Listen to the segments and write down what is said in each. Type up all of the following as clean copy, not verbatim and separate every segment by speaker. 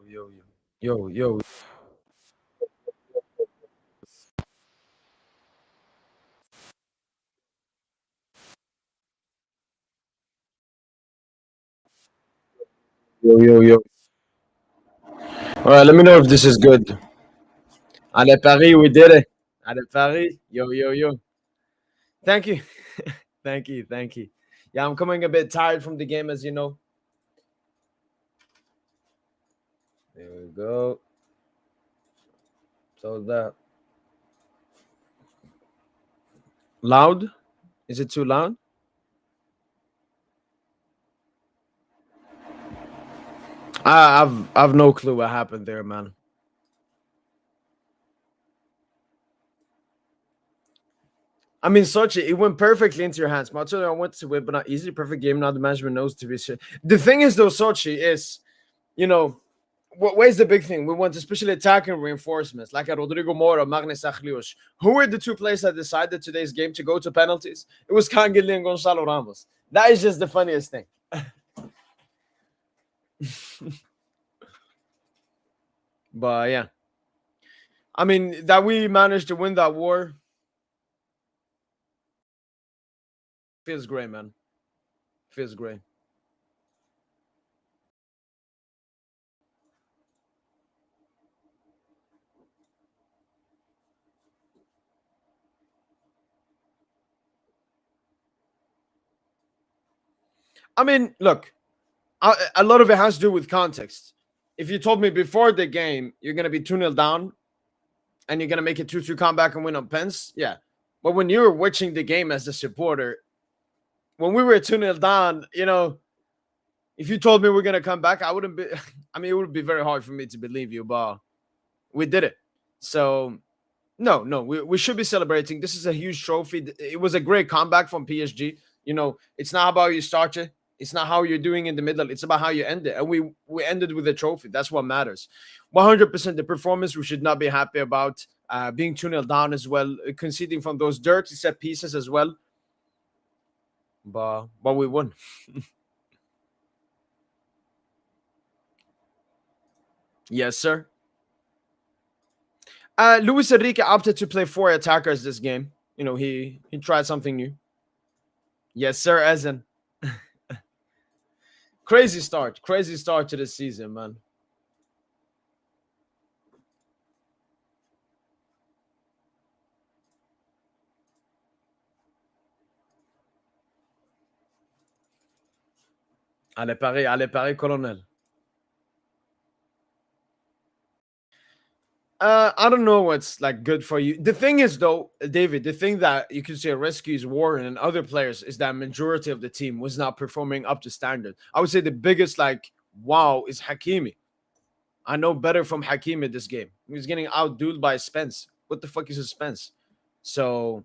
Speaker 1: Yo, yo, yo, yo. All right, let me know if this is good. Allez, Paris, we did it. Allez, Paris. Yo. Thank you. Thank you. Yeah, I'm coming a bit tired from the game, as you know. There we go. So that loud? Is it too loud? I've no clue what happened there, man. I mean, Sochi, it went perfectly into your hands. Matsuri, I went to win, but not easy. Perfect game. Now the management knows to be shit. The thing is, though, Sochi is, you know, where's the big thing? We want especially attacking reinforcements like a Rodrigo Mora, Magnus Achlios. Who were the two players that decided today's game to go to penalties? It was Kangeli and Gonzalo Ramos. That is just the funniest thing. But yeah, I mean, that we managed to win that war feels great, man. Feels great. I mean, look, a lot of it has to do with context. If you told me before the game you're going to be 2-0 down and you're going to make it 2-2 comeback and win on pens, yeah. But when you were watching the game as a supporter, when we were 2-0 down, if you told me we're going to come back, I wouldn't be, I mean, it would be very hard for me to believe you, but we did it. So, no, we should be celebrating. This is a huge trophy. It was a great comeback from PSG. It's not about you start it. It's not how you're doing in the middle. It's about how you end it. And we ended with a trophy. That's what matters. 100% the performance we should not be happy about. Being 2-0 down as well, conceding from those dirty set pieces as well. But we won. Yes, sir. Luis Enrique opted to play 4 attackers this game. He tried something new. Yes, sir, Ezen. Crazy start to the season, man. Allez Paris, Colonel. I don't know what's like good for you. The thing is, though, David, the thing that you can say rescues Warren and other players is that majority of the team was not performing up to standard. I would say the biggest wow is Hakimi. I know better from Hakimi this game. He was getting outdueled by Spence. What the fuck is a Spence? So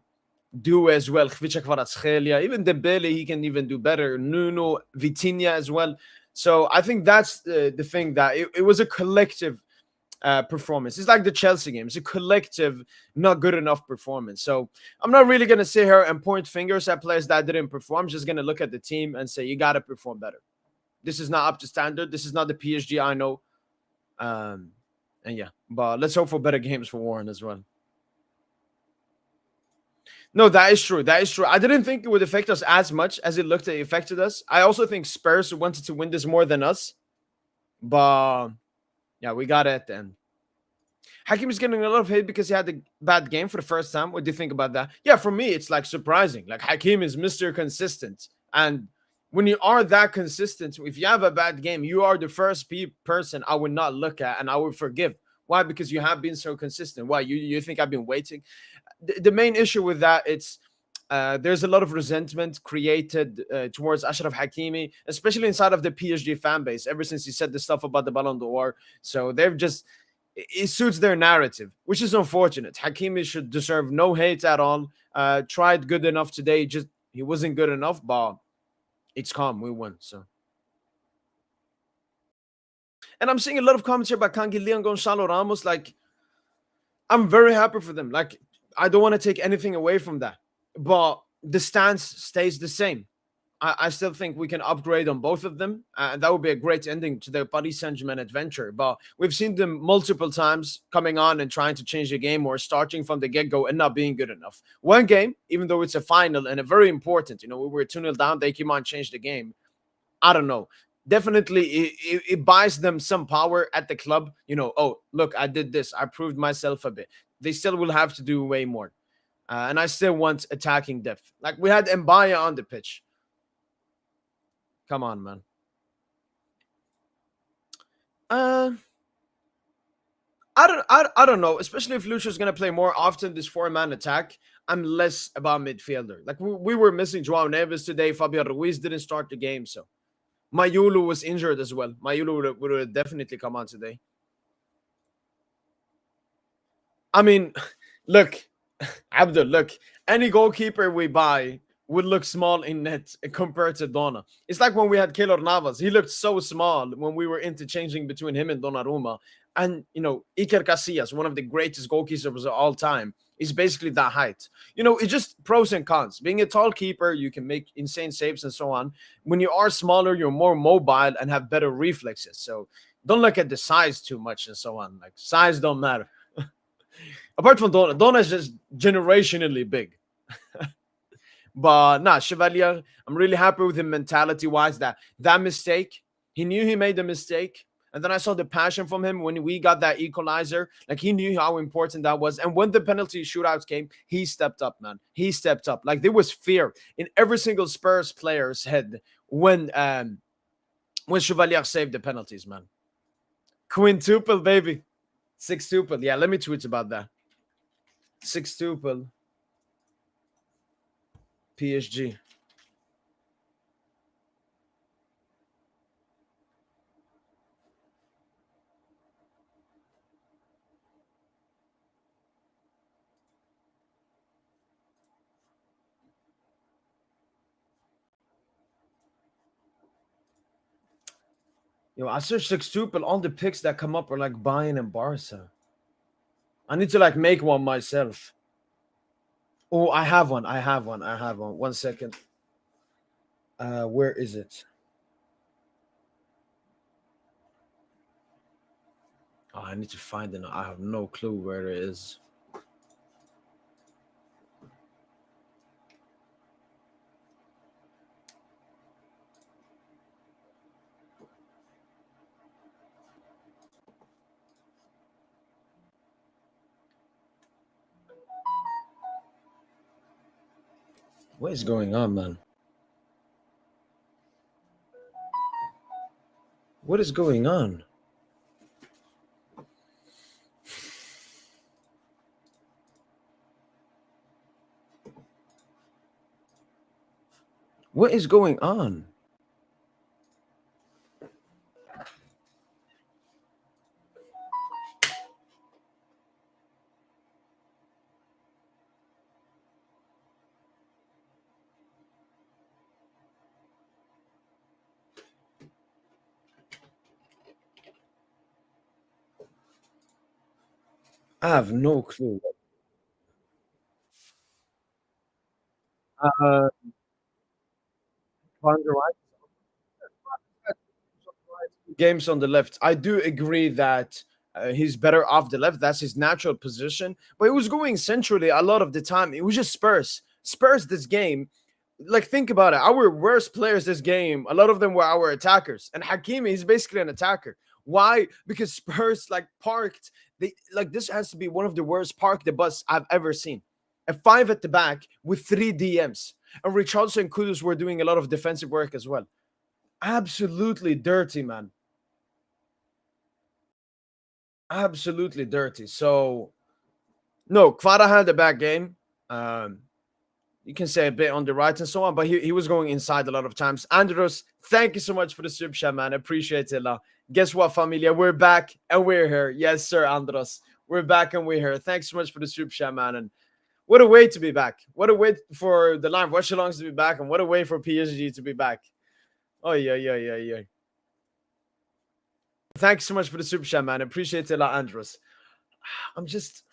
Speaker 1: do as well. Even Dembele, he can even do better. Nuno, Vitinha as well. So I think that's the thing that it was a collective performance. It's like the Chelsea game. It's a collective, not good enough performance. So I'm not really going to sit here and point fingers at players that didn't perform. I'm just going to look at the team and say, you got to perform better. This is not up to standard. This is not the PSG I know. And yeah, but let's hope for better games for Warren as well. No, that is true. That is true. I didn't think it would affect us as much as it looked it affected us. I also think Spurs wanted to win this more than us. But yeah, we got it at the end. Hakim is getting a lot of hate because he had a bad game for the first time. What do you think about that? Yeah, for me, it's like surprising. Like Hakim is Mr. Consistent. And when you are that consistent, if you have a bad game, you are the first person I would not look at and I would forgive. Why? Because you have been so consistent. Why? You think I've been waiting? The main issue with that, it's there's a lot of resentment created towards Ashraf Hakimi, especially inside of the PSG fan base, ever since he said the stuff about the Ballon d'Or. So they've just, it suits their narrative, which is unfortunate. Hakimi should deserve no hate at all. Tried good enough today, just he wasn't good enough, but it's calm. We won. So, and I'm seeing a lot of comments here about Kangili and Gonzalo Ramos. Like, I'm very happy for them. Like, I don't want to take anything away from that. but the stance stays the same. I still think we can upgrade on both of them, and that would be a great ending to the Paris Saint-Germain adventure. But we've seen them multiple times coming on and trying to change the game or starting from the get-go and not being good enough. One game, even though it's a final and a very important, we were 2-0 down, they came on, changed the game. I don't know. Definitely, it buys them some power at the club. Oh, look, I did this. I proved myself a bit. They still will have to do way more. And I still want attacking depth. Like we had Mbaya on the pitch. Come on, man. Uh, I don't know. Especially if Lucho's gonna play more often this four-man attack, I'm less about midfielder. Like we were missing Joao Neves today. Fabio Ruiz didn't start the game, so Mayulu was injured as well. Mayulu would have definitely come on today. I mean, look, Abdul, look, any goalkeeper we buy would look small in net compared to Donna. It's like when we had Keylor Navas. He looked so small when we were interchanging between him and Donnarumma. And, Iker Casillas, one of the greatest goalkeepers of all time, is basically that height. It's just pros and cons. Being a tall keeper, you can make insane saves and so on. When you are smaller, you're more mobile and have better reflexes. So don't look at the size too much and so on. Like, size don't matter. Apart from Donna is just generationally big. But nah, Chevalier, I'm really happy with him mentality wise. That mistake, he knew he made the mistake. And then I saw the passion from him when we got that equalizer. Like he knew how important that was. And when the penalty shootouts came, he stepped up, man. He stepped up. Like there was fear in every single Spurs player's head when Chevalier saved the penalties, man. Quintuple, baby. Sextuple. Yeah, let me tweet about that. Sextuple. PSG. I searched sextuple. All the picks that come up are like Bayern and Barca. I need to like make one myself. Oh, I have one. I have one. I have one. 1 second. Where is it? Oh, I need to find it. I have no clue where it is. What is going on, man? What is going on? What is going on? I have no clue. Uh, Games on the left. I do agree that he's better off the left. That's his natural position. But he was going centrally a lot of the time. It was just Spurs. Spurs this game. Like think about it. Our worst players this game, a lot of them were our attackers. And Hakimi is basically an attacker. Why? Because Spurs like parked. They like this has to be one of the worst park the bus I've ever seen. A five at the back with three DMs. And Richarlison and Kudus were doing a lot of defensive work as well. Absolutely dirty, man. Absolutely dirty. So no, Kvara had a bad game. Um, you can say a bit on the right and so on, but he was going inside a lot of times. Andros, thank you so much for the super chat, man. Appreciate it. Guess what, familia? We're back and we're here. Yes, sir, Andros. We're back and we're here. Thanks so much for the super chat, man. And what a way to be back. What a way for the line Watch Alongs to be back, and what a way for PSG to be back. Oh, yeah, yeah, yeah, yeah. Thanks so much for the super chat, man. Appreciate it, Andros. I'm just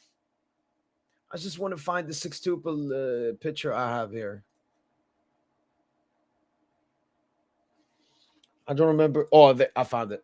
Speaker 1: I just want to find the sextuple picture I have here. I don't remember. Oh, I found it.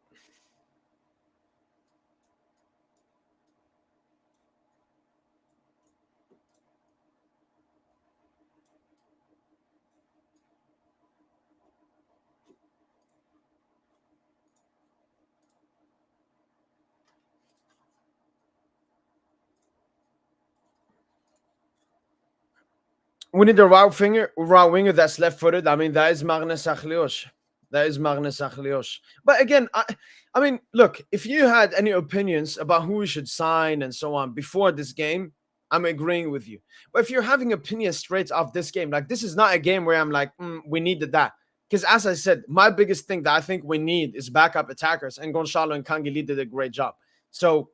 Speaker 1: We need a right winger that's left footed. I mean, that is Magnus Achlios. That is Magnus Achlios. But again, I mean, look, if you had any opinions about who we should sign and so on before this game, I'm agreeing with you. But if you're having opinions straight off this game, like this is not a game where I'm like, we needed that. Because as I said, my biggest thing that I think we need is backup attackers, and Gonzalo and Kangili did a great job. So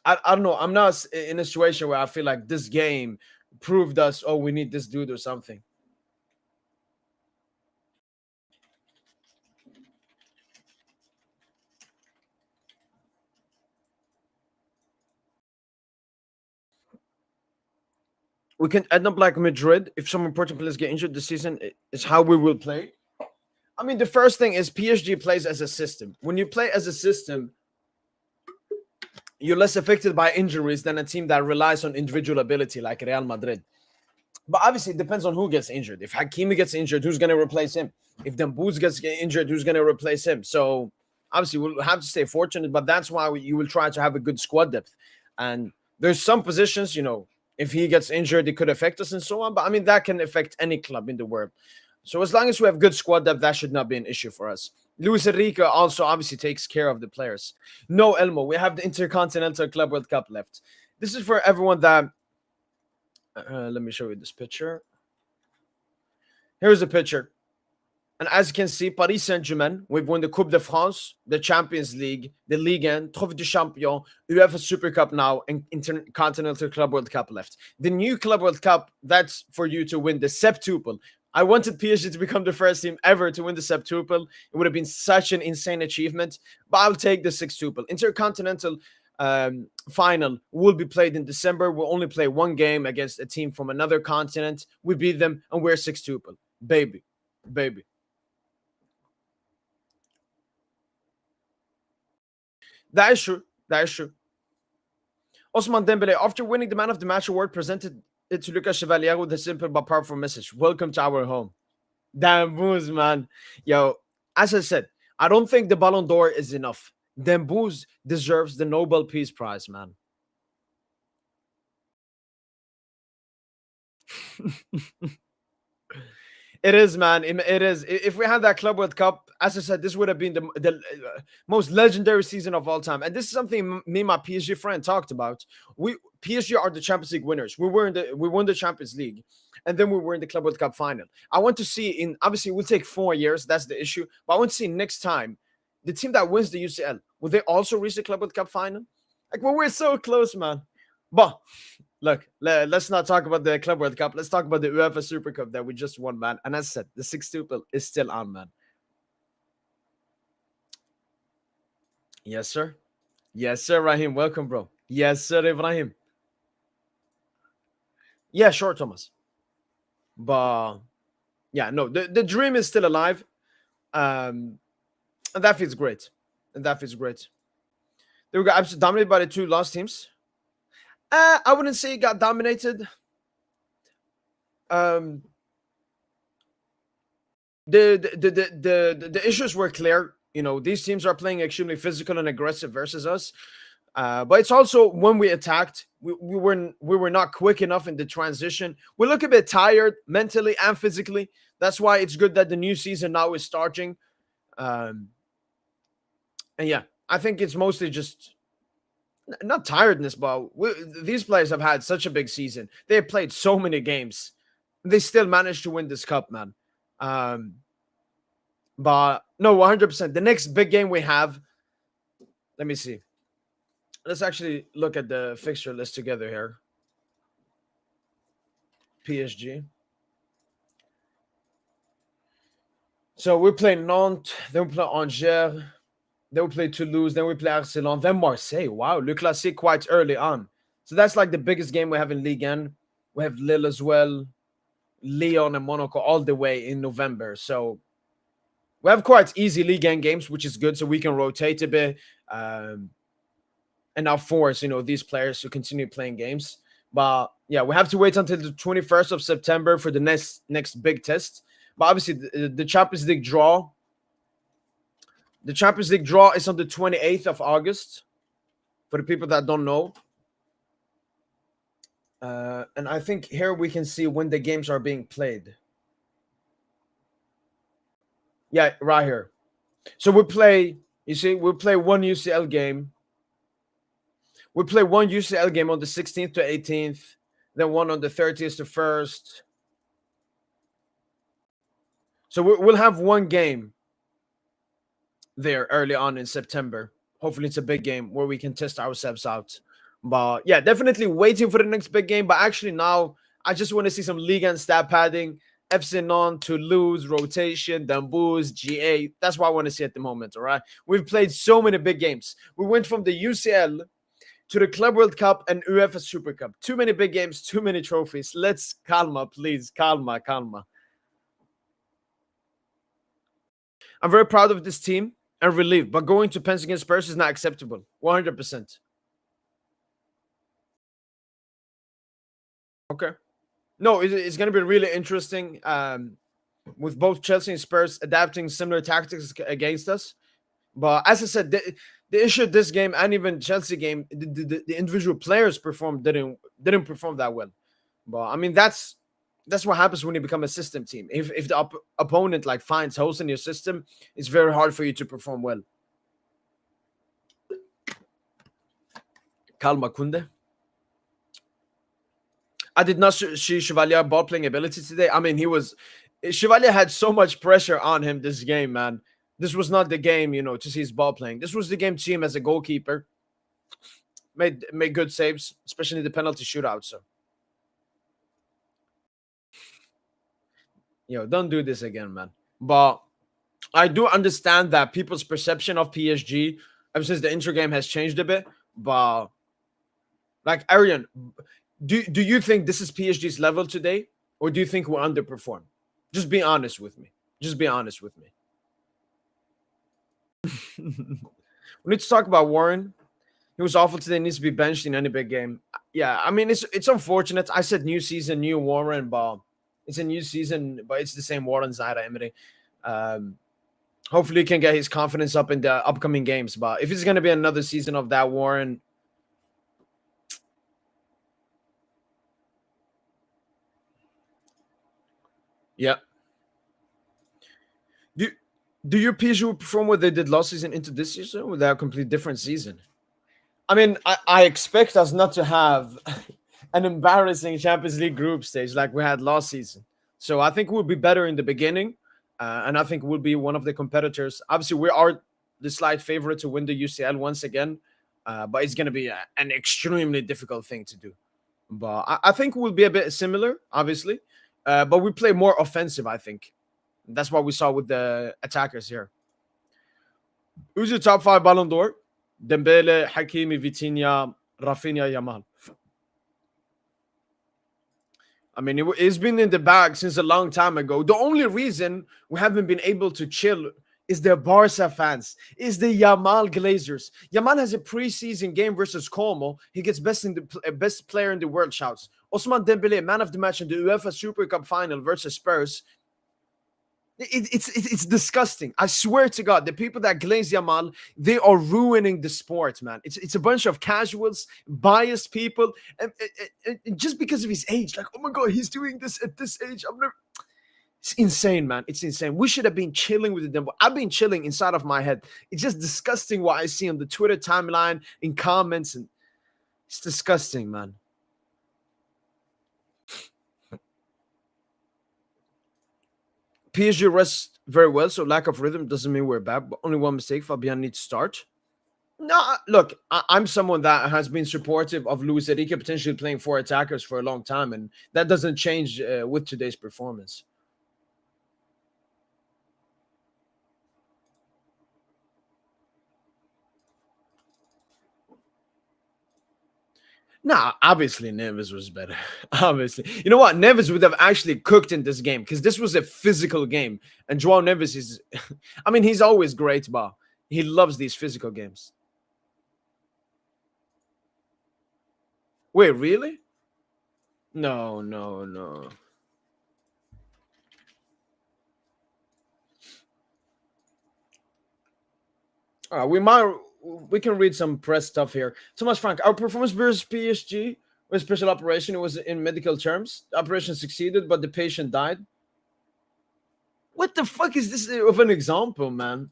Speaker 1: I don't know. I'm not in a situation where I feel like this game proved us, oh, we need this dude or something. We can end up like Madrid if some important players get injured this season. It's how we will play. I mean, the first thing is PSG plays as a system. When you play as a system, you're less affected by injuries than a team that relies on individual ability like Real Madrid. But obviously, it depends on who gets injured. If Hakimi gets injured, who's going to replace him? If Dembouz gets injured, who's going to replace him? So obviously, we'll have to stay fortunate, but that's why you will try to have a good squad depth. And there's some positions, if he gets injured, it could affect us and so on. But I mean, that can affect any club in the world. So as long as we have good squad depth, that should not be an issue for us. Luis Enrique also obviously takes care of the players. No, Elmo, we have the Intercontinental Club World Cup left. This is for everyone that. Let me show you this picture. Here's a picture. And as you can see, Paris Saint-Germain, we've won the Coupe de France, the Champions League, the Ligue 1, Trophée du Champion, UEFA Super Cup now, and Intercontinental Club World Cup left. The new Club World Cup, that's for you to win the septuple. I wanted PSG to become the first team ever to win the septuple. It would have been such an insane achievement, but I'll take the sextuple. Intercontinental final will be played in December. We'll only play one game against a team from another continent. We beat them, and we're sextuple. Baby. Baby. That is true. That is true. Osman Dembele, after winning the Man of the Match award, presented it to Lucas Chevalier with a simple but powerful message. Welcome to our home. Damn Booz, man. Yo, as I said, I don't think the Ballon d'Or is enough. Dembouz deserves the Nobel Peace Prize, man. It is, man. It is. If we had that Club World Cup, as I said, this would have been the most legendary season of all time. And this is something me and my PSG friend talked about. We PSG are the Champions League winners. We won the Champions League, and then we were in the Club World Cup final. I want to see obviously it will take 4 years. That's the issue. But I want to see next time the team that wins the UCL will they also reach the Club World Cup final? Like, well, we're so close, man. But look, let's not talk about the Club World Cup. Let's talk about the UEFA Super Cup that we just won, man. And as I said, the sextuple is still on, man. Yes, sir. Yes, sir, Rahim. Welcome, bro. Yes, sir, Ibrahim. Yeah, sure, Thomas. But yeah, no, the dream is still alive. And that feels great. And that feels great. They were absolutely dominated by the two lost teams. I wouldn't say it got dominated. Um, the issues were clear. These teams are playing extremely physical and aggressive versus us. But it's also when we attacked, we were not quick enough in the transition. We look a bit tired mentally and physically. That's why it's good that the new season now is starting. And yeah, I think it's mostly just not tiredness, but these players have had such a big season. They have played so many games. They still managed to win this cup, man. But no, 100%. The next big game we have, let me see. Let's actually look at the fixture list together here. PSG. So we play Nantes, then we play Angers, then we play Toulouse, then we play Arsenal, then Marseille. Wow, Le Classique quite early on. So that's like the biggest game we have in Ligue 1. We have Lille as well, Lyon and Monaco all the way in November. So we have quite easy Ligue 1 games, which is good. So we can rotate a bit, um, and now force these players to continue playing games. But yeah, we have to wait until the 21st of September for the next big test. But obviously, the Champions League draw. The Champions League draw is on the 28th of August. For the people that don't know, and I think here we can see when the games are being played. Yeah, right here. So we play. You see, we play one UCL game. We play one UCL game on the 16th to 18th, then one on the 30th to 1st. So we'll have one game there early on in September. Hopefully, it's a big game where we can test ourselves out. But yeah, definitely waiting for the next big game. But actually, now I just want to see some league and stat padding, FC non, Toulouse, rotation, Dambuz, GA. That's what I want to see at the moment. All right. We've played so many big games. We went from the UCL to the Club World Cup and UEFA Super Cup. Too many big games, too many trophies. Let's calma, please. Calma, calma. I'm very proud of this team and relieved, but going to pens against Spurs is not acceptable. 100%. Okay. No, it's going to be really interesting with both Chelsea and Spurs adapting similar tactics against us. But as I said, the issue this game and even Chelsea game, the individual players didn't perform that well. But I mean, that's what happens when you become a system team. If the opponent like finds holes in your system, it's very hard for you to perform well. Calma, Kunde. I did not see Chevalier ball playing ability today. I mean, Chevalier had so much pressure on him this game, man. This was not the game, to see his ball playing. This was the game to see him as a goalkeeper. Made good saves, especially the penalty shootout. So, don't do this again, man. But I do understand that people's perception of PSG ever since the intro game has changed a bit. But like Arian, do you think this is PSG's level today, or do you think we underperform? Just be honest with me. Just be honest with me. We need to talk about Warren. He was awful today. Needs to be benched in any big game. Yeah, I mean it's unfortunate. I said new season, new Warren, but it's a new season, but it's the same Warren Zaire Emery. Hopefully, he can get his confidence up in the upcoming games. But if it's going to be another season of that Warren, yeah. Do do your PSG perform what they did last season into this season, or that a complete different season? I mean, I expect us not to have an embarrassing Champions League group stage like we had last season. So I think we'll be better in the beginning, and I think we'll be one of the competitors. Obviously, we are the slight favorite to win the UCL once again, but it's going to be an extremely difficult thing to do. But I think we'll be a bit similar, obviously, but we play more offensive. I think that's what we saw with the attackers here. Who's your top five Ballon d'Or? Dembele, Hakimi, Vitinha, Rafinha, Yamal. I mean, it's been in the bag since a long time ago. The only reason we haven't been able to chill is the Barca fans, is the Yamal Glazers. Yamal has a preseason game versus Como. He gets best player in the world shouts. Osman Dembele, man of the match in the UEFA Super Cup Final versus Spurs. It's disgusting. I swear to God, the people that glaze Yamal, they are ruining the sport, man. It's a bunch of casuals, biased people, and just because of his age, like, oh my God, he's doing this at this age. It's insane, man. It's insane. We should have been chilling with them. I've been chilling inside of my head. It's just disgusting what I see on the Twitter timeline, in comments, and it's disgusting, man. PSG rests very well, so lack of rhythm doesn't mean we're bad. But only one mistake, Fabian needs to start. No, look, I'm someone that has been supportive of Luis Enrique potentially playing four attackers for a long time, and that doesn't change with today's performance. Nah, obviously Neves was better. Obviously, you know what? Neves would have actually cooked in this game because this was a physical game, and Joao Neves is, I mean, he's always great, but he loves these physical games. Wait, really? No, no, no. All right, we can read some press stuff here. Thomas Frank, our performance versus PSG was a special operation. It was in medical terms. The operation succeeded, but the patient died. What the fuck is this of an example, man?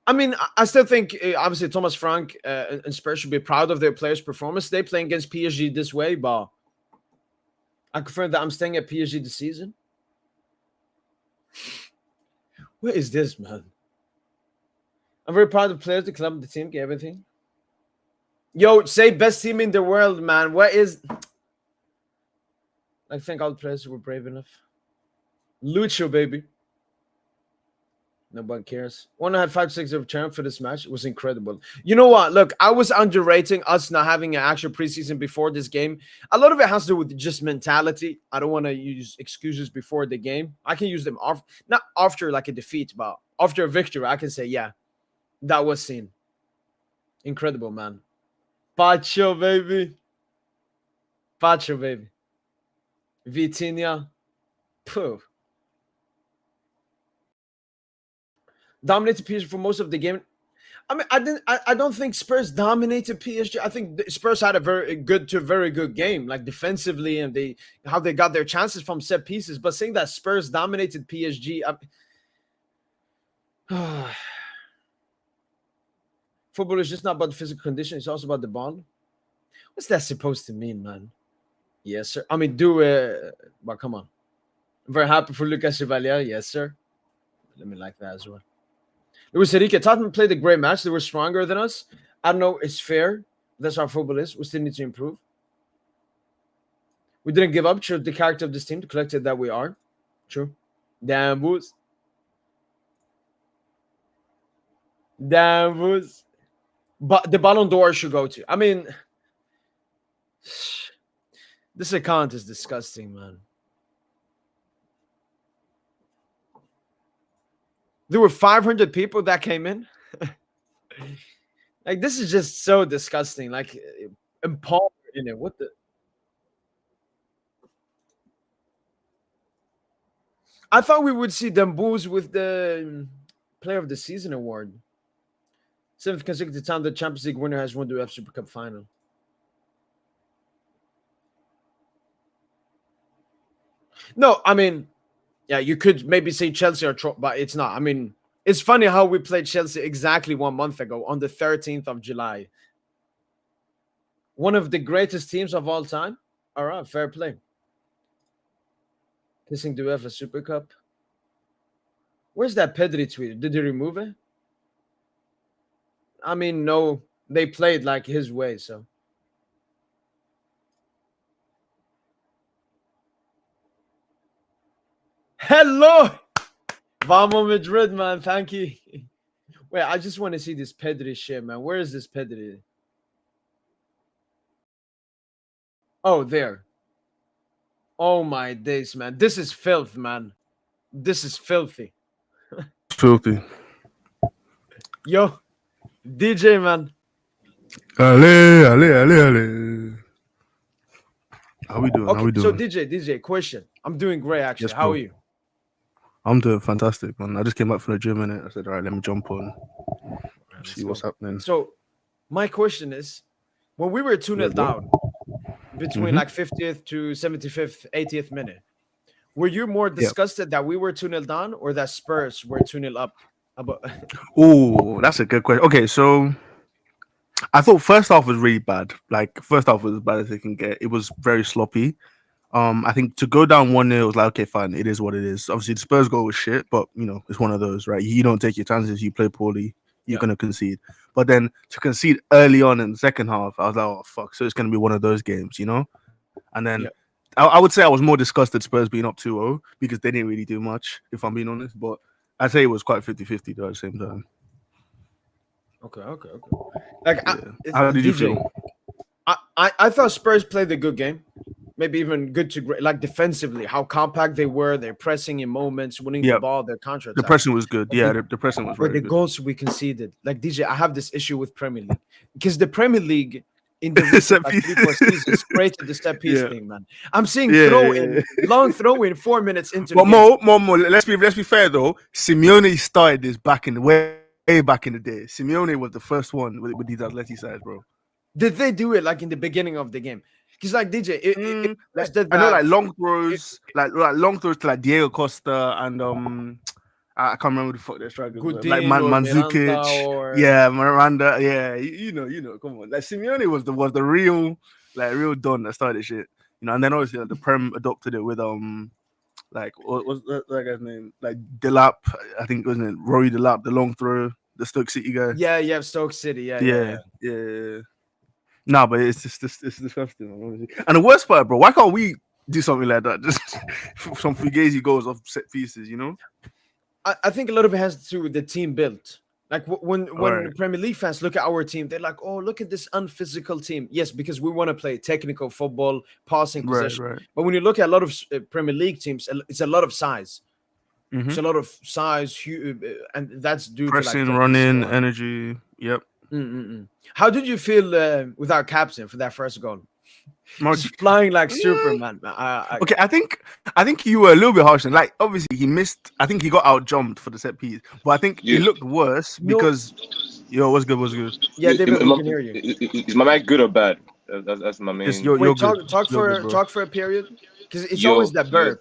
Speaker 1: I mean, I still think obviously Thomas Frank and Spurs should be proud of their players' performance. They playing against PSG this way, but I confirm that I'm staying at PSG this season. What is this, man? I'm very proud of the players, the club, the team, everything. Yo, say best team in the world, man. What is? I think all the players were brave enough. Lucho, baby. Nobody cares. One had 5-6 of return for this match. It was incredible. You know what? Look, I was underrating us not having an actual preseason before this game. A lot of it has to do with just mentality. I don't want to use excuses before the game. I can use them off, not after like a defeat, but after a victory. I can say, yeah, that was seen. Incredible, man. Pacho, baby. Pacho, baby. Vitinha. Pooh. Dominated PSG for most of the game. I mean, I don't think Spurs dominated PSG. I think Spurs had a very good game, like defensively, and how they got their chances from set pieces. But saying that Spurs dominated PSG, football is just not about the physical condition; it's also about the bond. What's that supposed to mean, man? Yes, sir. I mean, but come on. I'm very happy for Lucas Chevalier. Yes, sir. Let me like that as well. Luis Enrique, Tottenham played a great match. They were stronger than us. I don't know. It's fair. That's how football is. We still need to improve. We didn't give up. True, the character of this team, the collective that we are. True. Damn, Boots. Damn, Boots. But the Ballon d'Or should go to. I mean, this account is disgusting, man. There were 500 people that came in. Like, this is just so disgusting. Like, empowered in it. What the? I thought we would see them booze with the Player of the Season award. 7th consecutive time the Champions League winner has won the UEFA Super Cup Final. No, I mean, yeah, you could maybe say Chelsea or but it's not. I mean, it's funny how we played Chelsea exactly 1 month ago on the 13th of July. One of the greatest teams of all time. All right, fair play. Kissing the UEFA Super Cup. Where's that Pedri tweet? Did he remove it? I mean, no, they played like his way, so. Hello! Vamos Madrid, man. Thank you. Wait, I just want to see this Pedri shit, man. Where is this Pedri? Oh, there. Oh my days, man. This is filth, man. This is filthy.
Speaker 2: Filthy.
Speaker 1: Yo, DJ, man.
Speaker 2: Ale, ale, ale, ale. How we doing?
Speaker 1: Okay,
Speaker 2: How we doing?
Speaker 1: so DJ, question. I'm doing great, actually.
Speaker 2: Yes,
Speaker 1: How
Speaker 2: bro.
Speaker 1: are you?
Speaker 2: I'm doing fantastic, man. I just came back from the gym and I said, all right, let me jump on,
Speaker 1: Right,
Speaker 2: see what's happening.
Speaker 1: So, my question is, when we were 2-0 down between like 50th to 75th, 80th minute, were you more disgusted that we were 2-0 down or that Spurs were 2-0 up?
Speaker 2: Oh, that's a good question. Okay, so I thought first half was really bad. Like first half was as bad as they can get. It was very sloppy. I think to go down 1-0 was like, okay, fine, it is what it is. Obviously the Spurs goal was shit, but you know, it's one of those, right? You don't take your chances, you play poorly, you're gonna concede. But then to concede early on in the second half, I was like, oh fuck, so it's gonna be one of those games, you know? And then I would say I was more disgusted Spurs being up 2-0 because they didn't really do much, if I'm being honest. But I'd say it was quite 50-50 though at the same time.
Speaker 1: Okay. Like,
Speaker 2: how did you
Speaker 1: DJ,
Speaker 2: feel?
Speaker 1: I thought Spurs played a good game. Maybe even good to great, like defensively, how compact they were. They're pressing in moments, winning the
Speaker 2: Yeah,
Speaker 1: ball, their
Speaker 2: the
Speaker 1: counterattacks.
Speaker 2: pressing was good.
Speaker 1: But
Speaker 2: Yeah,
Speaker 1: the,
Speaker 2: the pressing was
Speaker 1: but
Speaker 2: very
Speaker 1: the
Speaker 2: good.
Speaker 1: goals we conceded, like DJ, I have this issue with Premier League because the Premier League in the recent
Speaker 2: Set
Speaker 1: like
Speaker 2: piece.
Speaker 1: 3 4 seasons created the set piece
Speaker 2: Yeah,
Speaker 1: thing, man. I'm seeing
Speaker 2: yeah,
Speaker 1: throw
Speaker 2: yeah,
Speaker 1: in,
Speaker 2: yeah.
Speaker 1: long throw in 4 minutes into the
Speaker 2: But
Speaker 1: game.
Speaker 2: more. Let's be fair though. Simeone started this back in the way back in the day. Simeone was the first one with these athletic sides, bro.
Speaker 1: Did they do it like in the beginning of the game? Because like DJ, it
Speaker 2: Like
Speaker 1: just did
Speaker 2: I know,
Speaker 1: that.
Speaker 2: like long
Speaker 1: It,
Speaker 2: throws, like long throws to like Diego Costa and I can't remember who the fuck their strikers were. Like
Speaker 1: Goodin or Miranda
Speaker 2: Mandzukic,
Speaker 1: or
Speaker 2: yeah, Miranda, yeah. You know. Come on, like Simeone was the real real don that started shit. You know, and then obviously like, the Prem adopted it with like what's that guy's name? Like Delap, I think wasn't it Rory Delap, the long throw, the Stoke City guy.
Speaker 1: yeah, yeah, Stoke City, yeah, yeah,
Speaker 2: Yeah,
Speaker 1: yeah.
Speaker 2: yeah. Nah, but it's just it's disgusting. Honestly. And the worst part, bro, why can't we do something like that? Just some fugazi goals off set pieces, you know?
Speaker 1: I think a lot of it has to do with the team built. Like
Speaker 2: All
Speaker 1: when
Speaker 2: right,
Speaker 1: Premier League fans look at our team, they're like, "Oh, look at this unphysical team." Yes, because we want to play technical football, passing possession.
Speaker 2: right.
Speaker 1: But when you look at a lot of Premier League teams, it's a lot of size. It's
Speaker 2: Mm-hmm.
Speaker 1: a lot of size, and that's due to like
Speaker 2: Pressing,
Speaker 1: technique
Speaker 2: running,
Speaker 1: skill.
Speaker 2: energy. Yep.
Speaker 1: Mm-mm-mm. How did you feel with our captain for that first goal?
Speaker 2: Mark,
Speaker 1: Just flying like
Speaker 2: mm,
Speaker 1: Superman.
Speaker 2: okay, I think you were a little bit harsh. And like obviously he missed. I think he got out jumped for the set piece, but I think it
Speaker 3: Yeah.
Speaker 2: looked worse
Speaker 1: no,
Speaker 2: because yo, what's good, what's good.
Speaker 1: yeah, David, we can hear you.
Speaker 3: Is my mic good or bad? That's my
Speaker 2: It's
Speaker 3: main.
Speaker 2: you're
Speaker 1: Wait,
Speaker 2: good,
Speaker 1: talk
Speaker 2: you're good,
Speaker 1: for
Speaker 2: bro.
Speaker 1: talk for a period, because it's always
Speaker 3: Yo,
Speaker 1: that
Speaker 3: yo,
Speaker 1: burp.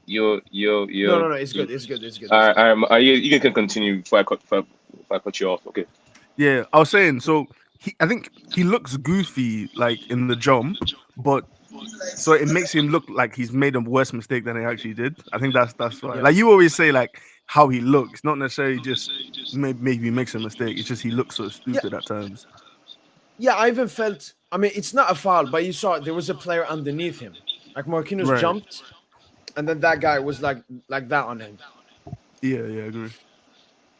Speaker 3: yo, yo,
Speaker 1: No,
Speaker 3: yo.
Speaker 1: no, no. It's good. It's good. It's good.
Speaker 3: All
Speaker 1: It's
Speaker 3: right,
Speaker 1: good.
Speaker 3: all right. You can continue before I cut you off. Okay.
Speaker 2: Yeah, I was saying. So I think he looks goofy like in the jump, but so it makes him look like he's made a worse mistake than he actually did. I think that's why.
Speaker 1: Yeah.
Speaker 2: Like you always say, like how he looks, not necessarily just maybe he makes a mistake. It's just he looks so
Speaker 1: Yeah.
Speaker 2: stupid at times.
Speaker 1: Yeah. I even felt. I mean, it's not a foul, but you saw there was a player underneath him. Like Marquinhos
Speaker 2: Right.
Speaker 1: jumped, and then that guy was like that on him.
Speaker 2: Yeah, I agree.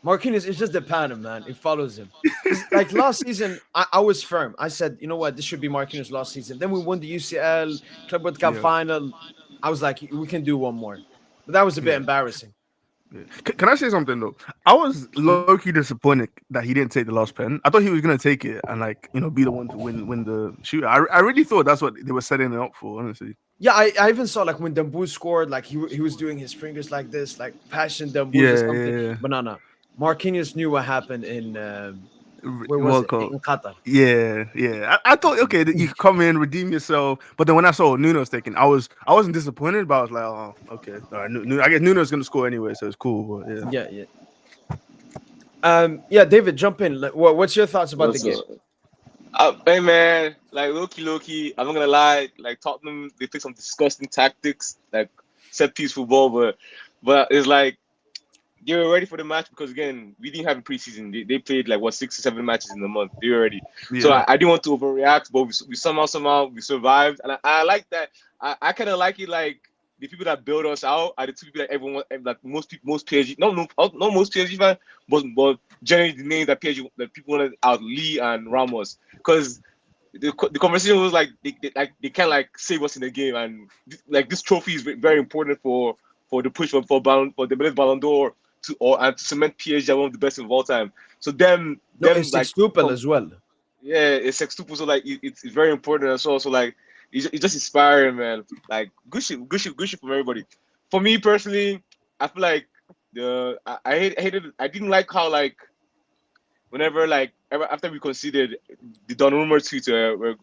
Speaker 1: Marquinhos is just the pattern, man. It follows him. Because like last season, I was firm. I said, you know what, this should be Marquinhos last season. Then we won the UCL Club World Cup
Speaker 2: Yeah,
Speaker 1: final. I was like, we can do one more. But that was a bit
Speaker 2: yeah.
Speaker 1: embarrassing.
Speaker 2: Yeah. Can I say something though? I was
Speaker 1: Mhm.
Speaker 2: low key disappointed that he didn't take the last pen. I thought he was gonna take it and like be the one to win the shoot. I really thought that's what they were setting it up for. Honestly.
Speaker 1: Yeah, I even saw like when Dambu scored, like he was doing his fingers like this, like passion Dambu's or
Speaker 2: Yeah,
Speaker 1: something.
Speaker 2: yeah,
Speaker 1: But no. Marquinhos knew what happened in where was
Speaker 2: World
Speaker 1: it?
Speaker 2: Cup.
Speaker 1: In Qatar.
Speaker 2: Yeah. I thought okay that you could come in, redeem yourself, but then when I saw Nuno's taking, I wasn't disappointed, but I was like, oh, okay, all right. I guess Nuno's gonna score anyway, so it's cool. But yeah,
Speaker 1: Yeah, yeah. Yeah, David, jump in. What's your thoughts about the
Speaker 3: What's
Speaker 1: game?
Speaker 3: Hey man, like Loki. I'm not gonna lie. Like Tottenham, they play some disgusting tactics, like set piece football, but it's like they were ready for the match because again, we didn't have a preseason. They played like what 6 or 7 matches in the month. They were ready. So
Speaker 2: yeah,
Speaker 3: I didn't want to overreact, but we somehow we survived, and I like that. I kind of like it. Like the people that build us out are the two people that everyone like most people, most PSG, no most PSG fans, but generally the names that PSG that people wanted out Lee and Ramos because. The conversation was like they can't like save us in the game and like this trophy is very important for the push for Ballon for the Ballon d'Or and to cement PSG as one of the best of all time. So
Speaker 1: No,
Speaker 3: them
Speaker 1: it's
Speaker 3: like
Speaker 1: sextuple as well.
Speaker 3: yeah, it's sextuple. So like it's very important as well. So like it's just inspiring, man. Like good shit from everybody. For me personally, I feel like I hated I didn't like how like whenever like after we conceded the Donnarumma tweets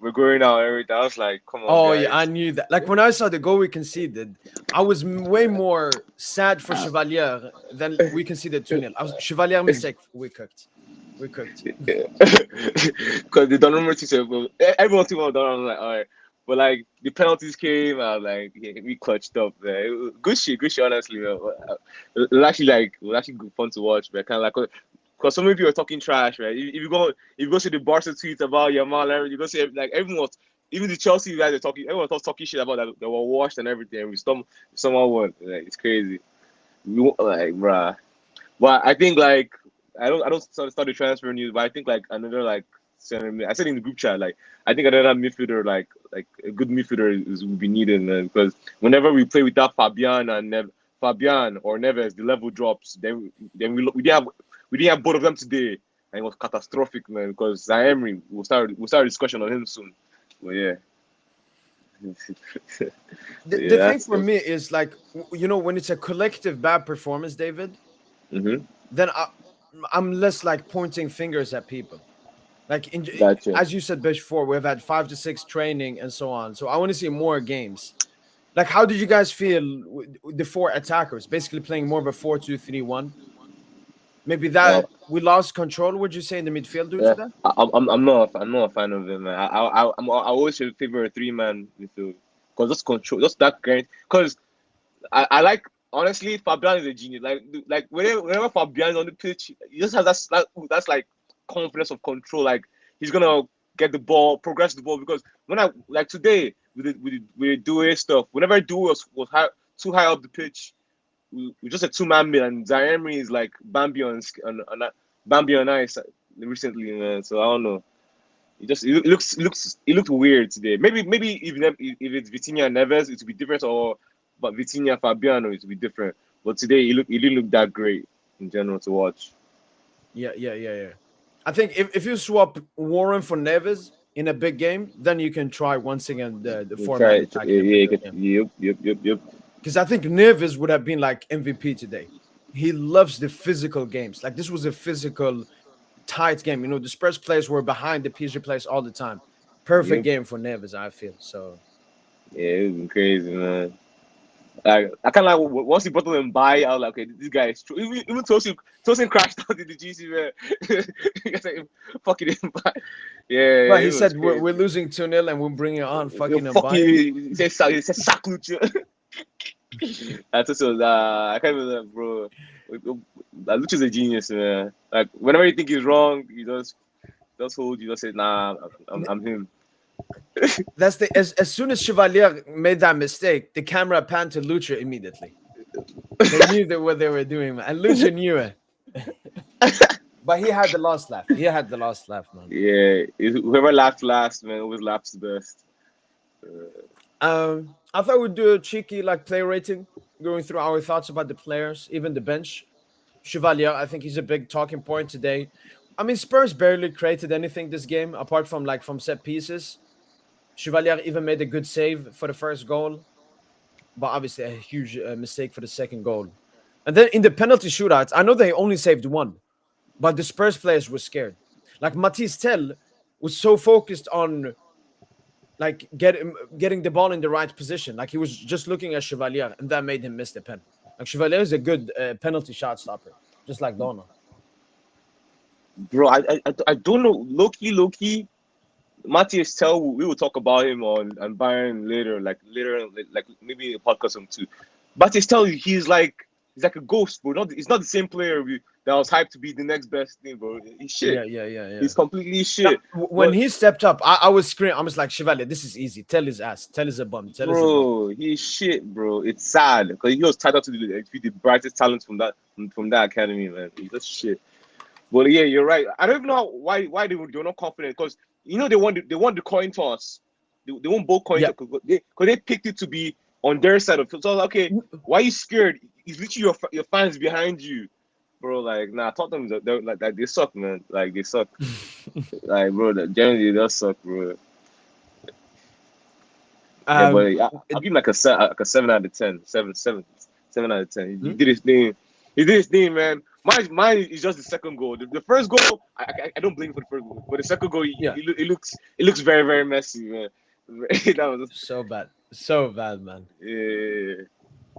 Speaker 3: were going out and everything. I was like, come on,
Speaker 1: Oh yeah, I
Speaker 3: guys.
Speaker 1: knew that. Like when I saw the goal we conceded, I was way more sad for Chevalier than we conceded 2-0. I was Chevalier mistake. We cooked. We cooked.
Speaker 3: Because the Donnarumma tweets everyone tweeted about Donnarumma. I'm like, all right. But like the penalties came, I was like, yeah, we clutched up. Man. It was good shit, honestly. Man. It was actually good fun to watch, man. Kind of like because so many people are talking trash, right? If you go see the Barca tweets about Yamal and everything, you go see like everyone was, even the Chelsea guys are talking. Everyone was talking shit about that. They were washed and everything. And someone won. Like it's crazy. Like, bruh. But I think like I don't start the transfer news, but I think like another like I said in the group chat, like I think another midfielder, like a good midfielder, would be needed, man. Because whenever we play without Fabian or Neves, the level drops. Then we didn't have both of them today, and it was catastrophic, man. Because Zaire, we'll start a discussion on him soon. But yeah.
Speaker 1: The thing for me is like, when it's a collective bad performance, David, then I'm less like pointing fingers at people. Like
Speaker 3: Gotcha.
Speaker 1: as you said before, we've had 5 to 6 training and so on. So I want to see more games. Like, how did you guys feel with the 4 attackers basically playing more of a 4-2-3-1? Maybe that we lost control. Would you say in the midfield due to that?
Speaker 3: I'm not a fan of him, man. I always favor a 3-man midfield because just control, just that great. Because I like, honestly, Fabian is a genius. Like whenever Fabian is on the pitch, he just has that's like confidence of control. Like he's gonna get the ball, progress the ball. Because when I like today with the duo stuff, whenever duo was too high up the pitch, we just a 2-man mid, and Zaire is like Bambi on ice recently, man. So I don't know. It looked weird today. Maybe if it's Vitinha and Neves, it would be different, but Vitinha Fabiano, it would be different. But today it didn't look that great in general to watch.
Speaker 1: Yeah. I think if you swap Warren for Neves in a big game, then you can try once again the format attack.
Speaker 3: Yep.
Speaker 1: Because I think Neves would have been like MVP today. He loves the physical games. Like this was a physical, tight game. The Spurs players were behind the PSG players all the time. Perfect game for Neves, I feel. So
Speaker 3: yeah, it's been crazy, man. Like I kind of like once he brought them by, I was like, okay, this guy is true. Even Tosin crashed out in the GC, man. Like, fucking him by. Yeah.
Speaker 1: But he said we're losing 2-0 and we're bringing on fucking him by.
Speaker 3: He said sack Lucha. I can't believe that, bro. Lucha's a genius, man. Like whenever you think he's wrong, he just hold you. Just say, nah, I'm him.
Speaker 1: That's as soon as Chevalier made that mistake, the camera panned to Lucha immediately. They knew what they were doing, man. And Lucha knew it. But he had the last laugh. Man.
Speaker 3: Yeah, whoever laughed last, man, always laughs the best.
Speaker 1: I thought we'd do a cheeky play rating, going through our thoughts about the players, even the bench. Chevalier, I think he's a big talking point today. I mean, Spurs barely created anything this game apart from from set pieces. Chevalier even made a good save for the first goal, but obviously a huge mistake for the second goal. And then in the penalty shootouts, I know they only saved 1, but the Spurs players were scared. Like Matisse Tell was so focused on getting the ball in the right position. Like he was just looking at Chevalier, and that made him miss the pen. Like Chevalier is a good penalty shot stopper, just like Donna.
Speaker 3: Bro, I don't know. Low-key, Matthias Tell, we will talk about him on Bayern later, like maybe a podcast or two. Matthias Tell, he's like a ghost, bro. He's not the same player that was hyped to be the next best thing, bro. He's shit.
Speaker 1: Yeah.
Speaker 3: He's completely shit.
Speaker 1: When he stepped up, I was screaming. I was like, Chevalier, this is easy. Tell his ass. Tell his a bum.
Speaker 3: He's shit, bro. It's sad because he was tied up to be the brightest talent from that academy, man. He's just shit. Well, yeah, you're right. I don't know why they were not confident because they won the coin toss. They won both coin toss because they picked it to be on their side of it. So I was like, okay, why are you scared? It's literally your fans behind you, bro. Like, nah, Tottenham they suck, man. Like they suck. Like, bro, generally they suck, bro. Yeah, but I'll give him like a 7 out of 10. 7 out of 10. He did his thing. He did his thing, man. Mine is just the second goal. The first goal, I don't blame him for the first goal, but the second goal, it looks very, very messy, man. That was
Speaker 1: so bad, man.
Speaker 3: Yeah.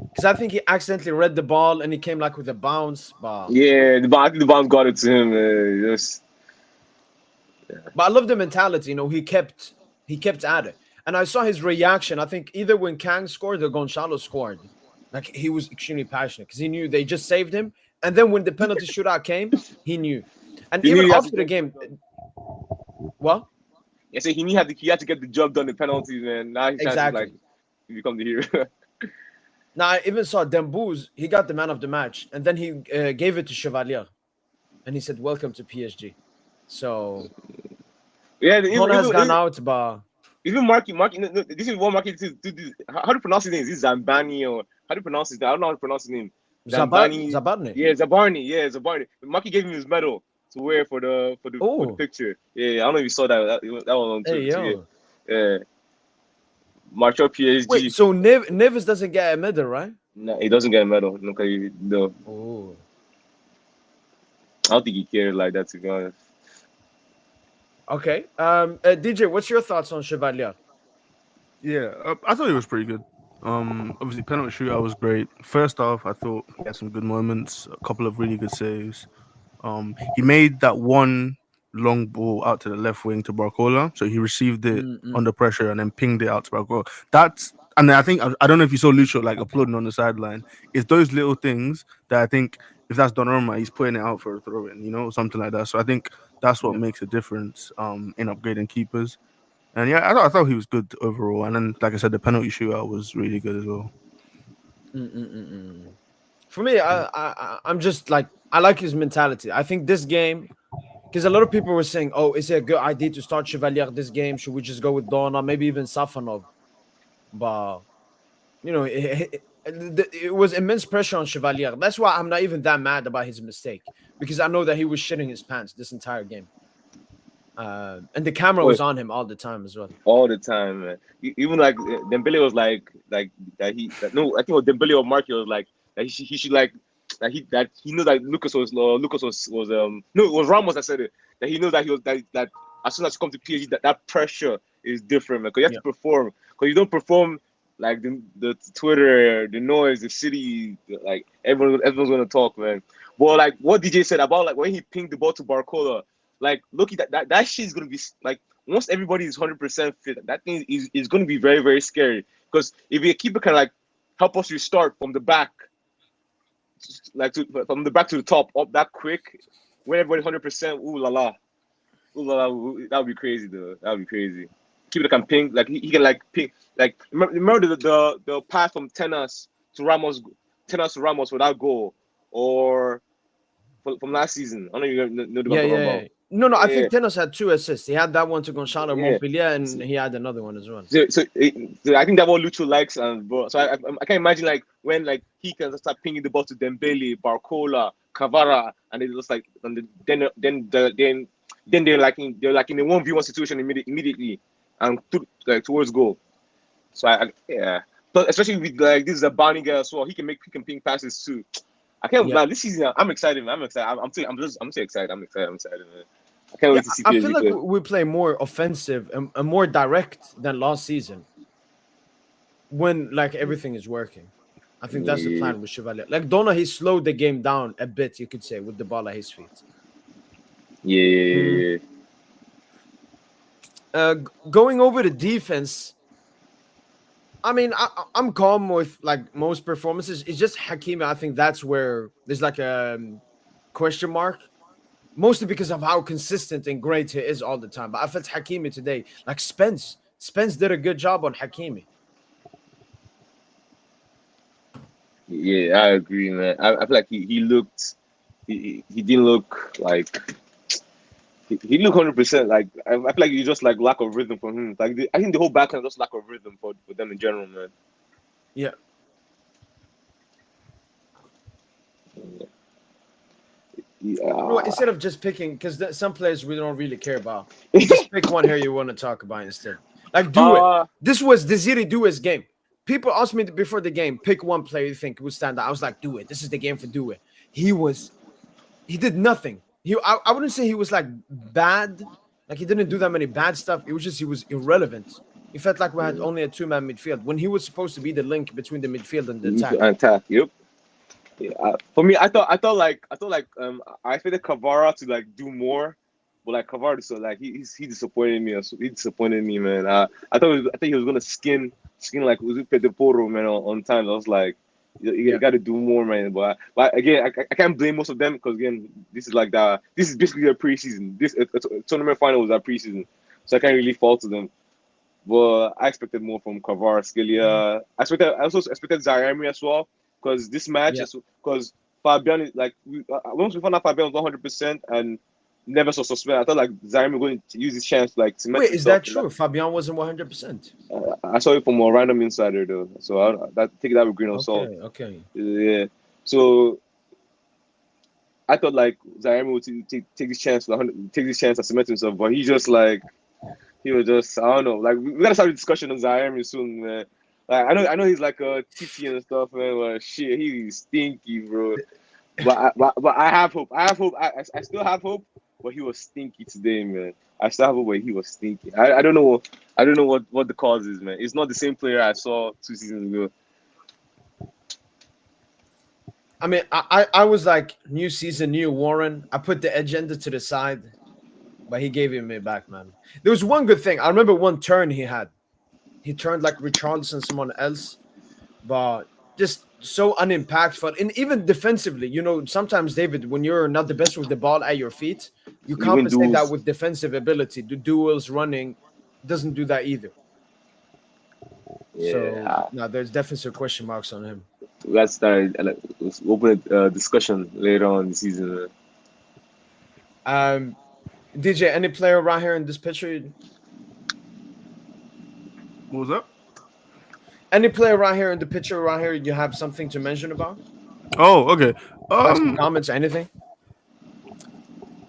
Speaker 1: Because I think he accidentally read the ball and he came with a bounce. But
Speaker 3: yeah, I think the bounce got it to him.
Speaker 1: But I love the mentality. He kept at it, and I saw his reaction. I think either when Kang scored or Gonzalo scored, like he was extremely passionate because he knew they just saved him. And then when the penalty shootout came, he knew. And even after the game, what?
Speaker 3: Yeah, so he had to get the job done. The penalties, man. Now he's trying to become the hero.
Speaker 1: Now I even saw Dembouz. He got the man of the match, and then he gave it to Chevalier, and he said, "Welcome to PSG." So
Speaker 3: Yeah,
Speaker 1: Donna has gone out, but
Speaker 3: even Marky. No, this is what Marky do. How do you pronounce his name? Is it Zambani or how do you pronounce his name? I don't know how to pronounce his name. Zambani.
Speaker 1: Zabarne.
Speaker 3: Yeah, Zabarni. Yeah, Zabarni. Marky gave him his medal to wear for the
Speaker 1: Oh,
Speaker 3: picture. Yeah, I don't know if you saw that. That one on
Speaker 1: hey
Speaker 3: Twitter.
Speaker 1: yo.
Speaker 3: Yeah. March up
Speaker 1: Wait,
Speaker 3: PSG.
Speaker 1: so Neves doesn't get a medal, right?
Speaker 3: No, he doesn't get a medal. No,
Speaker 1: Oh,
Speaker 3: I don't think he cares like that, to be honest.
Speaker 1: okay. DJ, what's your thoughts on Chevalier?
Speaker 2: Yeah, I thought he was pretty good. Obviously, penalty shootout was great. First off, I thought he had some good moments, a couple of really good saves. He made that one long ball out to the left wing to Barcola, so he received it
Speaker 1: Mm-mm.
Speaker 2: under pressure and then pinged it out to Barcola. That's and I think I don't know if you saw Lucho like applauding on the sideline. It's those little things that I think if that's Donnarumma, he's putting it out for a throw in, something like that. So I think that's what
Speaker 1: Yeah.
Speaker 2: makes a difference in upgrading keepers. And yeah, I thought he was good overall. And then, like I said, the penalty shootout was really good as well.
Speaker 1: Mm-mm-mm-mm. For me, I'm just like I like his mentality. I think this game, because a lot of people were saying, "Oh, is it a good idea to start Chevalier this game? Should we just go with Donna, maybe even Safanov?" But it was immense pressure on Chevalier. That's why I'm not even that mad about his mistake because I know that he was shitting his pants this entire game, and the camera was
Speaker 3: Wait,
Speaker 1: on him all the time as well.
Speaker 3: all the time, man. Even like Dembele was like no, I think it was Dembele or Marky was like that he should like that he knew that Lucas was no, it was Ramos that said it, that he knew that he was that as soon as you come to PSG that pressure is different, man, because you have
Speaker 1: Yeah.
Speaker 3: to perform, because you don't perform like the Twitter, the noise, the city, like everyone's gonna talk, man. Well, like what DJ said about like when he pinged the ball to Barcola, like look at that shit is gonna be like once everybody is 100% fit, that thing is going to be very, very scary. Because if your keeper can like help us restart from the back, from the back to the top, up that quick, when everybody 100%, ooh la la, that would be crazy, though. That would be crazy. Keeper can ping, like he can like ping, like remember the pass from Tenas to Ramos for that goal, or from last season. I don't even know the one
Speaker 1: Yeah,
Speaker 3: I'm talking
Speaker 1: yeah,
Speaker 3: about.
Speaker 1: yeah. No. I
Speaker 3: Yeah,
Speaker 1: think Tenos had 2 assists. He had that one to Gonçalo
Speaker 3: yeah.
Speaker 1: Montpellier, and he had another one as well.
Speaker 3: So I think that what Lucho likes, and bro. So I can imagine like when like he can start pinging the ball to Dembele, Barcola, Cavara, and it looks like then they're like in a 1v1 situation immediately and towards goal. So yeah, but especially with like this is a Barney guy as well. He can ping passes too. I can't
Speaker 1: Yeah.
Speaker 3: man. This season I'm excited, man. I'm excited. I'm too excited. I'm excited, man. I can't
Speaker 1: Yeah,
Speaker 3: wait to see
Speaker 1: I feel
Speaker 3: PSG
Speaker 1: like
Speaker 3: play.
Speaker 1: we play more offensive and more direct than last season when like everything is working. I think that's the
Speaker 3: Yeah,
Speaker 1: plan with Chevalier. Like Donna, he slowed the game down a bit, you could say, with the ball at his feet.
Speaker 3: yeah.
Speaker 1: Going over the defense, I mean, I'm calm with like most performances. It's just Hakimi. I think that's where there's like a question mark, mostly because of how consistent and great he is all the time. But I felt Hakimi today, like Spence did a good job on Hakimi.
Speaker 3: Yeah, I agree, man. I feel like he looked he didn't look like he looked 100%. Like I feel like it's just like lack of rhythm from him. Like I think the whole backline just lack of rhythm for them in general, man.
Speaker 1: Yeah.
Speaker 3: Yeah.
Speaker 1: Instead of just picking, because some players we don't really care about, just pick one here you want to talk about instead. Like, do it. This was Desiri Doué's game. People asked me before the game, pick one player you think would stand out. I was like, do it. This is the game for do it. He did nothing. I wouldn't say he was like bad. Like he didn't do that many bad stuff. It was just he was irrelevant. It felt like we had only a 2-man midfield when he was supposed to be the link between the midfield and the attack.
Speaker 3: Attack. Yep. Yeah, for me, I thought I expected Cavara to like do more, but like Cavara, so like he disappointed me. He disappointed me, man. I think he was gonna skin like Pedro Porro, man, on time. I was like, you got to do more, man. But again, I can't blame most of them because again, this is basically their preseason. This tournament final was our preseason, so I can't really fault to them. But I expected more from Cavara, Scalia. I also expected Zaire as well. Because this match, because Fabian is like once we found out Fabian was 100%, and never saw suspend. I thought like Zaire was going to use his chance to like cement
Speaker 1: Wait, is
Speaker 3: himself.
Speaker 1: that true? Fabian wasn't 100%.
Speaker 3: I saw it from a random insider though, so take that with a grain of salt.
Speaker 1: Okay, okay.
Speaker 3: Yeah. So I thought like Zaire would take this chance, take this chance to cement himself, but he was just I don't know. Like we gotta start a discussion on Zaire soon, man. Like I know he's like a TT and stuff, man. But shit, he's stinky, bro. But I have hope. I have hope. I still have hope. But he was stinky today, man. I still have hope, but he was stinky. I don't know. I don't know what the cause is, man. It's not the same player I saw 2 seasons ago.
Speaker 1: I mean, I was like, new season, new Warren. I put the agenda to the side, but he gave it back, man. There was one good thing. I remember one turn he had. He turned like Richarlison, someone else, but just so unimpactful. And even defensively, you know, sometimes, David, when you're not the best with the ball at your feet, you
Speaker 3: Even
Speaker 1: compensate that
Speaker 3: duels.
Speaker 1: with defensive ability. The duels, running, doesn't do that either. So,
Speaker 3: Yeah,
Speaker 1: no, there's definitely some question marks on him.
Speaker 3: let's start. Let's open a discussion later on in the season.
Speaker 1: DJ, any player around here in this picture?
Speaker 2: What was that?
Speaker 1: Any player around here in the picture around here you have something to mention about?
Speaker 2: Oh, okay.
Speaker 1: Questions, comments, anything?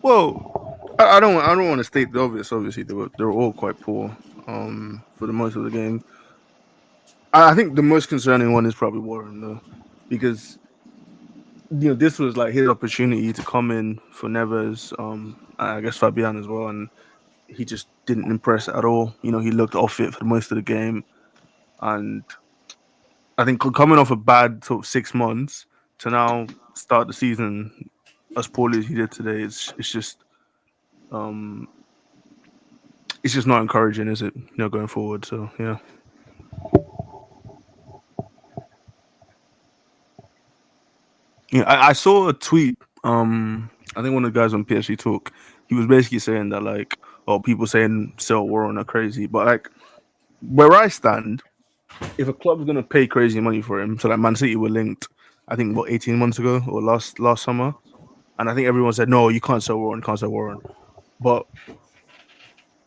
Speaker 2: Well, I don't want to state the obvious. Obviously, they were all quite poor. For the most of the game. I think the most concerning one is probably Warren though, because this was like his opportunity to come in for Neves. I guess Fabian as well, and he just didn't impress at all. He looked off it for most of the game, and I think coming off a bad sort of 6 months to now start the season as poorly as he did today, um, it's just not encouraging, is it? Going forward. So yeah. Yeah, I saw a tweet. I think one of the guys on PSG Talk, he was basically saying that like, oh, people saying sell Warren are crazy, but like where I stand, if a club's gonna pay crazy money for him, so like Man City were linked, I think what 18 months ago or last summer, and I think everyone said no, you can't sell Warren, can't sell Warren. But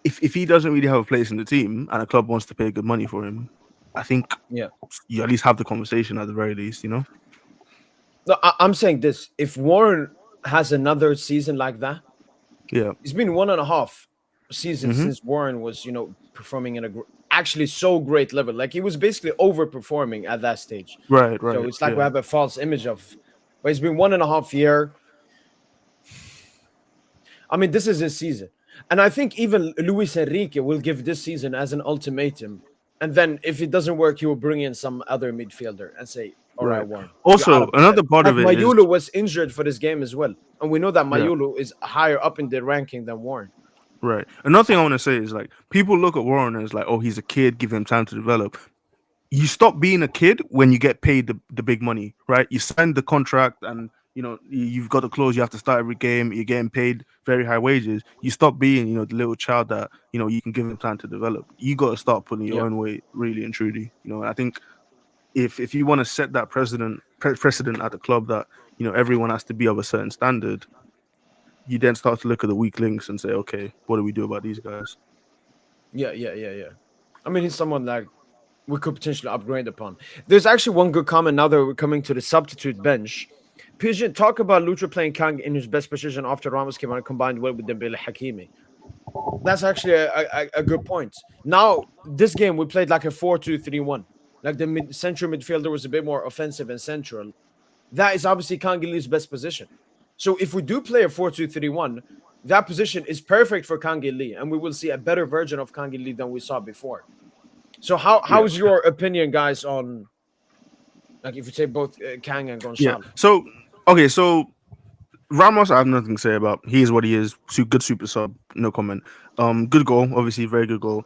Speaker 2: if he doesn't really have a place in the team and a club wants to pay good money for him, I think
Speaker 1: Yeah.
Speaker 2: you at least have the conversation at the very least.
Speaker 1: No, I'm saying this. If Warren has another season like that,
Speaker 2: Yeah.
Speaker 1: it's been 1.5 seasons since Warren was, performing in actually so great level. Like he was basically overperforming at that stage.
Speaker 2: Right.
Speaker 1: So it's like we have a false image of, but it's been 1.5 year. I mean, this is his season. And I think even Luis Enrique will give this season as an ultimatum. And then if it doesn't work, he will bring in some other midfielder and say, all right, Warren.
Speaker 2: Also, another part
Speaker 1: Like
Speaker 2: of it is
Speaker 1: Mayulu was injured for this game as well. And we know that
Speaker 2: Yeah.
Speaker 1: Mayulu is higher up in the ranking than Warren.
Speaker 2: Right. Another thing I want to say is like people look at Warren as like, oh, he's a kid, give him time to develop. You stop being a kid when you get paid the big money, right? You sign the contract and you've got the clause you have to start every game, you're getting paid very high wages. You stop being, the little child that, you can give him time to develop. You gotta start putting your own weight really and truly. And I think if you want to set that precedent at the club that, everyone has to be of a certain standard, you then start to look at the weak links and say, okay, what do we do about these guys?
Speaker 1: Yeah. I mean, he's someone like we could potentially upgrade upon. There's actually one good comment now that we're coming to the substitute bench. PSG, talk about Lucha playing Kang in his best position after Ramos came on and combined well with Dembele Hakimi. That's actually a good point. Now, this game, we played like a 4-2-3-1. Like the central midfielder was a bit more offensive and central. That is obviously Kang Lee's best position. So if we do play a 4-2-3-1, that position is perfect for Kang Lee, and we will see a better version of Kang Lee than we saw before. So how is your opinion, guys, on like if you take both Kang and Gonçalo?
Speaker 2: Yeah. So Ramos, I have nothing to say about. He is what he is. Good super sub, no comment. Good goal, obviously, very good goal.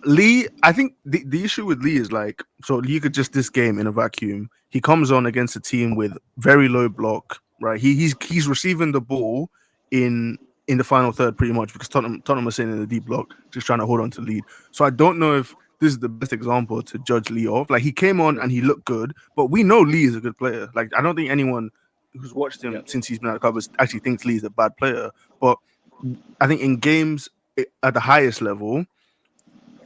Speaker 2: Lee, I think the issue with Lee is like, so you could just this game in a vacuum. He comes on against a team with very low block, right? He's receiving the ball in the final third pretty much because Tottenham are sitting in the deep block, just trying to hold on to the lead. So I don't know if this is the best example to judge Lee off. Like he came on and he looked good, but we know Lee is a good player. Like I don't think anyone who's watched him since he's been at the club actually thinks Lee's a bad player. But I think in games at the highest level,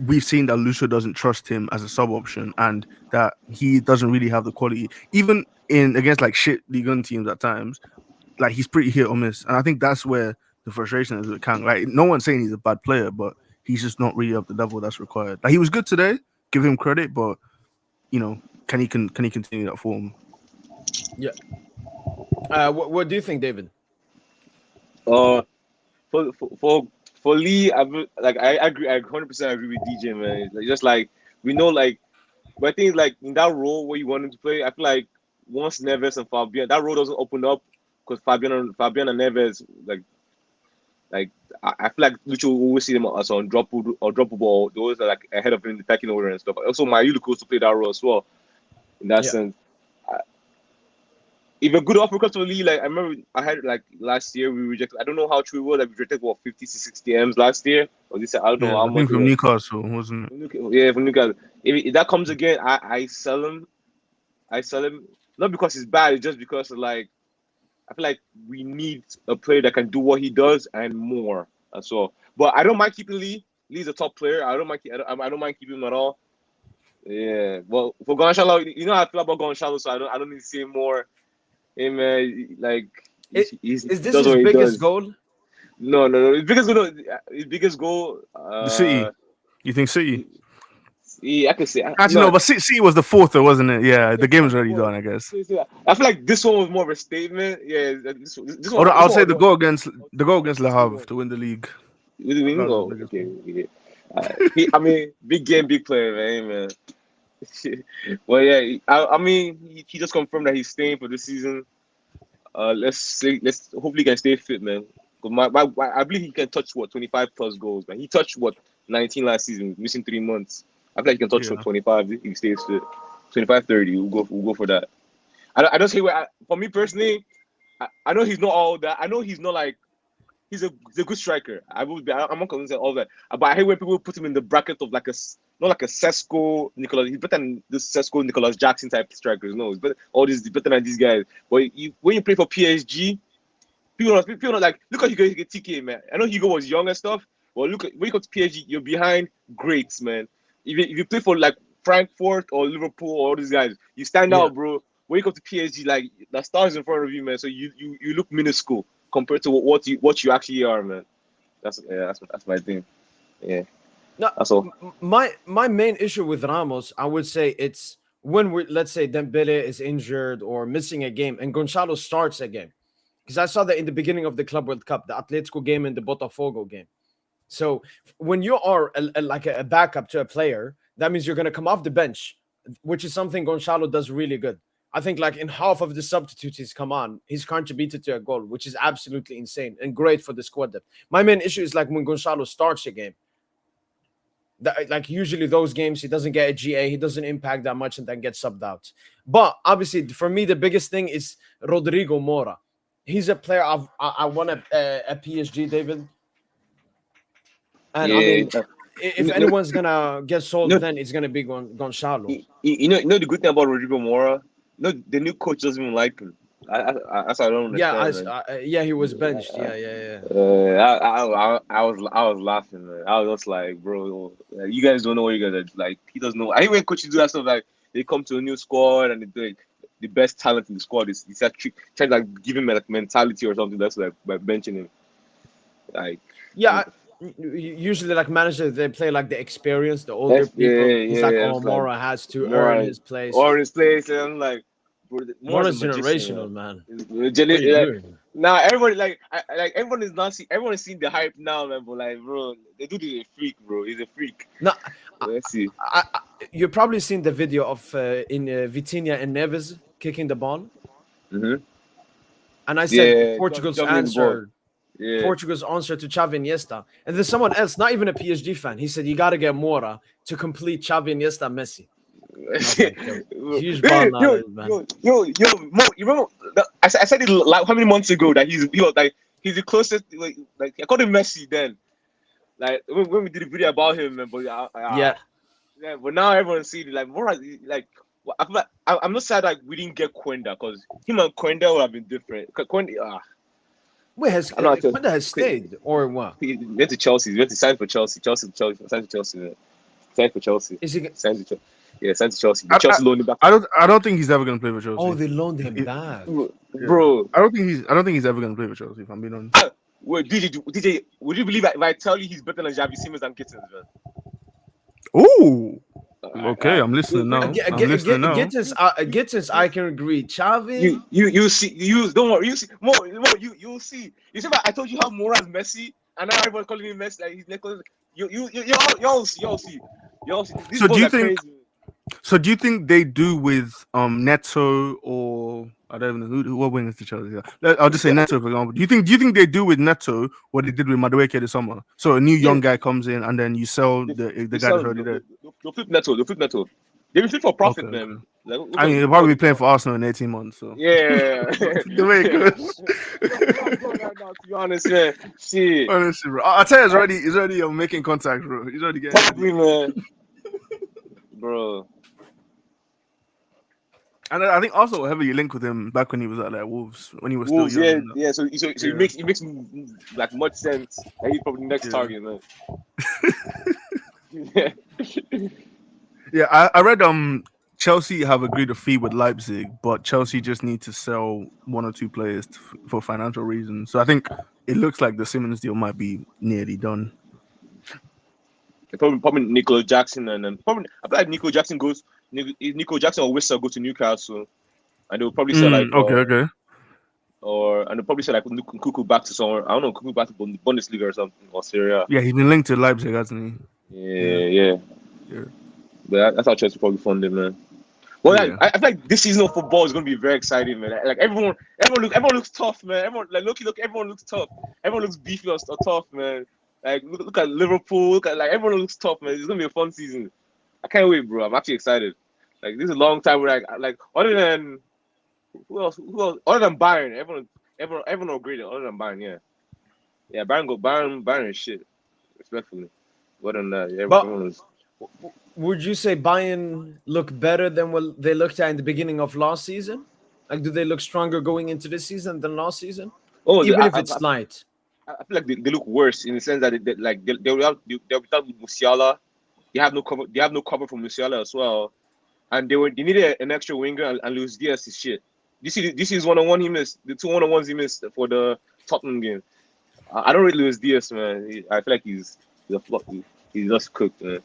Speaker 2: we've seen that Lucio doesn't trust him as a sub option, and that he doesn't really have the quality, even in against like shit Ligue 1 teams at times. Like he's pretty hit or miss, and I think that's where the frustration is with Kang. Like no one's saying he's a bad player, but he's just not really up the level that's required. Like he was good today, give him credit, but you know, can he continue that form?
Speaker 1: Yeah. What do you think, David?
Speaker 3: For for Lee, I agree. I 100% agree with DJ, man. Like, just like we know, like, but I think like in that role where you want him to play, I feel like once Neves and Fabian, that role doesn't open up because Fabian and Neves, like I feel like Lucho will always see them as undroppable. They always are like ahead of him in the pecking order and stuff. Also, Mayulu could also play that role as well. In that sense, if a good offer comes to the league, like I remember I had like last year we rejected. I don't know how true it was. Like we rejected 50 to 60 M's last year. Or this, I don't know how
Speaker 2: I
Speaker 3: much.
Speaker 2: think from Newcastle, wasn't it?
Speaker 3: Yeah, from Newcastle. If that comes again, I sell him. I sell him not because he's bad. It's just because like I feel like we need a player that can do what he does and more. That's all. But I don't mind keeping Lee. Lee's a top player. I don't mind keeping him at all. Yeah. Well, for Gonçalo, you know how I feel about Gonçalo, so I don't need to say more. Hey man, like
Speaker 1: is this his biggest goal?
Speaker 3: No. His biggest goal.
Speaker 2: The City. You think City?
Speaker 3: Yeah, I can say.
Speaker 2: Actually, no, but City was the fourth, though, wasn't it? Yeah, the game was already done, I guess.
Speaker 3: I feel like this one was more of a statement. Yeah, this one.
Speaker 2: I'll say the goal against Le Havre to win the league.
Speaker 3: With the win goal. Okay. I mean, big game, big player, man. Well, yeah. I mean, he just confirmed that he's staying for this season. Let's hopefully he can stay fit, man. I believe he can touch 25 plus goals, man. He touched 19 last season, missing 3 months. I feel like he can touch 25 if he stays fit. 25, 30. We'll go for that. I just hate for me personally. I know he's not all that. I know he's not like he's a good striker. I'm not going to say all that, but I hate when people put him in the bracket of like not like a Sesko Nicolas. He's better than this Sesko Nicolas Jackson type strikers. No, he's better. Better than these guys. But when you play for PSG, people are like, look at Hugo TK, man. I know Hugo was young and stuff. Well, look when you go to PSG, you're behind greats, man. If you play for like Frankfurt or Liverpool or all these guys, you stand out, bro. When you go to PSG, like the stars in front of you, man. So you look minuscule compared to what you actually are, man. That's my thing. Yeah.
Speaker 1: No,
Speaker 3: that's all.
Speaker 1: My main issue with Ramos, I would say it's when let's say Dembele is injured or missing a game and Gonçalo starts a game. Because I saw that in the beginning of the Club World Cup, the Atletico game and the Botafogo game. So when you are like a backup to a player, that means you're going to come off the bench, which is something Gonçalo does really good. I think like in half of the substitutes he's come on, he's contributed to a goal, which is absolutely insane and great for the squad depth. My main issue is like when Gonçalo starts a game. Like usually those games, he doesn't get a GA, he doesn't impact that much and then gets subbed out. But obviously for me, the biggest thing is Rodrigo Mora. He's a player I want a PSG, David. And I mean, if anyone's gonna get sold, then it's gonna be Gonçalo.
Speaker 3: You know the good thing about Rodrigo Mora? No, the new coach doesn't even like him. I don't understand.
Speaker 1: Yeah, he was benched. Yeah.
Speaker 3: I was laughing, man. I was just like, bro, you guys don't know what you guys are like. He doesn't know. I hate when coaches do that stuff. Like they come to a new squad and they do like, the best talent in the squad is actually trying to like give him like mentality or something. That's like by benching him. Like
Speaker 1: usually like managers they play like the experience, the older people. It's like Mora has to earn his place.
Speaker 3: And I'm like,
Speaker 1: Mora's generational, man.
Speaker 3: Now everybody everyone is not see everyone is seeing the hype now, man. But like, bro, they do this a freak, bro. He's a freak.
Speaker 1: No,
Speaker 3: let's see.
Speaker 1: You've probably seen the video of in Vitinha and Neves kicking the ball.
Speaker 3: Mm-hmm.
Speaker 1: And I said Portugal's answer. Portugal's answer to Xavi Iniesta. And there's someone else, not even a PSG fan. He said you got to get Mora to complete Xavi Iniesta Messi. Huge ball knowledge, man.
Speaker 3: Mo, you remember? I said it like how many months ago that he's the closest. Like I called him Messi then. Like when we did a video about him, man. But yeah. But now everyone's seeing it. Like Mora, like I feel like I'm not sad that we didn't get Quenda because him and Quenda would have been different. Quenda,
Speaker 1: Wait, has
Speaker 3: I'm not
Speaker 1: Quinta has stayed or what?
Speaker 3: He went to Chelsea. He went to sign for Chelsea. Signed for Chelsea. Man. Signed for Chelsea.
Speaker 1: Is he?
Speaker 3: Signed to Chelsea. Yeah, signed to Chelsea. The
Speaker 2: I, I,
Speaker 3: Chelsea loaned him back.
Speaker 2: I don't think he's ever gonna play for
Speaker 1: Oh,
Speaker 2: Chelsea.
Speaker 1: they loaned him
Speaker 2: It-
Speaker 1: back.
Speaker 2: Yeah.
Speaker 3: Bro.
Speaker 2: I don't think he's ever gonna play for Chelsea. If I'm being honest.
Speaker 3: Wait, DJ, would you believe if I tell you he's better than Xavi Simons and Gittins, man?
Speaker 2: Ooh. Okay, I'm listening now.
Speaker 1: Gittins, I can agree. Xavi.
Speaker 3: You see, don't worry, you see more, you'll see. You see, I told you how Mora's Messi, and now everyone's calling him Messi. Like he's Nicholas. Y'all see. These
Speaker 2: So do
Speaker 3: boys
Speaker 2: you
Speaker 3: are
Speaker 2: think?
Speaker 3: crazy.
Speaker 2: So do you think they do with Neto or I don't even know what wingers to Chelsea? I'll just say Neto for example. Do you think they do with Neto what they did with Madueke this summer? So a new young guy comes in and then you sell the guy that's already there.
Speaker 3: They'll flip Neto. They will flip for profit,
Speaker 2: Okay,
Speaker 3: man. Like,
Speaker 2: I mean, they'll probably be playing for Arsenal in 18 months. So
Speaker 3: yeah.
Speaker 2: the way it goes.
Speaker 3: To be honest, man. Shit.
Speaker 2: Honestly, bro. I tell you, he's already making contact, bro. He's already getting.
Speaker 3: Probably, man. Bro.
Speaker 2: And I think Arsenal were heavily linked with him back when he was at like Wolves, when he was still young.
Speaker 3: Yeah. So it makes like much sense. Like he's probably the next target, man.
Speaker 2: Yeah, I read Chelsea have agreed a fee with Leipzig, but Chelsea just need to sell one or two players for financial reasons. So I think it looks like the Simmons deal might be nearly done.
Speaker 3: Probably Nico Jackson and then probably I feel like Nico Jackson or Wissa go to Newcastle, and they'll probably sell like
Speaker 2: okay.
Speaker 3: And they'll probably sell like Nkunku back to somewhere. I don't know, Nkunku back to Bundesliga or something or Syria.
Speaker 2: Yeah, he's been linked to Leipzig, hasn't
Speaker 3: he? Yeah. But that's how Chelsea probably fund him, man. Well, yeah. I feel like this season of football is going to be very exciting, man. Like everyone looks tough, man. Everyone looks tough. Everyone looks beefy or tough, man. Like look at Liverpool. Everyone looks tough, man. It's gonna be a fun season. I can't wait, bro. I'm actually excited. Like this is a long time where like other than who else? Other than Bayern, everyone will agree. Other than Bayern, yeah. Bayern is shit. Respectfully. Other than that, everyone is.
Speaker 1: Would you say Bayern look better than what they looked at in the beginning of last season? Like, do they look stronger going into this season than last season?
Speaker 3: Oh,
Speaker 1: even if it's slight.
Speaker 3: I feel like they look worse in the sense that they're without Musiala. They have no cover for Musiala as well, and they needed an extra winger, and Luis Diaz is shit. This is 1-on-1 he missed. The 2 1-on-1s he missed for the Tottenham game. I don't rate Luis Diaz, man. I feel like he's a flop. He's just cooked, man.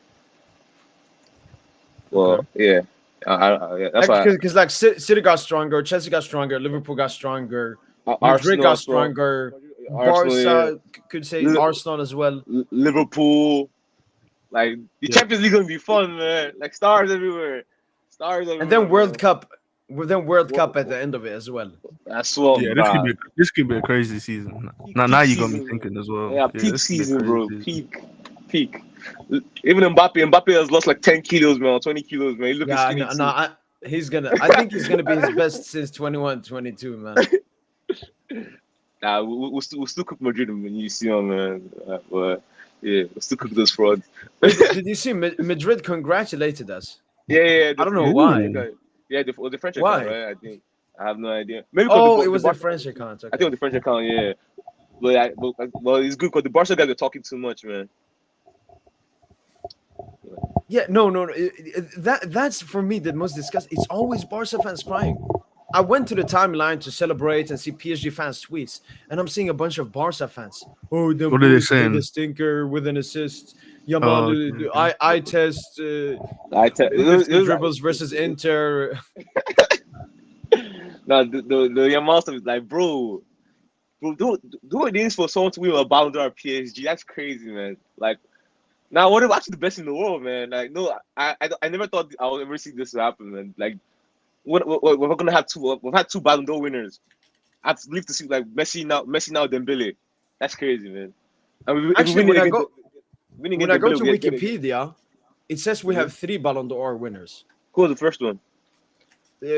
Speaker 3: Well, yeah. That's why.
Speaker 1: Because like City got stronger, Chelsea got stronger, Liverpool got stronger, Madrid got stronger. Barca could say Arsenal as well.
Speaker 3: Liverpool, like the Champions League gonna be fun, man. Like stars everywhere.
Speaker 1: And then World Cup at the end of it as well.
Speaker 3: That's what.
Speaker 2: Yeah, this could be a crazy season. Now you got me thinking as well.
Speaker 3: Yeah, peak season, bro. Peak. Even Mbappe has lost like 10 kilos, man, or 20 kilos, man. He's looking skinny.
Speaker 1: I think he's gonna be his best since 21-22, man.
Speaker 3: Nah, we'll still cook Madrid when you see him, man. But yeah, we'll still cook those frauds.
Speaker 1: Did you see Madrid congratulated us?
Speaker 3: Yeah.
Speaker 1: I don't know why.
Speaker 3: Yeah, the French
Speaker 1: why?
Speaker 3: account, right? I think I have no idea. Maybe
Speaker 1: it was the French account. Okay.
Speaker 3: I think on the French account, yeah. But it's good because the Barca guys are talking too much, man.
Speaker 1: Yeah, no. That's for me the most disgusting. It's always Barca fans crying. I went to the timeline to celebrate and see PSG fans tweets, and I'm seeing a bunch of Barca fans. Oh,
Speaker 2: what are they saying?
Speaker 1: The stinker with an assist. Yamal, I test. Dribbles versus Inter.
Speaker 3: No, the Yamal stuff is like, bro, do it is for someone to win a Ballon d'Or PSG. That's crazy, man. Like, now what if actually the best in the world, man? Like, no, I never thought I would ever see this happen, man. Like, we're gonna have two. We've had 2 Ballon d'Or winners. I'd live to see like Messi now, Dembele. That's crazy, man.
Speaker 1: Actually, when I go to Wikipedia, it says we have 3 Ballon d'Or winners.
Speaker 3: Who was the first one?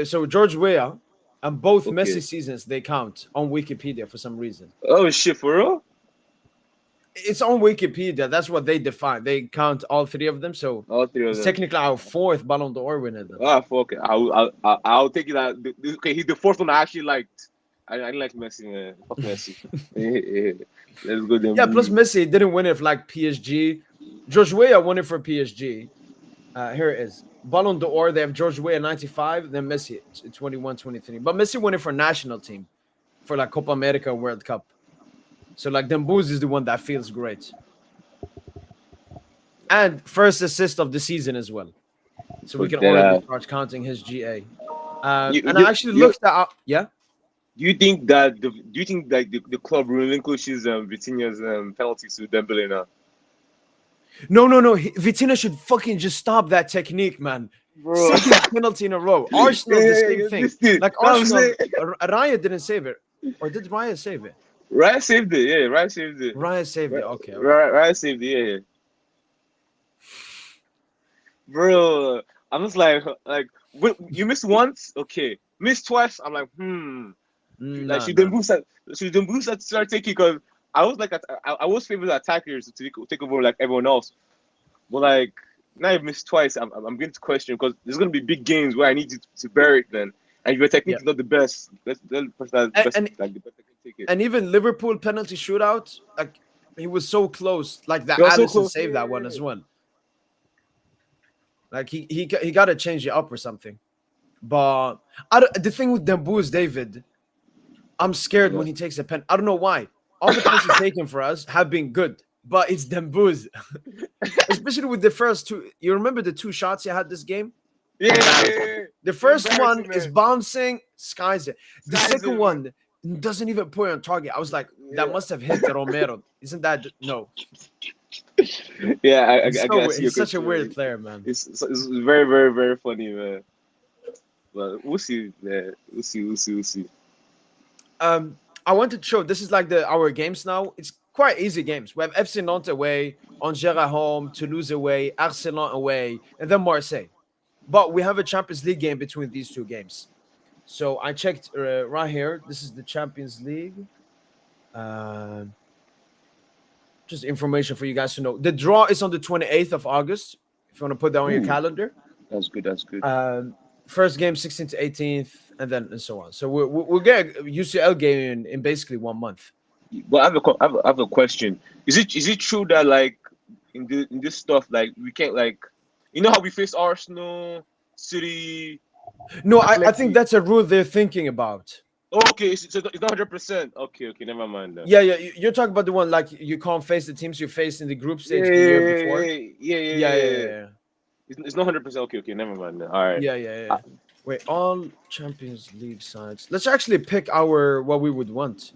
Speaker 1: So George Weah, and both Messi seasons they count on Wikipedia for some reason.
Speaker 3: Oh shit, for real?
Speaker 1: It's on Wikipedia. That's what they define. They count all 3 of them. So
Speaker 3: all 3 of them.
Speaker 1: Technically our 4th Ballon d'Or winner. Then.
Speaker 3: Ah, fuck it. I'll take it out. Okay, he's the 4th one I actually liked. I didn't like Messi, man. Fuck Messi. Let's go then.
Speaker 1: Yeah, plus
Speaker 3: Boo.
Speaker 1: Messi didn't win it for like PSG. George Weah won it for PSG. Here it is. Ballon d'Or, they have George Weah 95, then Messi 21, 23. But Messi won it for national team for like Copa America World Cup. So like Dembouz is the one that feels great. And first assist of the season as well. So we
Speaker 3: But
Speaker 1: can
Speaker 3: then,
Speaker 1: already start counting his GA.
Speaker 3: you,
Speaker 1: And
Speaker 3: you,
Speaker 1: I actually
Speaker 3: you,
Speaker 1: looked at yeah.
Speaker 3: do you think that the club relinquishes Vitinha's penalties to Dembele now?
Speaker 1: No. Vitinha should fucking just stop that technique, man.
Speaker 3: Bro.
Speaker 1: Second penalty in a row. Arsenal, the same thing.
Speaker 3: This thing.
Speaker 1: Like
Speaker 3: No, I'm
Speaker 1: Arsenal,
Speaker 3: saying,
Speaker 1: Raya didn't save it. Or did Raya save it?
Speaker 3: Ryan saved it. Yeah, Ryan saved it.
Speaker 1: Raya saved it. Okay.
Speaker 3: Ryan saved it. Yeah. Bro, I'm just like you missed once, okay. Missed twice, I'm like, like
Speaker 1: Nah,
Speaker 3: she
Speaker 1: nah.
Speaker 3: didn't boost that to start taking because I was like I was favoring attackers to take over like everyone else. But like now you missed twice, I'm going to question because there's gonna be big games where I need you to bear it then. And if your technique
Speaker 1: Yeah.
Speaker 3: is not the best, let's the person that's best,
Speaker 1: And
Speaker 3: like the best that can take it.
Speaker 1: and even Liverpool penalty shootout, like he was so close. Like that
Speaker 3: You're so
Speaker 1: Allison
Speaker 3: close.
Speaker 1: saved that one
Speaker 3: Yeah.
Speaker 1: as well. Like he got to change it up or something. But the thing with Dembouz, David, I'm scared when he takes a pen. I don't know why. All the penalties taken for us have been good, but it's Dembouz, especially with the first two. You remember the two shots he had this game?
Speaker 3: Yeah.
Speaker 1: The first one
Speaker 3: Embarrassing,
Speaker 1: is
Speaker 3: man.
Speaker 1: bouncing, skies it. The
Speaker 3: Skies
Speaker 1: second
Speaker 3: it,
Speaker 1: one doesn't even put it on target. I was like, that
Speaker 3: Yeah.
Speaker 1: must have hit Romero. Isn't that no?
Speaker 3: Yeah,
Speaker 1: He's,
Speaker 3: I
Speaker 1: so,
Speaker 3: see your
Speaker 1: he's such a
Speaker 3: concern.
Speaker 1: weird player, man.
Speaker 3: It's very, very, very funny, man. But we'll see, man. We'll see.
Speaker 1: I wanted to show this is like our games now. It's quite easy games. We have FC Nantes away, Angers at home, Toulouse away, Arsenal away, and then Marseille. But we have a Champions League game between these two games. So I checked right here. This is the Champions League. Just information for you guys to know. The draw is on the 28th of August. If you want to put that on your
Speaker 3: Ooh.
Speaker 1: calendar.
Speaker 3: That's good. That's good.
Speaker 1: First game 16th to 18th, and so on. So we'll get a UCL game in basically 1 month.
Speaker 3: But I have a question. Is it true that like in this stuff like we can't like how we face Arsenal, City?
Speaker 1: No, I
Speaker 3: Atleti?
Speaker 1: think that's a rule they're thinking about.
Speaker 3: Oh, okay, it's not 100%. Okay, never mind then.
Speaker 1: Yeah, you're talking about the one like you can't face the teams you faced in the group stage the year before.
Speaker 3: Yeah. It's not 100%. Okay, never mind then. All right.
Speaker 1: Yeah. Wait, all Champions League sides. Let's actually pick what we would want.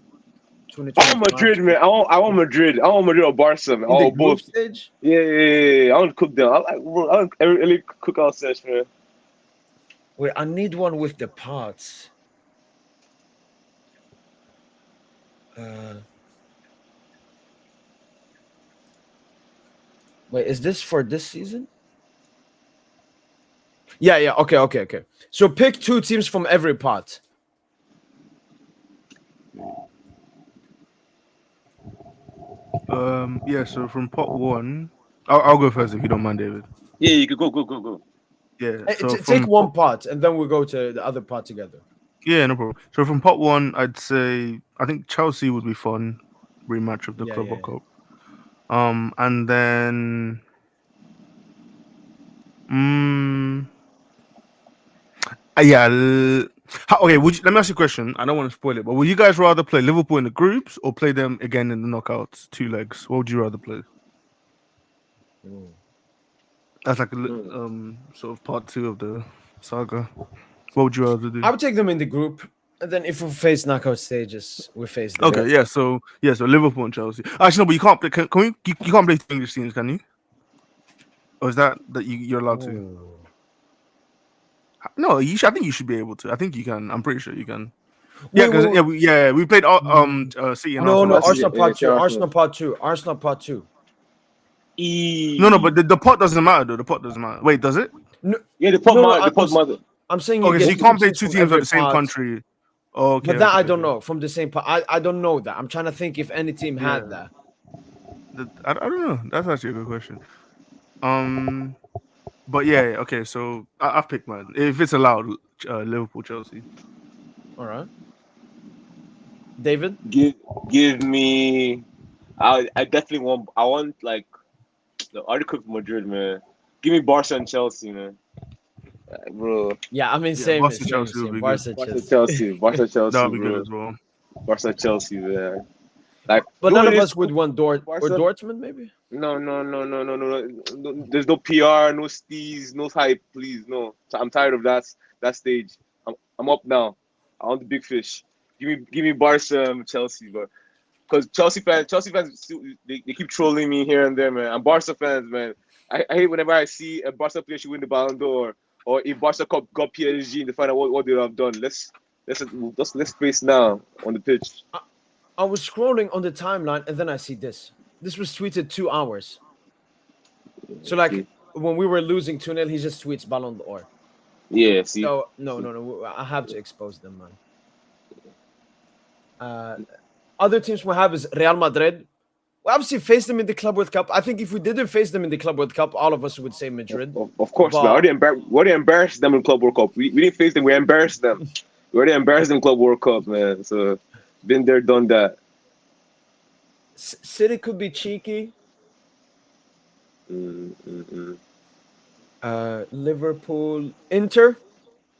Speaker 3: I want Madrid, man. I want Madrid. I want Madrid or Barca, man.
Speaker 1: In the
Speaker 3: Oh,
Speaker 1: group
Speaker 3: both.
Speaker 1: stage?
Speaker 3: Yeah. I want to cook them. I want really cook out sets, man.
Speaker 1: Wait, I need one with the pots. Wait, is this for this season? Yeah. Okay. So pick 2 teams from every pot.
Speaker 2: Yeah. So from pot 1, I'll go first if you don't mind, David.
Speaker 3: Yeah, you could go.
Speaker 2: Yeah.
Speaker 1: Hey,
Speaker 2: So
Speaker 1: take one pot and then we'll go to the other pot together.
Speaker 2: Yeah, no problem. So from pot 1, I'd say I think Chelsea would be fun rematch of the Club World Cup. And then okay, let me ask you a question. I don't want to spoil it, but would you guys rather play Liverpool in the groups or play them again in the knockouts, 2 legs? What would you rather play? That's like a sort of part 2 of the saga. What would you rather do?
Speaker 1: I would take them in the group, and then if we face knockout stages, we face them.
Speaker 2: Okay, yeah. So Liverpool and Chelsea. Actually, no, but you can't play. You can't play 2 English teams, can you? Or is that you're allowed to? No, I think you should be able to. I think you can. I'm pretty sure you can. Yeah, because we played City and
Speaker 1: No,
Speaker 2: Arsenal.
Speaker 1: Arsenal part two. Arsenal part 2.
Speaker 2: No, but the pot doesn't matter though. The pot doesn't matter. Wait, does it?
Speaker 1: No,
Speaker 3: Yeah, the pot matter.
Speaker 1: I'm saying
Speaker 2: Okay, so you can't play 2 teams of the same
Speaker 1: pot.
Speaker 2: country. Oh, okay.
Speaker 1: But that I don't know from the same pot. I don't know that. I'm trying to think if any team had that.
Speaker 2: I don't know. That's actually a good question. But yeah. Okay, so I've picked mine. If it's allowed, Liverpool, Chelsea.
Speaker 1: All right. David.
Speaker 3: Give me. I definitely want. I want like the article from Madrid, man. Give me Barca and Chelsea, man. Bro.
Speaker 1: Yeah, I mean,
Speaker 2: Yeah,
Speaker 1: same,
Speaker 2: Barca
Speaker 1: same,
Speaker 2: Chelsea would
Speaker 1: same.
Speaker 2: be good.
Speaker 1: Barca,
Speaker 3: Barca
Speaker 1: Chelsea.
Speaker 3: Chelsea. Barca
Speaker 2: That
Speaker 3: Chelsea,
Speaker 2: would be good
Speaker 3: bro.
Speaker 2: as well.
Speaker 3: Barca Chelsea, man. Like,
Speaker 1: But
Speaker 3: you know
Speaker 1: none
Speaker 3: what
Speaker 1: of
Speaker 3: it is?
Speaker 1: us would want Dort or
Speaker 3: Barca.
Speaker 1: Dortmund, maybe.
Speaker 3: No. There's no PR, no steez, no hype, please, no. So I'm tired of that stage. I'm up now. I want the big fish. Give me Barca and Chelsea, bro. Because Chelsea fans, they keep trolling me here and there, man. I'm Barca fans, man. I hate whenever I see a Barca player should win the Ballon d'Or, or if Barca got PSG in the final, what they have done. Let's face now on the pitch.
Speaker 1: I was scrolling on the timeline and then I see this. This was tweeted 2 hours. So like
Speaker 3: See?
Speaker 1: when we were losing 2-0, he just tweets Ballon d'Or.
Speaker 3: Yeah, see.
Speaker 1: So no. I have to expose them, man. Other teams we have is Real Madrid. We obviously faced them in the Club World Cup. I think if we didn't face them in the Club World Cup, all of us would say Madrid.
Speaker 3: Of course, man.
Speaker 1: But
Speaker 3: We already embarrassed them in Club World Cup. We didn't face them. We embarrassed them. We already embarrassed them in Club World Cup, man. So been there, done that.
Speaker 1: City could be cheeky. Liverpool, Inter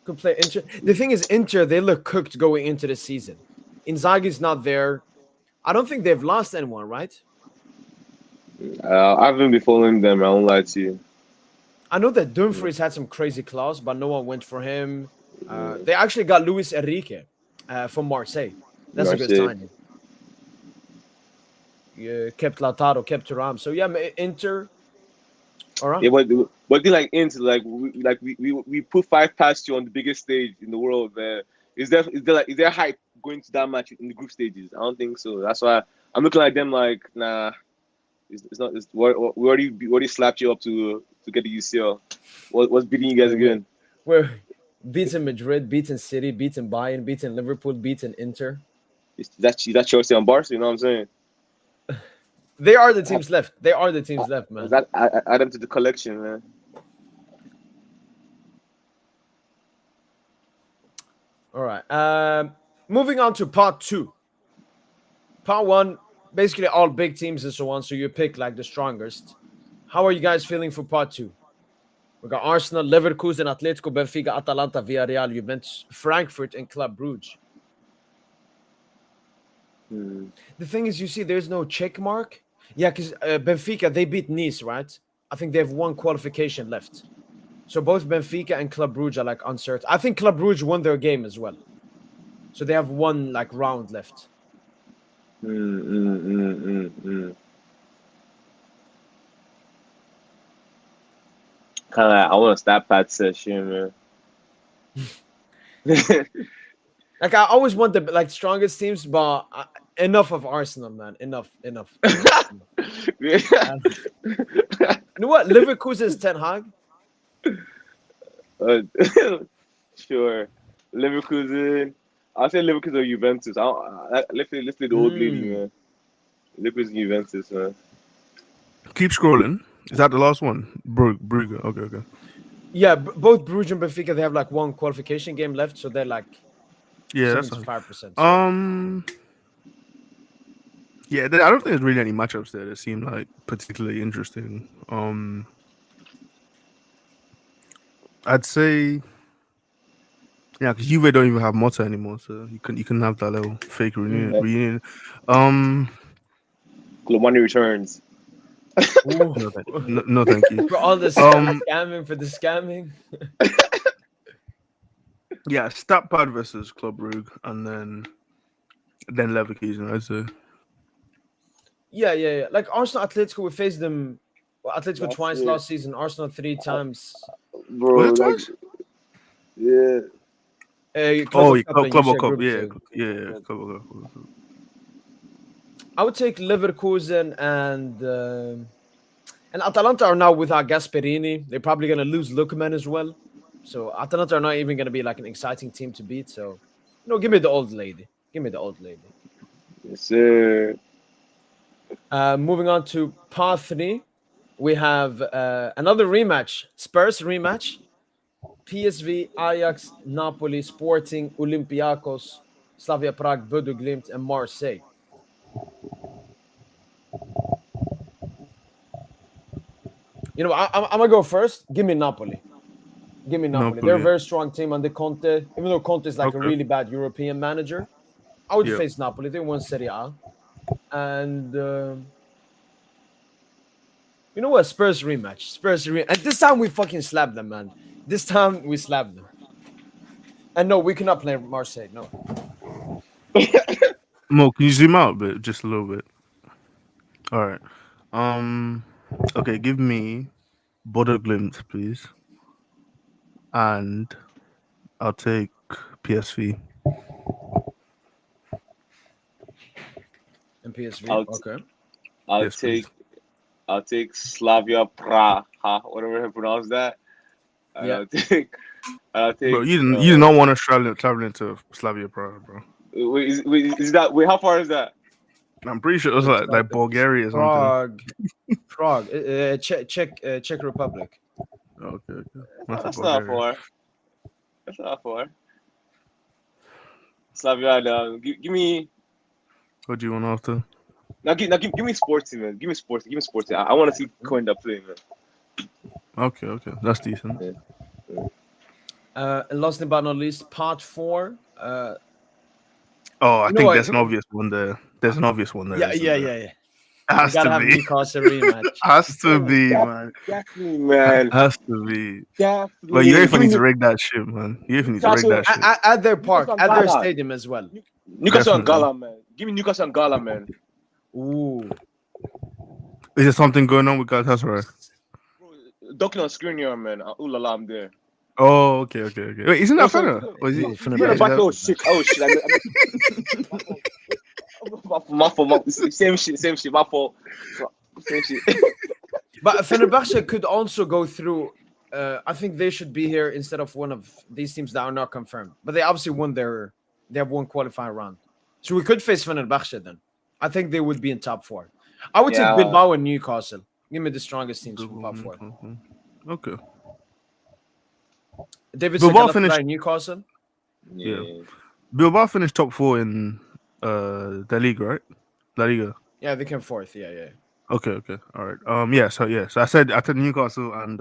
Speaker 1: could play Inter. The thing is, Inter, they look cooked going into the season. Inzaghi's not there. I don't think they've lost anyone, right?
Speaker 3: I haven't been following them. I won't lie to you.
Speaker 1: I know that Dumfries had some crazy clause, but no one went for him. They actually got Luis Enrique from Marseille. That's a good
Speaker 3: Marseille.
Speaker 1: signing. Yeah, kept Lautaro, kept Thuram. So yeah, Inter. All right.
Speaker 3: Yeah, but they like Inter, we put 5 past you on the biggest stage in the world, man. Is there hype going to that match in the group stages? I don't think so. That's why I'm looking at them like, nah. It's not. We already slapped you up to get the UCL. What's beating you guys again?
Speaker 1: We're beating Madrid, beating City, beating Bayern, beating Liverpool, beating Inter.
Speaker 3: That's Chelsea and Barca. You know what I'm saying?
Speaker 1: They are the teams left. They are the teams left, man.
Speaker 3: Add them to the collection, man.
Speaker 1: All right. Moving on to part 2. Part 1, basically all big teams and so on. So you pick like the strongest. How are you guys feeling for part 2? We got Arsenal, Leverkusen, Atletico, Benfica, Atalanta, Villarreal, Juventus, Frankfurt, and Club Brugge. The thing is, you see, there's no check mark. Yeah, because Benfica, they beat Nice, right? I think they have 1 qualification left. So both Benfica and Club Brugge are like uncertain. I think Club Brugge won their game as well. So they have 1 like round left.
Speaker 3: Kind of, I want a stat pad session, man.
Speaker 1: Like I always want the like strongest teams, but enough of Arsenal, man. Enough. You know what? Leverkusen's Ten Hag.
Speaker 3: Sure, Leverkusen. I'll say Leverkusen or Juventus. Let's play the old lady, man. Leverkusen, Juventus, man.
Speaker 2: Keep scrolling. Is that the last one? Brugge. Okay.
Speaker 1: Yeah, both Bruges and Benfica, they have like 1 qualification game left, so they're like 75%.
Speaker 2: Yeah, I don't think there's really any matchups there that seem like particularly interesting. I'd say, yeah, because Juve don't even have Motta anymore, so you can have that little fake reunion.
Speaker 3: Money returns.
Speaker 2: No, thank you.
Speaker 1: For all the scamming, for the scamming.
Speaker 2: Yeah, Stadpad versus Club Brugge, and then Leverkusen, I'd say.
Speaker 1: Yeah. Like Arsenal, Atletico, we faced them. Well, Atletico twice
Speaker 3: year.
Speaker 1: last season. Arsenal 3 times.
Speaker 3: Bro,
Speaker 2: Was it twice?
Speaker 3: Yeah.
Speaker 2: Club World Cup. Yeah, Club World Cup.
Speaker 1: I would take Leverkusen and Atalanta are now without Gasperini. They're probably going to lose Lookman as well. So Atalanta are not even going to be like an exciting team to beat. So, give me the old lady.
Speaker 3: Yes, sir.
Speaker 1: Moving on to part 3, we have another rematch. Spurs rematch. PSV, Ajax, Napoli, Sporting, Olympiacos. Slavia Prague, Bodo Glimt, and Marseille. You know, I'm gonna go first. Give me Napoli. Give me Napoli. They're a
Speaker 2: Napoli.
Speaker 1: very strong team under Conte. Even though Conte is like a
Speaker 2: Okay.
Speaker 1: really bad European manager, I would
Speaker 2: Yeah.
Speaker 1: face Napoli. They won Serie A, and you know what? Spurs rematch. And this time we fucking slapped them, man. This time we slapped them. And no, we cannot play Marseille. No.
Speaker 2: Mo, can you zoom out a bit, just a little bit? All right. Okay, give me Bodo Glimt, please, and I'll take PSV.
Speaker 1: And PSV.
Speaker 3: I'll
Speaker 1: Okay.
Speaker 3: I'll
Speaker 2: Yes, please.
Speaker 3: take Slavia Praha, whatever I pronounce that. And
Speaker 1: Yeah.
Speaker 3: I'll take.
Speaker 2: Bro, you did not want us traveling to Slavia Prague, bro.
Speaker 3: Is that how far is that?
Speaker 2: I'm pretty sure it was like Bulgaria or something.
Speaker 1: Prague. Czech Republic.
Speaker 2: Okay.
Speaker 3: That's not far. That's not far. Slavia, give me.
Speaker 2: What do you want after?
Speaker 3: Give me sporty, man. Give me sporty. I want to see Coinda play, man.
Speaker 2: Okay, that's decent.
Speaker 3: Yeah.
Speaker 1: And last but not least, part 4.
Speaker 2: I
Speaker 1: You know
Speaker 2: think
Speaker 1: what?
Speaker 2: there's an obvious one there. There's an obvious one there.
Speaker 1: Yeah.
Speaker 2: It
Speaker 1: We
Speaker 2: has
Speaker 1: gotta
Speaker 2: to
Speaker 1: have
Speaker 2: be.
Speaker 1: Newcastle rematch.
Speaker 2: Has to be, man.
Speaker 3: Definitely, man.
Speaker 2: Has to be.
Speaker 3: Definitely.
Speaker 2: But UEFA needs to rig that shit, man. UEFA needs to rig that shit.
Speaker 1: At their park,
Speaker 3: Newcastle
Speaker 1: at their
Speaker 3: Gala.
Speaker 1: stadium as well.
Speaker 3: Newcastle and
Speaker 2: Definitely.
Speaker 3: Gala, man. Give me Newcastle and Gala, man.
Speaker 1: Ooh.
Speaker 2: Is there something going on with Galatasaray?
Speaker 3: Ducking on screen here, man. Ooh la la, I'm there.
Speaker 2: Oh, okay. Wait, isn't that Fener? Or is it?
Speaker 1: Fener.
Speaker 3: You're the back. Oh shit. My fault. Same shit. My fault. Same shit.
Speaker 1: But Fenerbahce could also go through. I think they should be here instead of one of these teams that are not confirmed. But they obviously they have one qualifying round. So we could face Fenerbahce then. I think they would be in top 4. I would take Bilbao and Newcastle. Give me the strongest teams from top 4.
Speaker 2: Okay.
Speaker 1: David
Speaker 2: Bilbao
Speaker 1: said
Speaker 2: finished
Speaker 1: Newcastle.
Speaker 2: Yeah. Bilbao finished top 4 in the league, right? La Liga.
Speaker 1: Yeah, they came 4th. Yeah.
Speaker 2: Okay. All right. So I said Newcastle and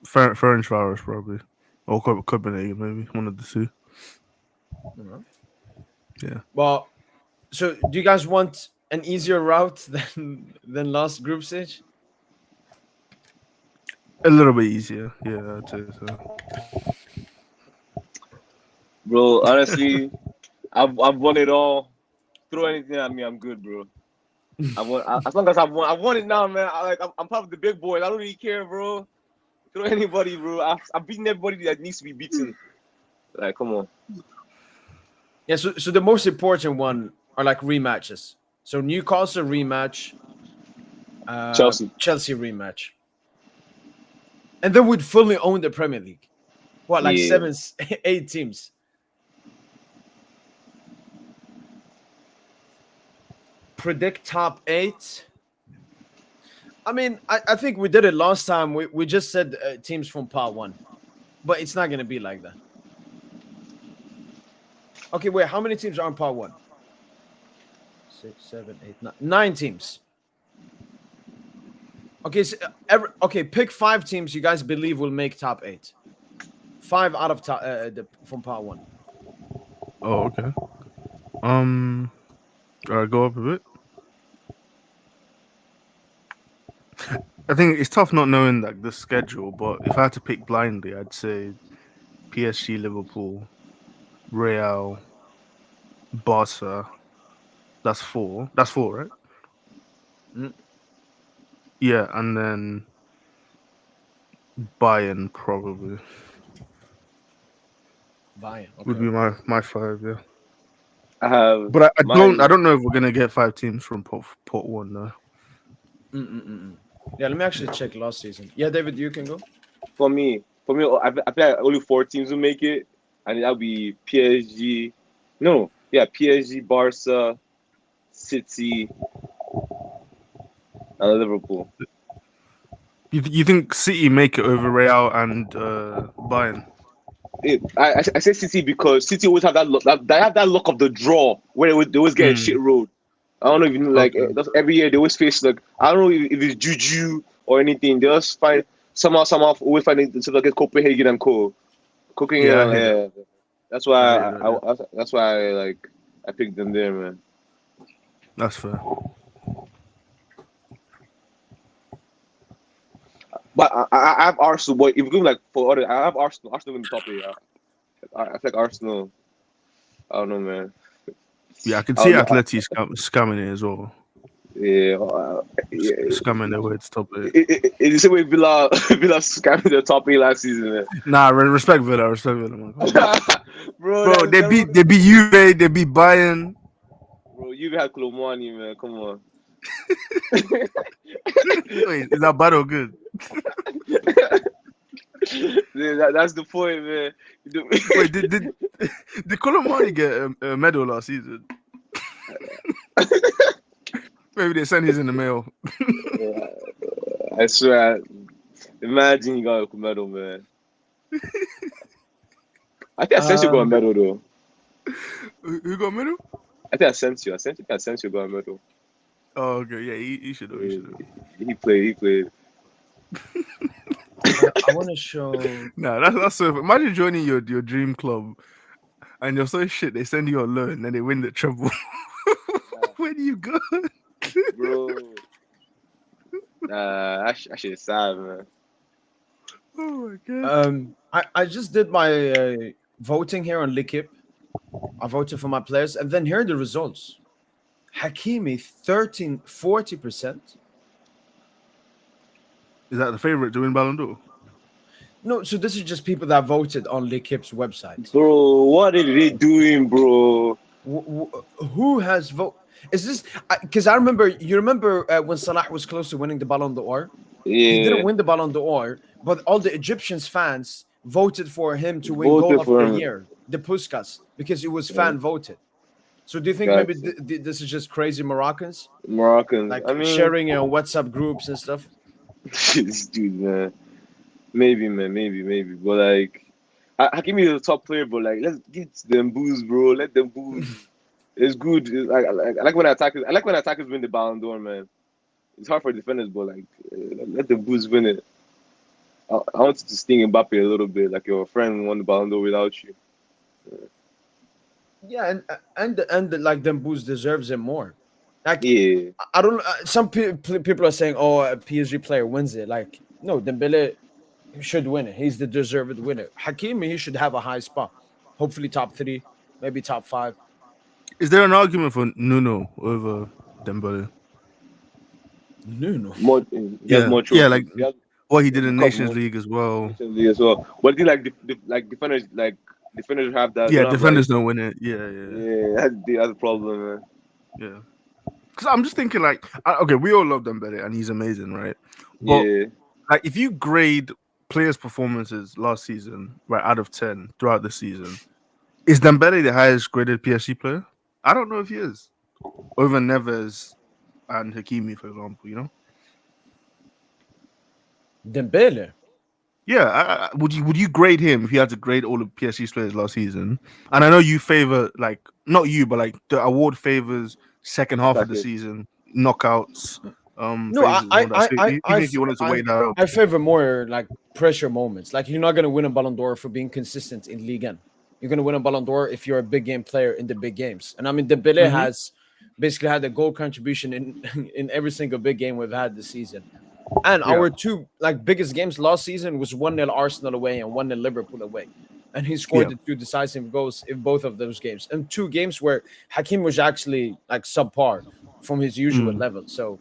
Speaker 2: Ferencváros probably, or Copenhagen maybe, one of the two. Yeah.
Speaker 1: Well, so do you guys want an easier route than last group stage?
Speaker 2: A little bit easier, yeah, I'd say so.
Speaker 3: Bro, honestly, I've won it all. Throw anything at me, I'm good, bro. As long as I've won it now, man. I'm part of the big boys. I don't really care, bro. Throw anybody, bro. I've beaten everybody that needs to be beaten. Like, come on.
Speaker 1: Yeah, so the most important one are like rematches. So Newcastle rematch, Chelsea rematch, and they would fully own the Premier League. What, like 8 teams? Predict top 8. I mean, I think we did it last time. We just said teams from part 1, but it's not going to be like that. Okay, wait, how many teams are in part 1? 6, 7, 8, 9. 9 teams. Okay, so pick 5 teams you guys believe will make top 8. 5 out of from part 1.
Speaker 2: Oh, okay. Go up a bit. I think it's tough not knowing like the schedule, but if I had to pick blindly, I'd say PSG, Liverpool, Real, Barca. That's 4. That's 4, right?
Speaker 1: Mm.
Speaker 2: Yeah, and then Bayern probably.
Speaker 1: Bayern
Speaker 2: Would be my 5, yeah.
Speaker 3: But
Speaker 2: I don't know if we're gonna get 5 teams from pot 1 though.
Speaker 1: Yeah, let me actually check last season. Yeah, David, you can go.
Speaker 3: For me, I feel like only 4 teams will make it, and that'll be PSG. No, yeah, PSG, Barca, City, and Liverpool.
Speaker 2: You think City make it over Real and Bayern?
Speaker 3: I say City because City always have that luck. They have that luck of the draw where they always get a shit road. I don't know if you know, like
Speaker 2: Okay.
Speaker 3: that's every year they always face like I don't know if it's juju or anything. They just find somehow always finding to like Copenhagen and Co. Cooking
Speaker 2: Yeah, I
Speaker 3: and
Speaker 2: hear that.
Speaker 3: yeah. That's why
Speaker 2: I hear that. Yeah.
Speaker 3: that's why I picked them there, man.
Speaker 2: That's fair.
Speaker 3: But I have Arsenal. But if you go like for other, I have Arsenal. Arsenal in the top eight. I feel like Arsenal. I don't know, man.
Speaker 2: Yeah, I can
Speaker 3: I
Speaker 2: see
Speaker 3: don't know.
Speaker 2: Atleti scamming it as well.
Speaker 3: Yeah,
Speaker 2: Scamming their way to top eight.
Speaker 3: it's the same way Villa scammed the top eight last season, man.
Speaker 2: Nah, respect Villa, man. Come on.
Speaker 3: Bro,
Speaker 2: Bro, they beat Juve, they beat Bayern.
Speaker 3: bro, you had Colomani, man. Come on.
Speaker 2: Wait, is that bad or good?
Speaker 3: Yeah, that's the point, man.
Speaker 2: Wait, did Colomani get a medal last season? Maybe they sent his in the mail.
Speaker 3: I swear. Imagine you got a medal, man. I think Asensio got a medal though.
Speaker 2: Who got a medal?
Speaker 3: I think Asensio got a medal.
Speaker 2: Oh, okay, yeah, he should have.
Speaker 3: He played.
Speaker 1: I want to show.
Speaker 2: Nah, that's so. Imagine joining your dream club, and you're so shit. They send you on loan, and they win the treble. Where do you go,
Speaker 3: bro? That shit is sad, man.
Speaker 2: Oh my god.
Speaker 1: I just did my voting here on Likip. I voted for my players, and then here are the results. Hakimi 40%.
Speaker 2: Is that the favorite to win Ballon d'Or?
Speaker 1: No, so this is just people that voted on Likip's website.
Speaker 3: Bro, what are they doing, bro?
Speaker 1: Who has vote? Is this because I remember? You remember when Salah was close to winning the Ballon d'Or?
Speaker 3: Yeah.
Speaker 1: He didn't win the Ballon d'Or, but all the Egyptians fans voted for him to win Goal of the Year, the Puskas, because it was fan voted. So do you think maybe this is just crazy Moroccans? Like sharing WhatsApp groups and stuff?
Speaker 3: This dude, man. Maybe, man. Maybe. But like, Hakimi is a top player, but like, let's get them booze, bro. Let them booze. It's good. I like when attackers. I like when attackers win the Ballon d'Or, man. It's hard for defenders, but like, let the booze win it. I wanted to sting Mbappe a little bit, like your friend won the Ballon d'Or without you.
Speaker 1: Yeah, and like Dembouz deserves it more. Like,
Speaker 3: yeah,
Speaker 1: I don't. Some people are saying, "Oh, a PSG player wins it." Like, no, Dembele should win it. He's the deserved winner. Hakimi, he should have a high spot. Hopefully, top 3, maybe top 5.
Speaker 2: Is there an argument for Nuno over Dembele?
Speaker 1: Nuno,
Speaker 3: more.
Speaker 2: Yeah,
Speaker 3: more
Speaker 2: like what he did in Nations League as well.
Speaker 3: But I think like defenders have that.
Speaker 2: Yeah, defenders don't win it. Yeah.
Speaker 3: That's a problem, man.
Speaker 2: Yeah, because I'm just thinking like, okay, we all love Dembele and he's amazing, right? But like, if you grade players' performances last season, right, out of 10 throughout the season, is Dembele the highest graded PSG player? I don't know if he is over Neves and Hakimi, for example. You know,
Speaker 1: Dembele.
Speaker 2: Yeah, would you grade him if you had to grade all of PSG's players last season? And I know you favor, like, not you, but like the award favors second half of the season, knockouts.
Speaker 1: No,
Speaker 2: even if you wanted to weigh that up,
Speaker 1: I favor more like pressure moments. Like, you're not gonna win a Ballon d'Or for being consistent in Ligue 1. You're gonna win a Ballon d'Or if you're a big game player in the big games. And I mean, Dembele has basically had a goal contribution in every single big game we've had this season. And our two like biggest games last season was 1-0 Arsenal away and 1-0 Liverpool away. And he scored the 2 decisive goals in both of those games. And 2 games where Hakim was actually like subpar from his usual level. So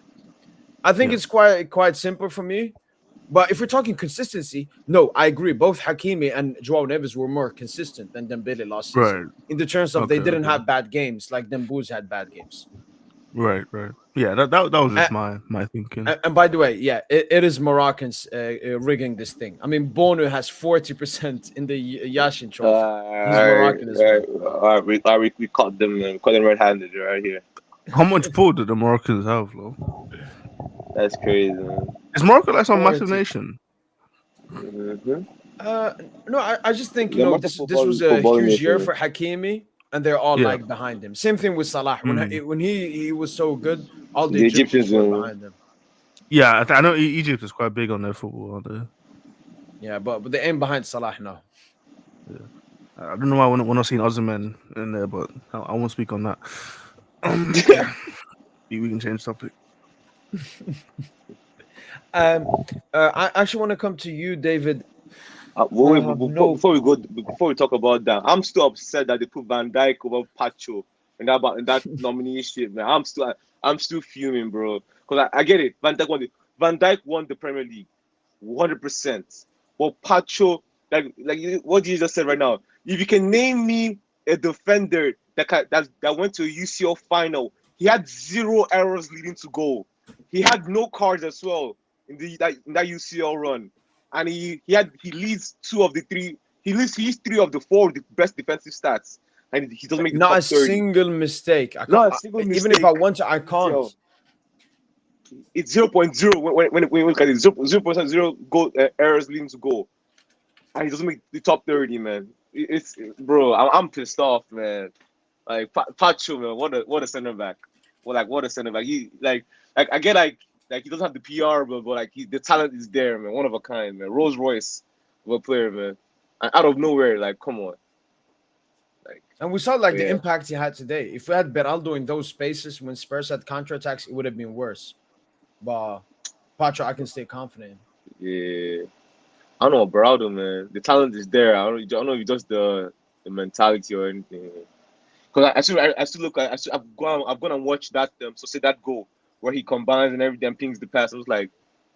Speaker 1: I think it's quite simple for me. But if we're talking consistency, no, I agree. Both Hakimi and Joao Neves were more consistent than Dembele last season. In the terms of they didn't have bad games like Dembouz had bad games.
Speaker 2: Right. Yeah, that was just my thinking.
Speaker 1: And by the way, it is Moroccans rigging this thing. I mean, Bono has 40% in the Yashin trophy. He's Moroccan as well.
Speaker 3: We caught them red-handed right here.
Speaker 2: How much pull did the Moroccans have, though?
Speaker 3: That's crazy, man.
Speaker 2: Is Morocco like some massive nation?
Speaker 3: Mhm.
Speaker 1: No, I just think
Speaker 3: The American
Speaker 1: this
Speaker 3: football
Speaker 1: was a
Speaker 3: footballing
Speaker 1: huge year
Speaker 3: nation.
Speaker 1: for Hakimi, and they're all
Speaker 2: Yeah.
Speaker 1: like behind him. Same thing with Salah. When he was so good, all the
Speaker 3: The Egyptians,
Speaker 1: Egyptians were behind him.
Speaker 2: Yeah, I know Egypt is quite big on their football. Aren't they?
Speaker 1: Yeah, but they aim behind Salah now.
Speaker 2: Yeah. I don't know why we're not seeing other men in there, but I won't speak on that. Yeah, we can change topic.
Speaker 1: Um, I actually want to come to you, David.
Speaker 3: Wait,
Speaker 1: No,
Speaker 3: before we talk about that, I'm still upset that they put Van Dijk over Pacho in that nomination, man. I'm still fuming, bro. Because I get it. Van Dijk won the Premier League, 100%. But Pacho, what you just said right now, if you can name me a defender that went to a UCL final, he had 0 errors leading to goal. He had no cards as well in that UCL run, and he leads two of the three. He leads 3 of the 4 of the best defensive stats, and he doesn't make the
Speaker 1: not a
Speaker 3: top 30.
Speaker 1: single mistake. I can't.
Speaker 3: Not a single
Speaker 1: Even if I
Speaker 3: mistake.
Speaker 1: want to, I can't.
Speaker 3: Yo, it's 0.0 when we look at it. 0.0 goal errors leading to goal, and he doesn't make the top 30, man. It's bro, I'm pissed off, man. Like Pacho, man, what a center back. Well, what a center back. He I get he doesn't have the PR, but the talent is there, man. One of a kind, man. Rolls Royce of a player, man. And out of nowhere, come on, like
Speaker 1: And we saw like the
Speaker 3: yeah,
Speaker 1: impact he had today. If we had Beraldo in those spaces when Spurs had counterattacks, it would have been worse. But Pacho, I can stay confident.
Speaker 3: yeah. I don't know, Beraldo, man. The talent is there. I don't know if it's just the mentality or anything. Because I still look at I've gone and watched that so say that goal where he combines and everything pings the pass. I was like,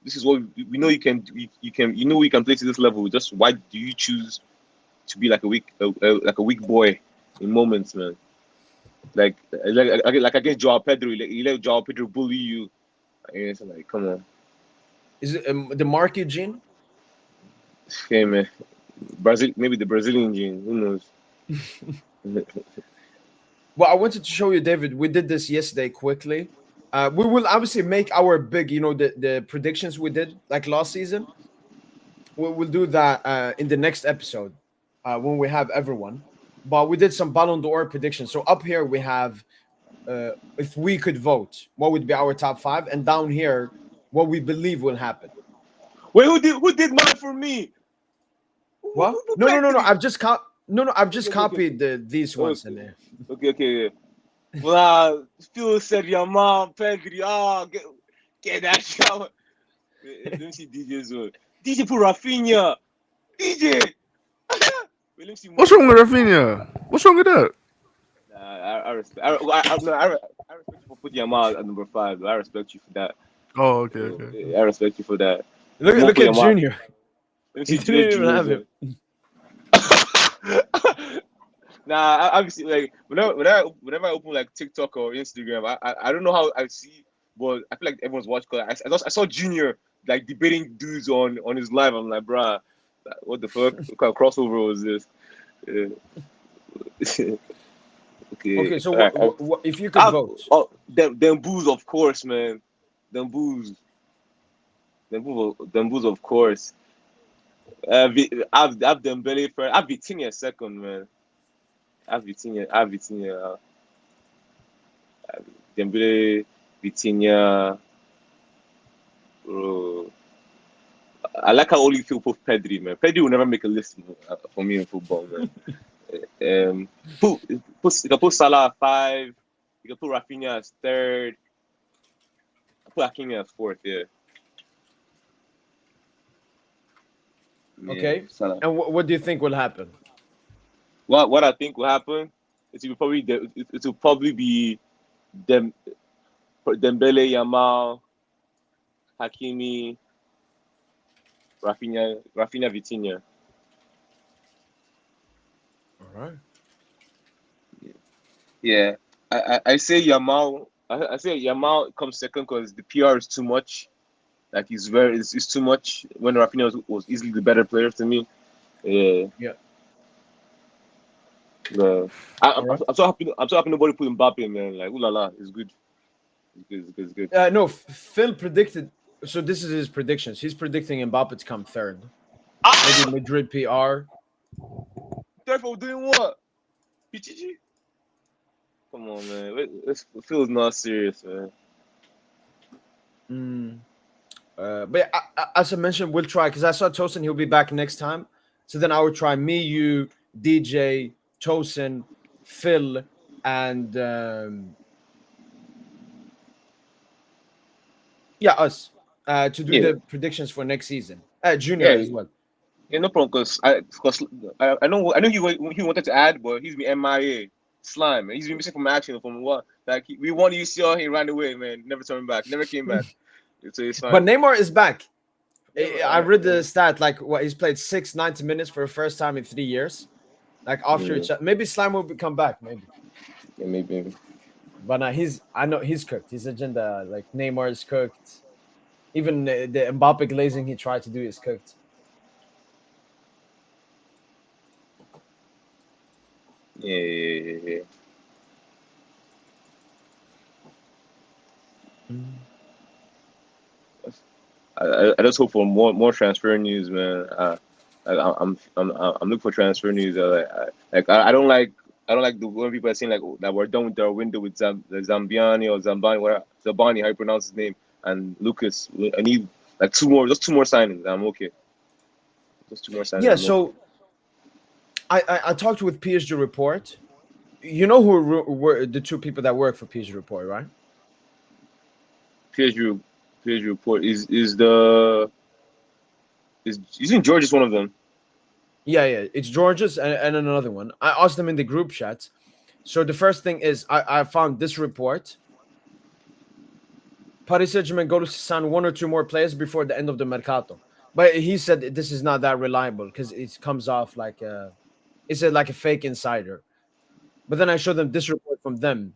Speaker 3: this is what we know you know we can play to this level. Just why do you choose to be like a weak boy in moments, man? Like against Joao Pedro, you let Joao Pedro bully you. And it's like, come on,
Speaker 1: Is it the market gene?
Speaker 3: hey man, maybe the Brazilian gene. Who knows?
Speaker 1: Well, I wanted to show you, David. We did this yesterday quickly. We will obviously make our big, the predictions we did like last season. We'll do that in the next episode when we have everyone. But we did some Ballon d'Or predictions. So up here we have if we could vote, what would be our top 5, and down here, what we believe will happen.
Speaker 3: Wait, who did mine for me?
Speaker 1: What?
Speaker 3: Who
Speaker 1: No, no, no, no.
Speaker 3: Pedri?
Speaker 1: I've just
Speaker 3: Okay.
Speaker 1: copied these ones in
Speaker 3: Okay.
Speaker 1: there.
Speaker 3: Okay. Well, Phil said your mom, Pedri. Oh, get that shot. Let me see DJ's one. DJ put Rafinha. DJ. Wait, let me see
Speaker 2: What's wrong with Rafinha? What's wrong with that?
Speaker 3: I respect. I respect you for putting your mom at number 5. I respect you for that.
Speaker 2: Oh, okay.
Speaker 3: I respect you for that.
Speaker 1: Look at
Speaker 3: Yamal.
Speaker 1: Junior.
Speaker 3: Let me
Speaker 1: He
Speaker 3: see
Speaker 1: didn't even have
Speaker 3: Junior's
Speaker 1: him.
Speaker 3: Nah, obviously, whenever I open TikTok or Instagram, I don't know how I see, but I feel like everyone's watching. Cause I saw Junior debating dudes on his live. I'm like, bruh, what the fuck? What kind of crossover was this? Okay,
Speaker 1: Okay, so
Speaker 3: all right.
Speaker 1: what if you could vote?
Speaker 3: Them booze, of course, man. Them booze, them booze, of course. I've Dembele first. I've Vitinha second, man. I've Vitinha. Dembele, Vitinha, bro. I like how only people put Pedri, man. Pedri will never make a list for me in football, man. You can put Salah at 5. You can put Rafinha as 3rd. I put Hakimi as 4th. Yeah.
Speaker 1: Okay,
Speaker 3: Salah.
Speaker 1: and what do you think will happen?
Speaker 3: What I think will happen is it will probably be Dembele, Yamal, Hakimi, Rafinha, Vitinha.
Speaker 1: All right.
Speaker 3: Yeah, I say Yamal. I say Yamal comes second because the PR is too much. Like it's too much. When Rafinha was easily the better player to me. Yeah.
Speaker 1: Yeah.
Speaker 3: I'm
Speaker 1: All right.
Speaker 3: so happy. I'm so happy nobody put Mbappe, man. Like, ooh la la, it's good. It's good.
Speaker 1: No, Phil predicted. So this is his predictions. He's predicting Mbappe to come 3rd. Maybe Madrid PR.
Speaker 3: Therefore, doing what? PSG? Come on, man. It feels not serious, man.
Speaker 1: But yeah, as I mentioned, we'll try because I saw Tosin. He'll be back next time. So then I would try me, you, DJ, Tosin, Phil, and yeah, us to do
Speaker 3: Yeah,
Speaker 1: the predictions for next season. Junior
Speaker 3: yeah,
Speaker 1: as well.
Speaker 3: yeah. No problem. Cause I know he wanted to add, but he's been MIA. Slime, man. He's been missing from action from what? Like we won UCL, he ran away, man. Never turned back. Never came back. So it's
Speaker 1: But
Speaker 3: fine.
Speaker 1: Neymar is back. I
Speaker 3: Never,
Speaker 1: read the stat like what he's played 90 minutes for the first time in 3 years. Like after
Speaker 3: yeah,
Speaker 1: maybe Slime will come back, maybe.
Speaker 3: yeah, maybe.
Speaker 1: But I know he's cooked. His agenda, like Neymar is cooked. Even the Mbappe glazing he tried to do is cooked.
Speaker 3: Yeah. I just hope for more transfer news, man. I'm looking for transfer news. I don't like the when people are saying like that we're done with our window with Zambiani or Zambani, whatever Zabani, how you pronounce his name, and Lucas. I need like just two more signings. I'm okay. Just two more signings.
Speaker 1: Yeah,
Speaker 3: I'm okay.
Speaker 1: so I talked with PSG Report. You know who were the two people that work for PSG Report, right?
Speaker 3: PSG PSG report is isn't George is one of them.
Speaker 1: Yeah. It's George's and another one. I asked them in the group chat. So the first thing is I found this report. Paris Saint-Germain goes to sign one or two more players before the end of the mercato. But he said this is not that reliable because it comes off like like a fake insider. But then I showed them this report from them,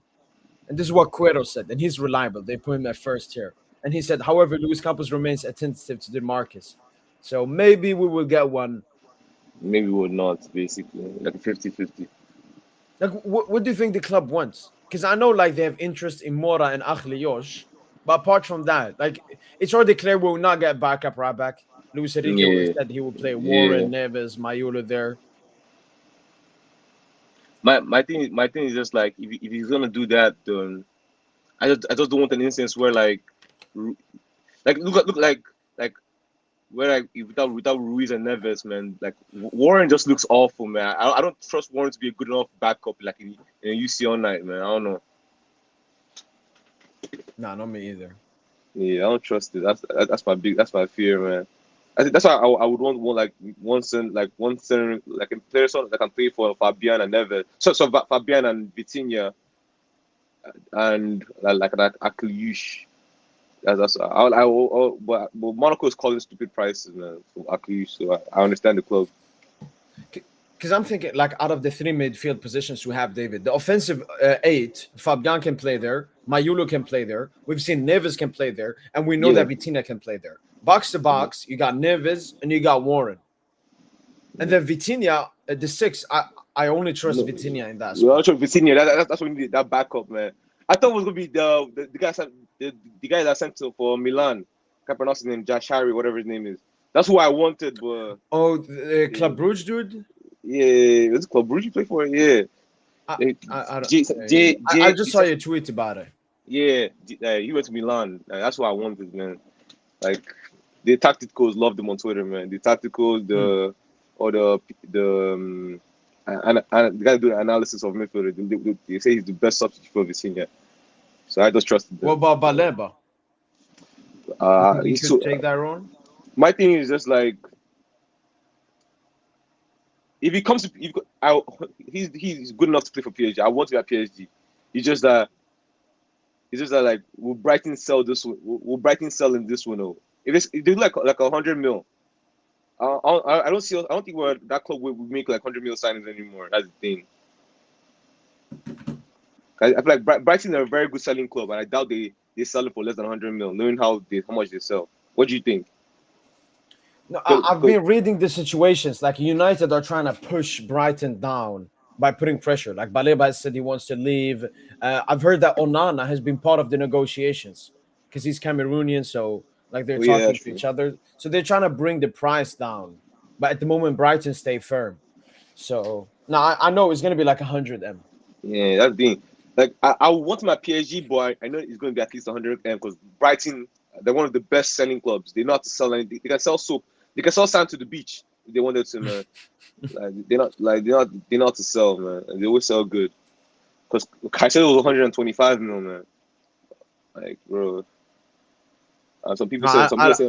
Speaker 1: and this is what Cuero said, and he's reliable. They put him at first here, and he said, however, Luis Campos remains attentive to the Marcus, so maybe we will get one.
Speaker 3: Maybe we're not basically like a 50-50.
Speaker 1: Like, what do you think the club wants? Because I know like they have interest in Mora and Yosh, but apart from that, like it's already clear we will not get backup right back. Luis Enrique
Speaker 3: Yeah,
Speaker 1: said he will play
Speaker 3: yeah.
Speaker 1: Warren, Neves, Mayula there.
Speaker 3: My thing is just like if he's gonna do that, then I just don't want an instance where like look like where like without Ruiz and Neves, man, like Warren just looks awful, man. I don't trust Warren to be a good enough backup like in a UCL night, man. I don't know.
Speaker 1: Nah, not me either.
Speaker 3: Yeah, I don't trust it. That's my fear, man. I think that's why I would want like one center like a player so that can play for Fabian and Neves. So Fabian and Vitinha and like Akliush. But Monaco is calling stupid prices, man, for Akliush. So I understand the club.
Speaker 1: Because I'm thinking, like, out of the three midfield positions we have, David, the offensive eight, Fabian can play there, Mayulu can play there. We've seen Neves can play there, and we know
Speaker 3: Yeah.
Speaker 1: that Vitinha can play there. Box to box, you got Neves and you got Warren, and then Vitinha at the six. I only trust
Speaker 3: No,
Speaker 1: Vitinha in that
Speaker 3: we
Speaker 1: spot.
Speaker 3: also Vitinha. That's what we need, that backup, man. I thought it was gonna be the guy the guy that sent to for Milan. Can't pronounce his name, Josh Harry, whatever his name is. That's who I wanted, but
Speaker 1: Oh, the Club Brugge dude.
Speaker 3: yeah, what's it called? Bruce, you play for it? Yeah.
Speaker 1: I I don't.
Speaker 3: J, J,
Speaker 1: I
Speaker 3: J,
Speaker 1: just saw your tweet about it.
Speaker 3: yeah, he went to Milan. That's what I wanted, man. Like the tacticals love them on Twitter, man. The tacticals,
Speaker 1: Hmm.
Speaker 3: and the guy do the analysis of midfielder. They say he's the best substitute for Vitinha. So I just trusted
Speaker 1: What
Speaker 3: them.
Speaker 1: about Baleba? You think he
Speaker 3: He's
Speaker 1: could
Speaker 3: so.
Speaker 1: take that role?
Speaker 3: My thing is just like if he comes to, he's good enough to play for PSG. I want to be at PSG. He's just that. It's just that like will Brighton sell this? Will Brighton sell in this window? If they do like 100 mil, I don't see. I don't think that club will make like 100 mil signings anymore. That's the thing. I feel like Brighton are a very good selling club, and I doubt they sell it for less than 100 mil, knowing how much they sell. What do you think?
Speaker 1: No, I've
Speaker 3: 'Cause-
Speaker 1: been reading the situations. Like United are trying to push Brighton down by putting pressure. Like Baleba said he wants to leave. I've heard that Onana has been part of the negotiations because he's Cameroonian. So like they're
Speaker 3: oh yeah,
Speaker 1: talking to
Speaker 3: true.
Speaker 1: each other. So they're trying to bring the price down. But at the moment, Brighton stay firm. So now I know it's gonna be like 100 M.
Speaker 3: Yeah, that's the thing. Like I want my PSG, but I know it's going to be at least 100 M because Brighton, they're one of the best selling clubs. They know how to sell anything. They can sell soap. They can sell sand to the beach if they wanted to, man. They're not to sell, man. And they always sell good. Because I said it was 125 mil, man. Like, bro. Some people say Ballon was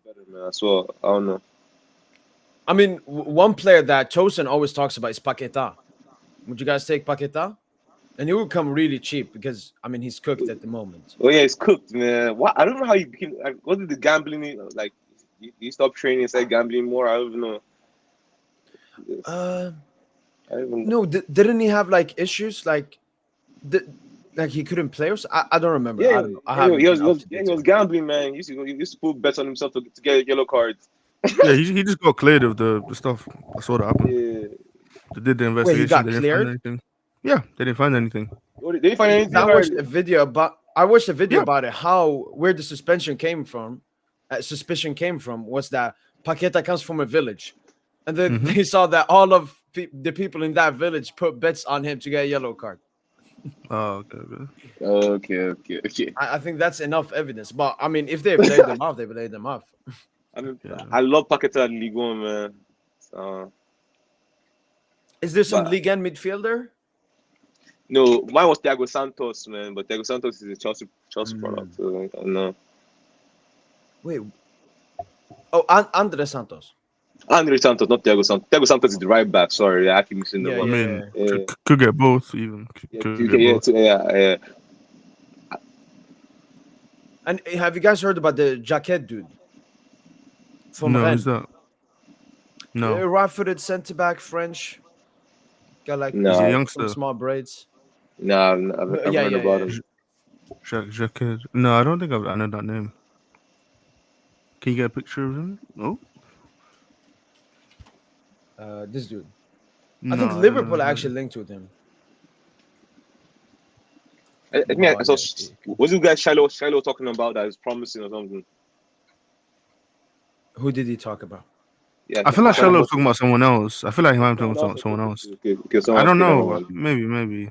Speaker 3: better, man. I swear, I don't know.
Speaker 1: I mean, one player that Tosin always talks about is Paqueta. Would you guys take Paqueta? And he would come really cheap because I mean he's cooked at the moment.
Speaker 3: Oh yeah, he's cooked, man. What? I don't know how he became. Like, what did the gambling like? He stopped training and started gambling more. I don't even know.
Speaker 1: I don't even know. No, didn't he have like issues like he couldn't play or I don't remember.
Speaker 3: Yeah,
Speaker 1: I don't know.
Speaker 3: He was gambling, man. He used to put bets on himself to get yellow cards.
Speaker 2: Yeah, he just got cleared of the stuff. I saw that happen.
Speaker 3: Yeah.
Speaker 2: They did the investigation.
Speaker 1: Wait, he got
Speaker 2: they didn't
Speaker 1: cleared?
Speaker 2: find anything. Yeah, they didn't find anything.
Speaker 3: They didn't find anything.
Speaker 1: I watched a video about it. Where the suspension came from. Suspicion came from was that Paqueta comes from a village, and then they saw that all of the people in that village put bets on him to get a yellow card.
Speaker 2: Oh,
Speaker 3: okay.
Speaker 1: I think that's enough evidence. But I mean, if they played them off, they played them off.
Speaker 3: I mean, I love Paqueta in Ligue 1, man. So,
Speaker 1: is there some Ligue 1 midfielder?
Speaker 3: No, mine was Thiago Santos, man. But Thiago Santos is a Chelsea product. So I don't know.
Speaker 1: Wait. Oh, Andre Santos.
Speaker 3: Andre Santos, not Thiago Santos. Thiago Santos is the right back. Sorry, I keep missing the one.
Speaker 2: I mean, could get both even.
Speaker 3: Yeah.
Speaker 1: And have you guys heard about the Jaquet dude?
Speaker 2: No, who's that? No.
Speaker 1: Right-footed centre back, French. Got like
Speaker 2: he's a youngster.
Speaker 1: Small braids.
Speaker 3: No, I've heard about him.
Speaker 2: Jaquet. No, I don't think I know that name. Can you get a picture of him? No.
Speaker 1: This dude.
Speaker 2: No,
Speaker 1: I think Liverpool actually linked with him.
Speaker 3: I saw. Was this guy Shiloh talking about that is promising or something?
Speaker 1: Who did he talk about?
Speaker 2: Yeah, I feel like Shiloh was talking about someone else. I feel like he might be talking about someone else.
Speaker 3: Okay,
Speaker 2: I don't know. Maybe.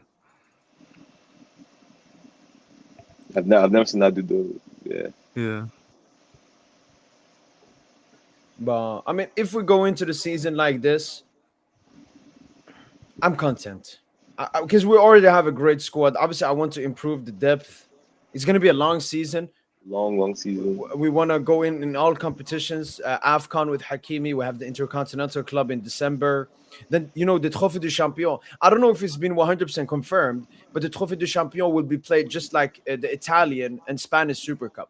Speaker 3: I've never seen that dude though.
Speaker 2: Yeah.
Speaker 1: But I mean, if we go into the season like this, I'm content because we already have a great squad. Obviously, I want to improve the depth. It's going to be a long season.
Speaker 3: Long season.
Speaker 1: We want to go in all competitions. AFCON with Hakimi. We have the Intercontinental Club in December. Then, the Trophée du Champion. I don't know if it's been 100% confirmed, but the Trophée du Champion will be played just like the Italian and Spanish Super Cup.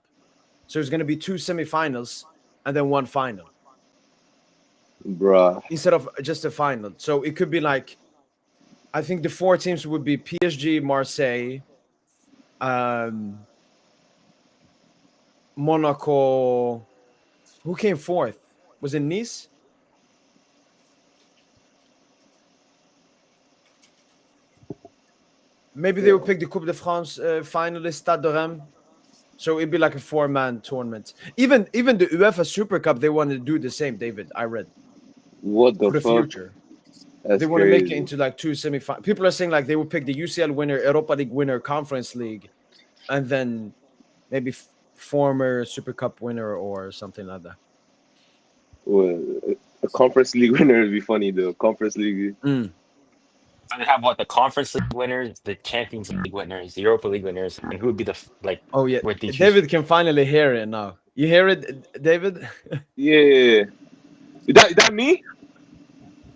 Speaker 1: So it's going to be 2 semifinals and then 1 final.
Speaker 3: Bruh.
Speaker 1: Instead of just a final. So it could be like, I think the 4 teams would be PSG, Marseille, Monaco. Who came 4th? Was it Nice? Maybe they would pick the Coupe de France finalist Stade de Reims. So it'd be like a 4-man tournament. Even the UEFA Super Cup, they want to do the same, David. I read.
Speaker 3: What the fuck?
Speaker 1: For the future. They want to make it into like 2 semifinals. People are saying like they will pick the UCL winner, Europa League winner, Conference League, and then maybe former Super Cup winner or something like that.
Speaker 3: Well, a Conference League winner would be funny though. Conference League.
Speaker 4: So they have the Conference League winners, the Champions League winners, the Europa League winners, and who would be the
Speaker 1: Oh yeah, David can finally hear it now. You hear it, David?
Speaker 3: Yeah. Is that me?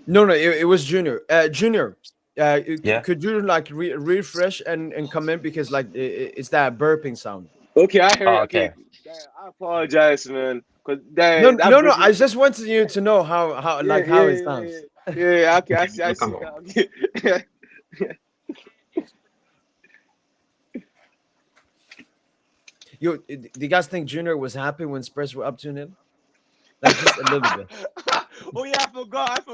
Speaker 1: No, it was Junior. Junior,
Speaker 4: Yeah.
Speaker 1: could you like refresh and come in because like it's that burping sound.
Speaker 3: Okay, I heard.
Speaker 4: Oh,
Speaker 3: okay. I apologize, man.
Speaker 1: No. I just wanted you to know how it sounds.
Speaker 3: Yeah. Okay, I see. Okay.
Speaker 1: Yo, do you guys think Junior was happy when Spurs were up 2-0? Like just a little bit.
Speaker 3: Oh yeah, I forgot.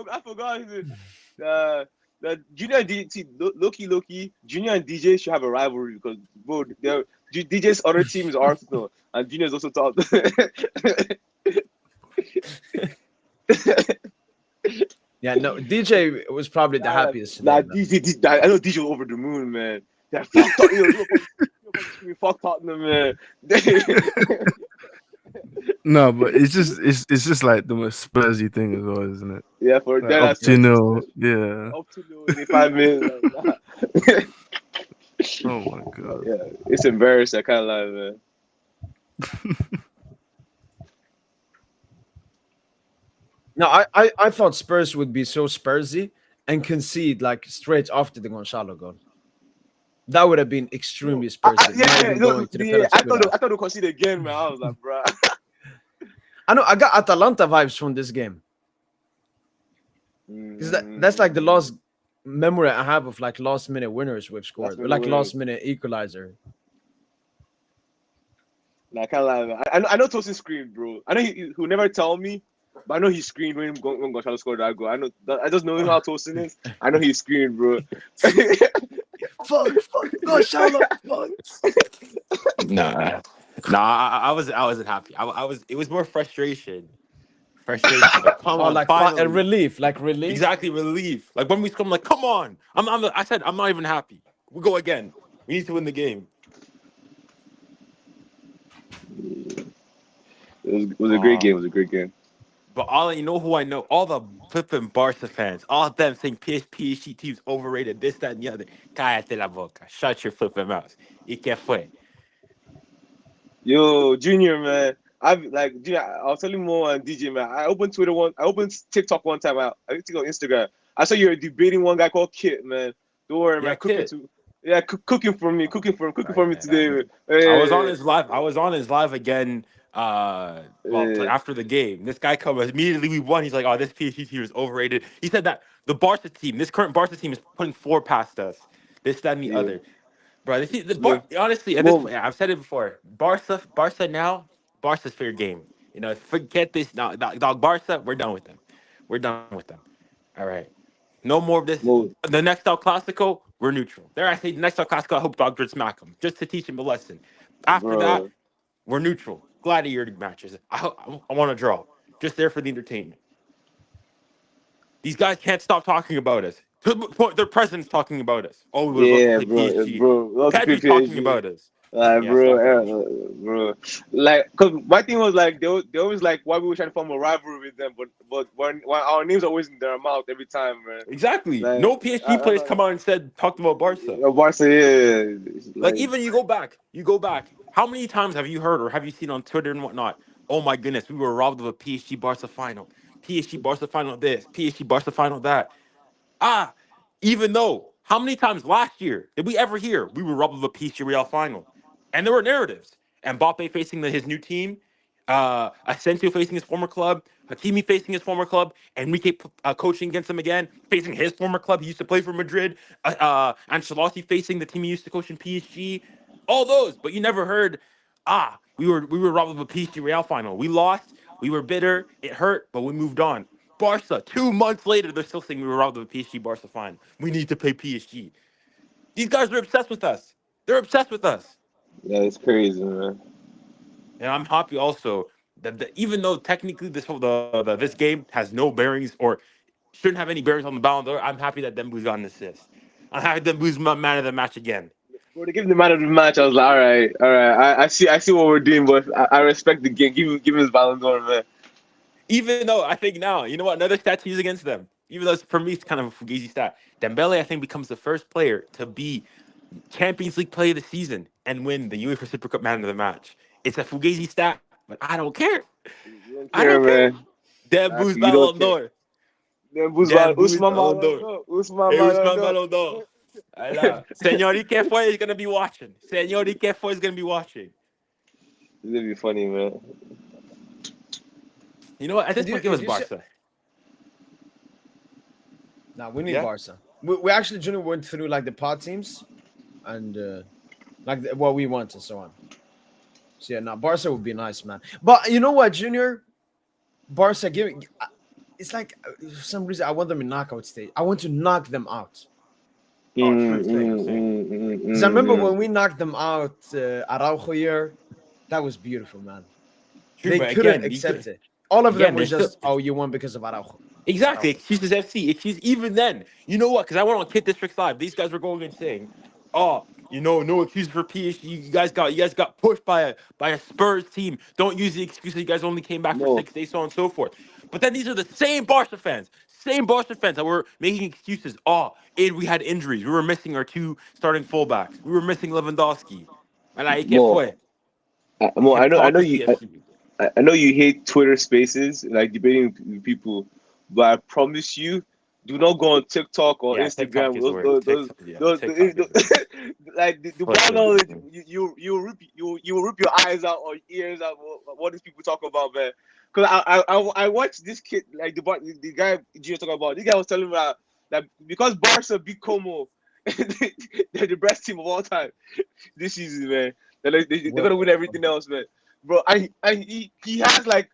Speaker 3: The Junior and DJ, Loki, Junior and DJ should have a rivalry because bro, DJ's other team is Arsenal and Junior is also top.
Speaker 1: Yeah, no, DJ was probably the happiest today.
Speaker 3: Nah,
Speaker 1: Man.
Speaker 3: DJ, I know DJ over the moon, man. That fuck Tottenham, fuck Tottenham, man.
Speaker 2: No, but it's just like the most Spursy thing as well, isn't it?
Speaker 3: Yeah, for
Speaker 2: Like,
Speaker 3: that,
Speaker 2: up
Speaker 3: that's
Speaker 2: 2-0, yeah.
Speaker 3: up to in 5 minutes. Like, nah.
Speaker 2: Oh my god.
Speaker 3: Yeah, it's embarrassing. I can't lie, man.
Speaker 1: No, I thought Spurs would be so Spursy and concede like straight after the Gonzalo goal. That would have been extremely Spursy. Not even going to the penalty
Speaker 3: I
Speaker 1: shootout.
Speaker 3: thought they conceded again, man. I was like, bro.
Speaker 1: I know I got Atalanta vibes from this game. Because that's like the last memory I have of like last minute winners we've scored. Or like last minute equalizer.
Speaker 3: Nah, I can't lie, man. I know Tosin screamed, bro. I know he'll never tell me, but I know he screamed when Gonzalo scored that goal. I just know how Tosin is. I know he screamed, bro.
Speaker 1: Fuck, Gonzalo, fuck.
Speaker 4: Nah, I wasn't happy. It was more frustration. Like, come
Speaker 1: Oh,
Speaker 4: on,
Speaker 1: like
Speaker 4: finally.
Speaker 1: relief.
Speaker 4: Exactly, relief. Like when we come, like, come on. I said I'm not even happy. We go again. We need to win the game.
Speaker 3: It was a great game. It was a great game.
Speaker 4: But you know who I know? All the flipping Barca fans, all of them saying PSG team's overrated, this, that, and the other. Cállate la boca. Shut your flipping mouth. ¿Y qué fue?
Speaker 3: Yo, Junior, man. I was telling Mo and DJ, man. I opened TikTok one time. I think on Instagram. I saw you were debating one guy called Kit, man. Don't worry,
Speaker 4: Yeah,
Speaker 3: man.
Speaker 4: Kit.
Speaker 3: Cooking for me today. Man.
Speaker 4: I was on his live. I was on his live again. After the game, this guy comes immediately. We won. He's like, "Oh, this PSG team is overrated." He said that the Barca team, this current Barca team, is putting 4 past us. This, that, and the other, bro. Honestly, at this point, I've said it before. Barca now. Barca's fair game. You know, forget this. Now, dog. Barca, we're done with them. We're done with them. All right. No more of this.
Speaker 3: Mo,
Speaker 4: The next El Clasico, we're neutral. There, I say the next El Clasico, I hope Dog would smack him just to teach him a lesson. After that,
Speaker 3: bro.
Speaker 4: we're neutral. Gladiator matches. I want to draw. Just there for the entertainment. These guys can't stop talking about us. Their president's talking about us. Oh, we would love to play PSG.
Speaker 3: Love to play
Speaker 4: Pedri's talking
Speaker 3: PSG.
Speaker 4: about us.
Speaker 3: Like,
Speaker 4: Yeah, stop that
Speaker 3: bro. Like, cause my thing was like, they always like why we were trying to form a rivalry with them, but when our names are always in their mouth every time, man.
Speaker 4: Exactly.
Speaker 3: Like,
Speaker 4: No PSG players come out and talked about Barca.
Speaker 3: Barca, yeah.
Speaker 4: Like even you go back. How many times have you heard or have you seen on Twitter and whatnot? Oh my goodness, we were robbed of a PSG Barca final. PSG Barca final this, PSG Barca final that. Even though how many times last year did we ever hear we were robbed of a PSG Real final? And there were narratives. Mbappe facing his new team, Asensio facing his former club, Hakimi facing his former club, Enrique coaching against him again, facing his former club. He used to play for Madrid. Ancelotti facing the team he used to coach in PSG. All those, but you never heard. We were robbed of a PSG Real final. We lost. We were bitter. It hurt, but we moved on. Barca, 2 months later, they're still saying we were robbed of a PSG Barca final. We need to play PSG. These guys are obsessed with us. They're obsessed with us.
Speaker 3: Yeah, it's crazy, man.
Speaker 4: And I'm happy also that even though technically this game has no bearings or shouldn't have any bearings on the Ballon d'Or, I'm happy that Dembouz got an assist. I'm happy that Dembouz man of the match again.
Speaker 3: Bro, they gave him the man of the match. I was like, all right. I see what we're doing, but I respect the game. Give him his Ballon d'Or, man.
Speaker 4: Even though I think now, you know what, another stat to use against them. Even though for me it's kind of a fugazi stat. Dembele, I think, becomes the first player to be Champions League Player of the Season and win the UEFA Super Cup Man of the Match. It's a fugazi stat, but I don't care. I don't care.
Speaker 3: Man.
Speaker 4: Dembouz Ballon d'Or.
Speaker 3: Usman Ballon d'Or.
Speaker 4: Senori Kefoy is gonna be watching. Senori Kefoy is gonna be watching.
Speaker 3: It's gonna be funny, man.
Speaker 4: You know what? At this point, give us Barca.
Speaker 1: Nah, we need Barca. We actually Junior went through like the pod teams, and what we want and so on. So yeah, now Barca would be nice, man. But you know what, Junior? Barca giving. It's like for some reason I want them in knockout stage. I want to knock them out.
Speaker 4: Same.
Speaker 1: Because I remember when we knocked them out, Araujo year, that was beautiful, man.
Speaker 4: True,
Speaker 1: they couldn't accept it. All of them were just, you won because of Araujo.
Speaker 4: Exactly. Excuses FC. Excuse even then. You know what? Because I went on Kid District Live. These guys were going and saying, "Oh, no excuses for PSG. You guys got pushed by a Spurs team. Don't use the excuse that you guys only came back for
Speaker 3: No,
Speaker 4: 6 days, so on and so forth." But then these are the same Barca fans that were making excuses. Oh, we had injuries. We were missing our two starting fullbacks. We were missing Lewandowski. And I que
Speaker 3: more,
Speaker 4: fue.
Speaker 3: more.
Speaker 4: Hypocrisy FC.
Speaker 3: I know you hate Twitter Spaces, like debating with people, but I promise you, do not go on TikTok or
Speaker 4: Yeah, TikTok
Speaker 3: Instagram.
Speaker 4: is where TikTok is where
Speaker 3: Like the
Speaker 4: for
Speaker 3: ball
Speaker 4: sure.
Speaker 3: knowledge, you will rip your eyes out or ears out. What these people talk about, man? Because I watched this kid, like the guy Gio talking about. This guy was telling me that because Barca beat Como, they're the best team of all time this season, man. They're gonna win everything else, man. Bro, he has like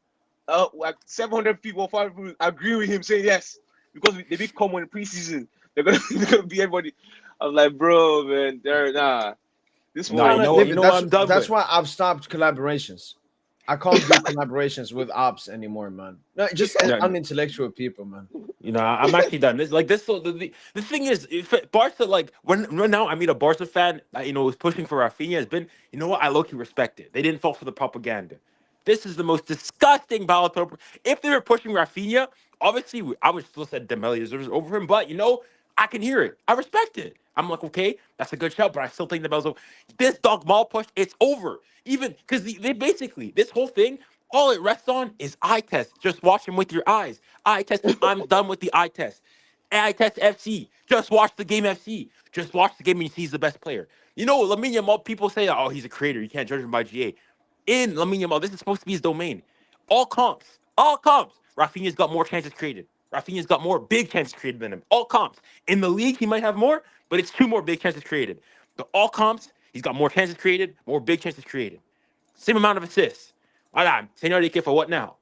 Speaker 3: 700 people, 500 people agree with him saying yes because they beat Como in preseason. They're gonna beat everybody. I'm like, bro, man, they're nah. This
Speaker 4: Nah,
Speaker 3: one,
Speaker 1: David,
Speaker 4: what I'm done
Speaker 1: that's
Speaker 4: with.
Speaker 1: why I've stopped collaborations. I can't do collaborations with ops anymore, man. No, just
Speaker 4: No,
Speaker 1: unintellectual people, man.
Speaker 4: I'm actually done. This. So the thing is, if Barca, like when now I meet a Barca fan that was pushing for Rafinha, has been, what, I low-key respect it. They didn't fall for the propaganda. This is the most disgusting ballot. If they were pushing Rafinha, obviously I would still say Dembele deserves it over him. But I can hear it. I respect it. I'm like, okay, that's a good shout, but I still think Dembele's over. This dog mall push, it's over. Even because they basically this whole thing, all it rests on is eye test. Just watch him with your eyes. Eye test. I'm done with the eye test. Eye test FC. Just watch the game FC. Just watch the game and you see he's the best player. Lamine Yamal, people say, oh, he's a creator. You can't judge him by GA. In Lamine Yamal, this is supposed to be his domain. All comps. Rafinha's got more chances created. Rafinha's got more big chances created than him. All comps. In the league, he might have more, but it's two more big chances created. The all comps, he's got more chances created, more big chances created. Same amount of assists. Voilà, Senor Ike, for what now?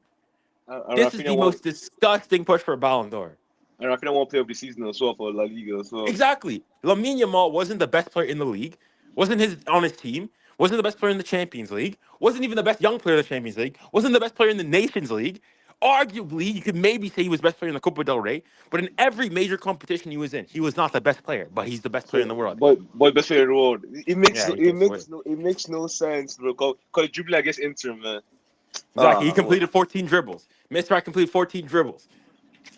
Speaker 4: This is
Speaker 3: Rafinha
Speaker 4: the most disgusting push for a Ballon d'Or.
Speaker 3: won't play of the season as well for La Liga as well.
Speaker 4: Exactly. Lamine Yamal wasn't the best player in the league, wasn't on his team, wasn't the best player in the Champions League, wasn't even the best young player in the Champions League, wasn't the best player in the Nations League. Arguably, you could maybe say he was best player in the Copa del Rey, but in every major competition he was in, he was not the best player, but he's the best player in the world.
Speaker 3: But best player in the world.
Speaker 4: Yeah, he gets away.
Speaker 3: It makes no sense, bro. Cause dribbling against Inter, man.
Speaker 4: Exactly. He completed 14 dribbles. Mr. completed 14 dribbles.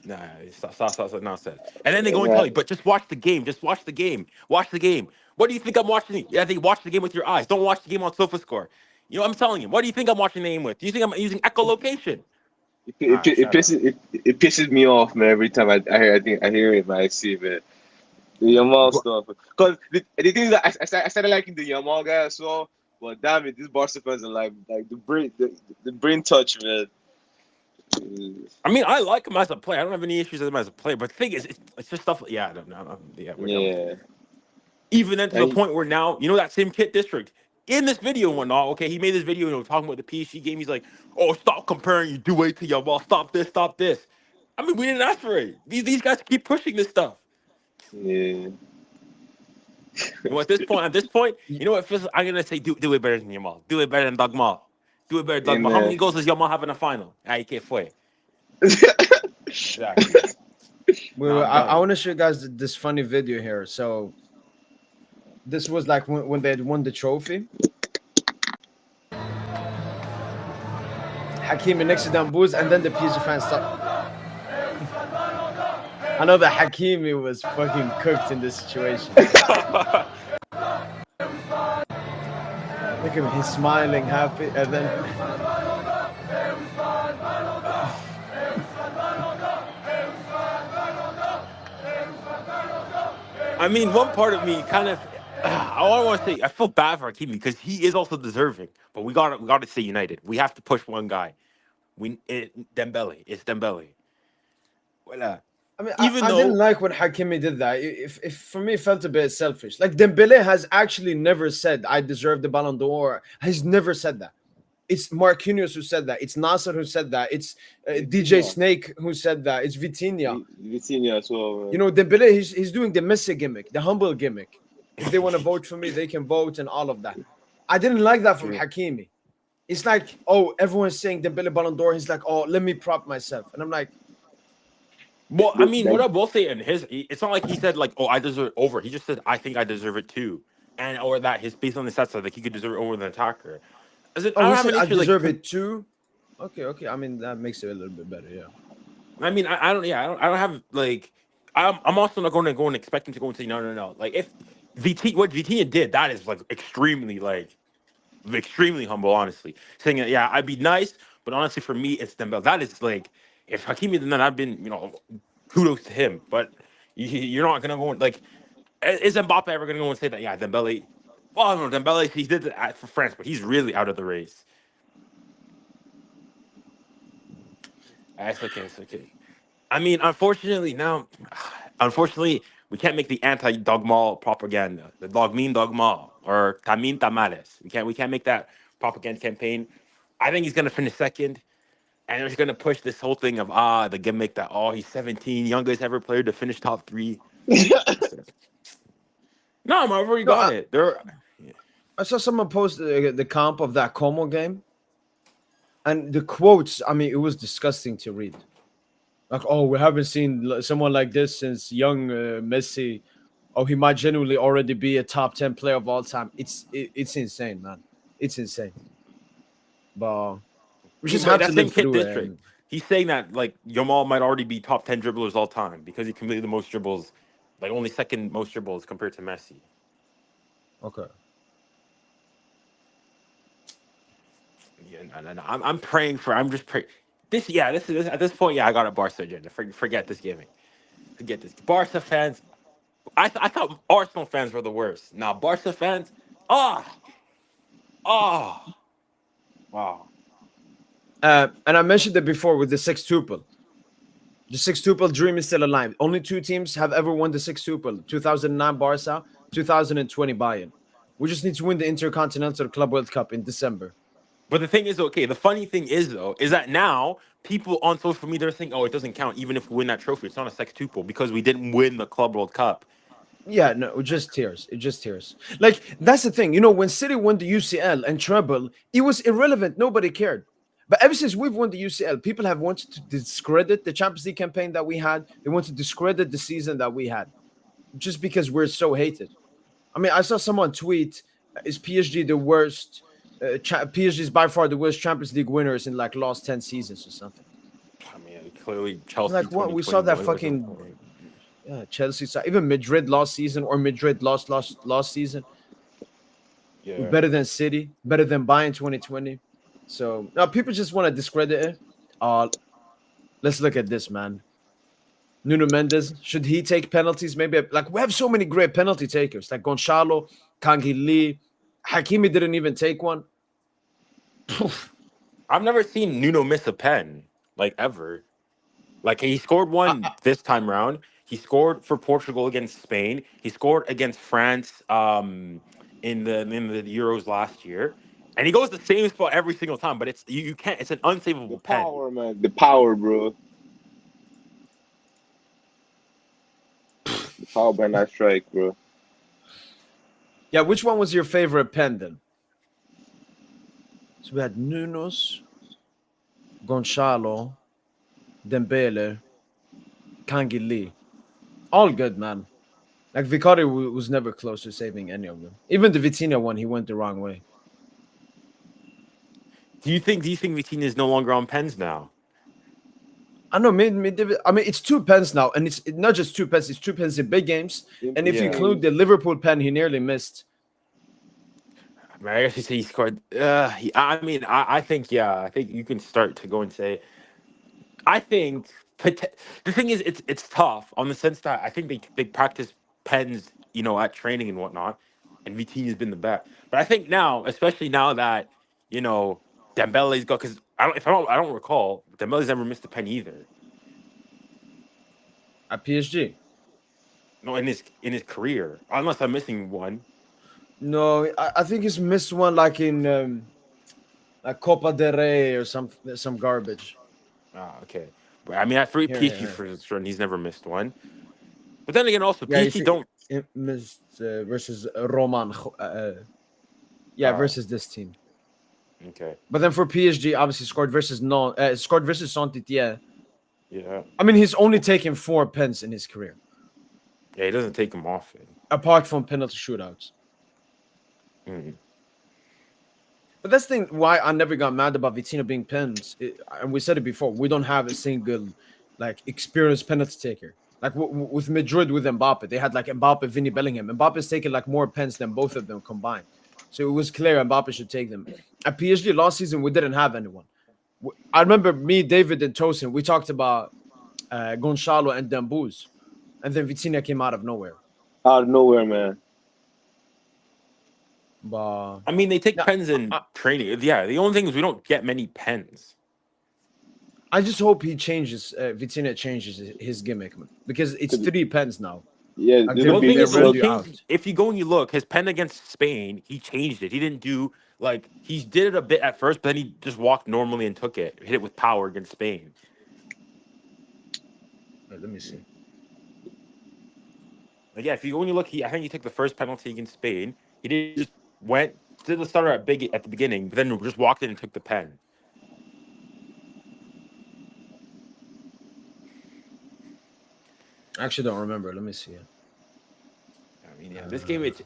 Speaker 4: Nah, stop nonsense. And then they go and tell you, but just watch the game. Just watch the game. Watch the game. What do you think I'm watching? Yeah, they watch the game with your eyes. Don't watch the game on SofaScore. I'm telling you. What do you think I'm watching the game with? Do you think I'm using echolocation? Shut up.
Speaker 3: It pisses me off, man. Every time I hear it, man. I see it, man. The Yamal stuff. Cause the thing is that I started liking the Yamal guy as well. But damn it, these Barca fans are like the brain touch, man.
Speaker 4: I mean, I like him as a player. I don't have any issues with him as a player. But the thing is, it's just stuff. Yeah, I don't know. Yeah, we're done with it. Even then, to the point where now, that same Kit District in this video and whatnot. Okay, he made this video, talking about the PSG game. He's like, "Oh, stop comparing. You do wait till your ball. Stop this. Stop this." I mean, we didn't ask for it. These guys keep pushing this stuff.
Speaker 3: Yeah.
Speaker 4: At this point, you know what? I'm gonna say, do it better than Yamal. Do it better than Dogmal. Do it better than Dogmal. How many goals does Yamal have in a final? Ahí que fue. Exactly.
Speaker 1: I want to show you guys this funny video here. So this was like when they had won the trophy. Hakimi next to Dambuz, and then the PSG fans stopped. I know that Hakimi was fucking cooked in this situation. Look at him, he's smiling, happy, and then
Speaker 4: I mean, one part of me kind of, I want to say, I feel bad for Hakimi because he is also deserving. But we got to stay united. We have to push one guy. Dembele. It's Dembele. Voilà.
Speaker 1: I mean, I didn't like when Hakimi did that. If for me, it felt a bit selfish. Like Dembele has actually never said, "I deserve the Ballon d'Or." He's never said that. It's Marquinhos who said that. It's Nasser who said that. It's DJ Snake who said that. It's Vitinha.
Speaker 3: Vitinha as well.
Speaker 1: Dembele, he's doing the Messi gimmick, the humble gimmick. If they want to vote for me, they can vote and all of that. I didn't like that from Hakimi. It's like, oh, everyone's saying Dembele Ballon d'Or. He's like, oh, let me prop myself. And I'm like,
Speaker 4: Well, I mean, what
Speaker 3: Them-
Speaker 4: I will say in his, it's not like he said like, "Oh, I deserve it over." He just said, "I think I deserve it too," and or that his based on the stats like he could deserve it over the attacker. As in, I
Speaker 1: Oh,
Speaker 4: don't
Speaker 1: he
Speaker 4: have
Speaker 1: said
Speaker 4: an
Speaker 1: I
Speaker 4: issue like.
Speaker 1: deserve it too. Okay. I mean, that makes it a little bit better. Yeah.
Speaker 4: I mean, I don't. Yeah, I don't have like. I'm also not going to go and expect him to go and say no. Like if what Vitinha did, that is like extremely humble, honestly. Saying that, yeah, I'd be nice, but honestly, for me, it's Dembele. That is like, if Hakimi did that, I've been, kudos to him. But you're not gonna go and like, is Mbappe ever gonna go and say that? Yeah, Dembele. Well, no, Dembele, he did it for France, but he's really out of the race. It's okay. It's okay. I mean, unfortunately, now, unfortunately, we can't make the anti-dogma propaganda, the dogmean dogma or tamin tamales. We can't make that propaganda campaign. I think he's gonna finish second, and they're gonna push this whole thing of the gimmick that he's 17, youngest ever player to finish top three. No, I've already
Speaker 1: No,
Speaker 4: got it. There,
Speaker 1: I saw someone post the comp of that Como game, and the quotes. I mean, it was disgusting to read. Like, oh, we haven't seen someone like this since young Messi. Oh, he might genuinely already be a top 10 player of all time. It's insane, man. It's insane. But we just have to
Speaker 4: that same
Speaker 1: live
Speaker 4: kid
Speaker 1: through it.
Speaker 4: district. He's saying that like Yamal might already be top 10 dribblers all time because he completed the most dribbles, like only second most dribbles compared to Messi.
Speaker 1: Okay.
Speaker 4: Yeah, no. I'm praying for. I'm just praying. This at this point. Yeah, I got a Barca agenda. Forget this gimmick. Forget this. Barca fans. I thought Arsenal fans were the worst. Now Barca fans. Oh, oh, wow.
Speaker 1: And I mentioned it before with the sextuple. The sextuple dream is still alive. Only two teams have ever won the sextuple: 2009 Barca, 2020 Bayern. We just need to win the Intercontinental Club World Cup in December.
Speaker 4: But the thing is, okay. The funny thing is, though, is that now people on social media are saying, "Oh, it doesn't count, even if we win that trophy. It's not a sextuple because we didn't win the Club World Cup."
Speaker 1: Yeah, no, it just tears. It just tears. Like, that's the thing. When City won the UCL and treble, it was irrelevant. Nobody cared. But ever since we've won the UCL, people have wanted to discredit the Champions League campaign that we had. They want to discredit the season that we had just because we're so hated. I mean, I saw someone tweet, "Is PSG the worst? PSG is by far the worst Champions League winners in like last 10 seasons or something."
Speaker 4: I mean, clearly Chelsea
Speaker 1: Like, what? We saw
Speaker 4: 2020
Speaker 1: that
Speaker 4: wasn't.
Speaker 1: fucking Chelsea, even Madrid last season, or Madrid last season.
Speaker 4: Yeah.
Speaker 1: Better than City, better than Bayern 2020. So now people just want to discredit it. Let's look at this, man. Nuno Mendes, should he take penalties? Maybe, like, we have so many great penalty takers, like Gonçalo, Kangi Lee, Hakimi didn't even take one.
Speaker 4: I've never seen Nuno miss a pen, like ever. Like he scored one this time round. He scored for Portugal against Spain. He scored against France in the Euros last year. And he goes the same spot every single time, but it's you can't. It's an
Speaker 3: the
Speaker 4: unsavable pen.
Speaker 3: power, man. The power, bro. The power behind that strike, bro.
Speaker 1: Yeah, which one was your favorite pen then? So we had Nuno's, Gonçalo, Dembele, Kangi Lee. All good, man. Like, Vicario was never close to saving any of them. Even the Vitinha one, he went the wrong way.
Speaker 4: Do you think Vitinha is no longer on pens now?
Speaker 1: I know, I mean, it's two pens now, and it's not just two pens, it's two pens in big games. And if you
Speaker 3: Yeah.
Speaker 1: include the Liverpool pen, he nearly missed.
Speaker 4: I mean, I guess you say he scored. I think I think you can start to go and say. I think the thing is, it's tough on the sense that I think they practice pens, at training and whatnot, and Vitinha's been the best. But I think now, especially now that Dembele's got, because I don't recall, Dembele's never missed a pen either.
Speaker 1: At PSG.
Speaker 4: No, in his career, unless I'm missing one.
Speaker 1: No, I think he's missed one like in like Copa del Rey or some garbage.
Speaker 4: Okay. But I mean, at three
Speaker 1: Here,
Speaker 4: PSG
Speaker 1: here.
Speaker 4: for sure, and he's never missed one. But then again, also
Speaker 1: Yeah, you
Speaker 4: PSG
Speaker 1: see,
Speaker 4: don't.
Speaker 1: it missed versus Roman. Versus this team.
Speaker 4: Okay.
Speaker 1: But then for PSG, obviously scored versus Saint-Étienne.
Speaker 4: Yeah.
Speaker 1: I mean, he's only taken 4 pens in his career,
Speaker 4: Yeah, he doesn't take them often.
Speaker 1: apart from penalty shootouts.
Speaker 4: Mm.
Speaker 1: But that's the thing why I never got mad about Vitinha being pens. And we said it before. We don't have a single like experienced penalty taker. Like with Madrid with Mbappe, they had like Mbappe, Vinny Bellingham. Mbappe's taken like more pens than both of them combined. So it was clear Mbappe should take them. At PSG last season, we didn't have anyone. I remember me, David, and Tosin. We talked about Gonçalo and Dembuz, and then Vitinha came out of nowhere.
Speaker 3: Out of nowhere, man.
Speaker 1: But
Speaker 4: I mean, they take
Speaker 1: Yeah,
Speaker 4: pens in training. Yeah, the only thing is we don't get many pens.
Speaker 1: I just hope he changes. Vitinha changes his gimmick, man, because it's 3 pens now.
Speaker 3: Yeah,
Speaker 1: Like,
Speaker 3: this
Speaker 4: The
Speaker 3: would
Speaker 4: only
Speaker 3: be
Speaker 4: thing is,
Speaker 1: they're
Speaker 4: though,
Speaker 1: really
Speaker 4: he
Speaker 1: out.
Speaker 4: changed, if you go and you look, his pen against Spain, he changed it. He didn't do like he did it a bit at first, but then he just walked normally and took it, hit it with power against Spain.
Speaker 1: Wait, let me see.
Speaker 4: Like, yeah, if you go and you look, I think he took the first penalty against Spain. He did just did the starter at the beginning, but then just walked in and took the pen.
Speaker 1: I actually don't remember. Let me see it.
Speaker 4: I mean, yeah, this game it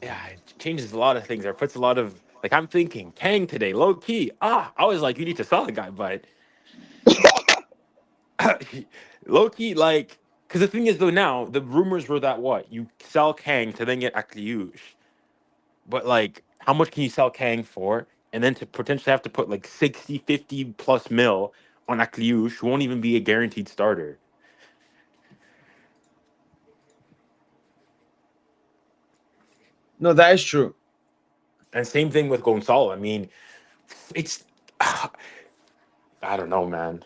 Speaker 4: changes a lot of things. It puts a lot of like I'm thinking Kang today, low key. I was like, you need to sell the guy, but low key, like, because the thing is though, now the rumors were that what you sell Kang to then get Akliouche, but like, how much can you sell Kang for? And then to potentially have to put like 60, 50 plus mil on Akliouche, who won't even be a guaranteed starter.
Speaker 1: No, that is true.
Speaker 4: And same thing with Gonzalo. I mean, it's I don't know, man.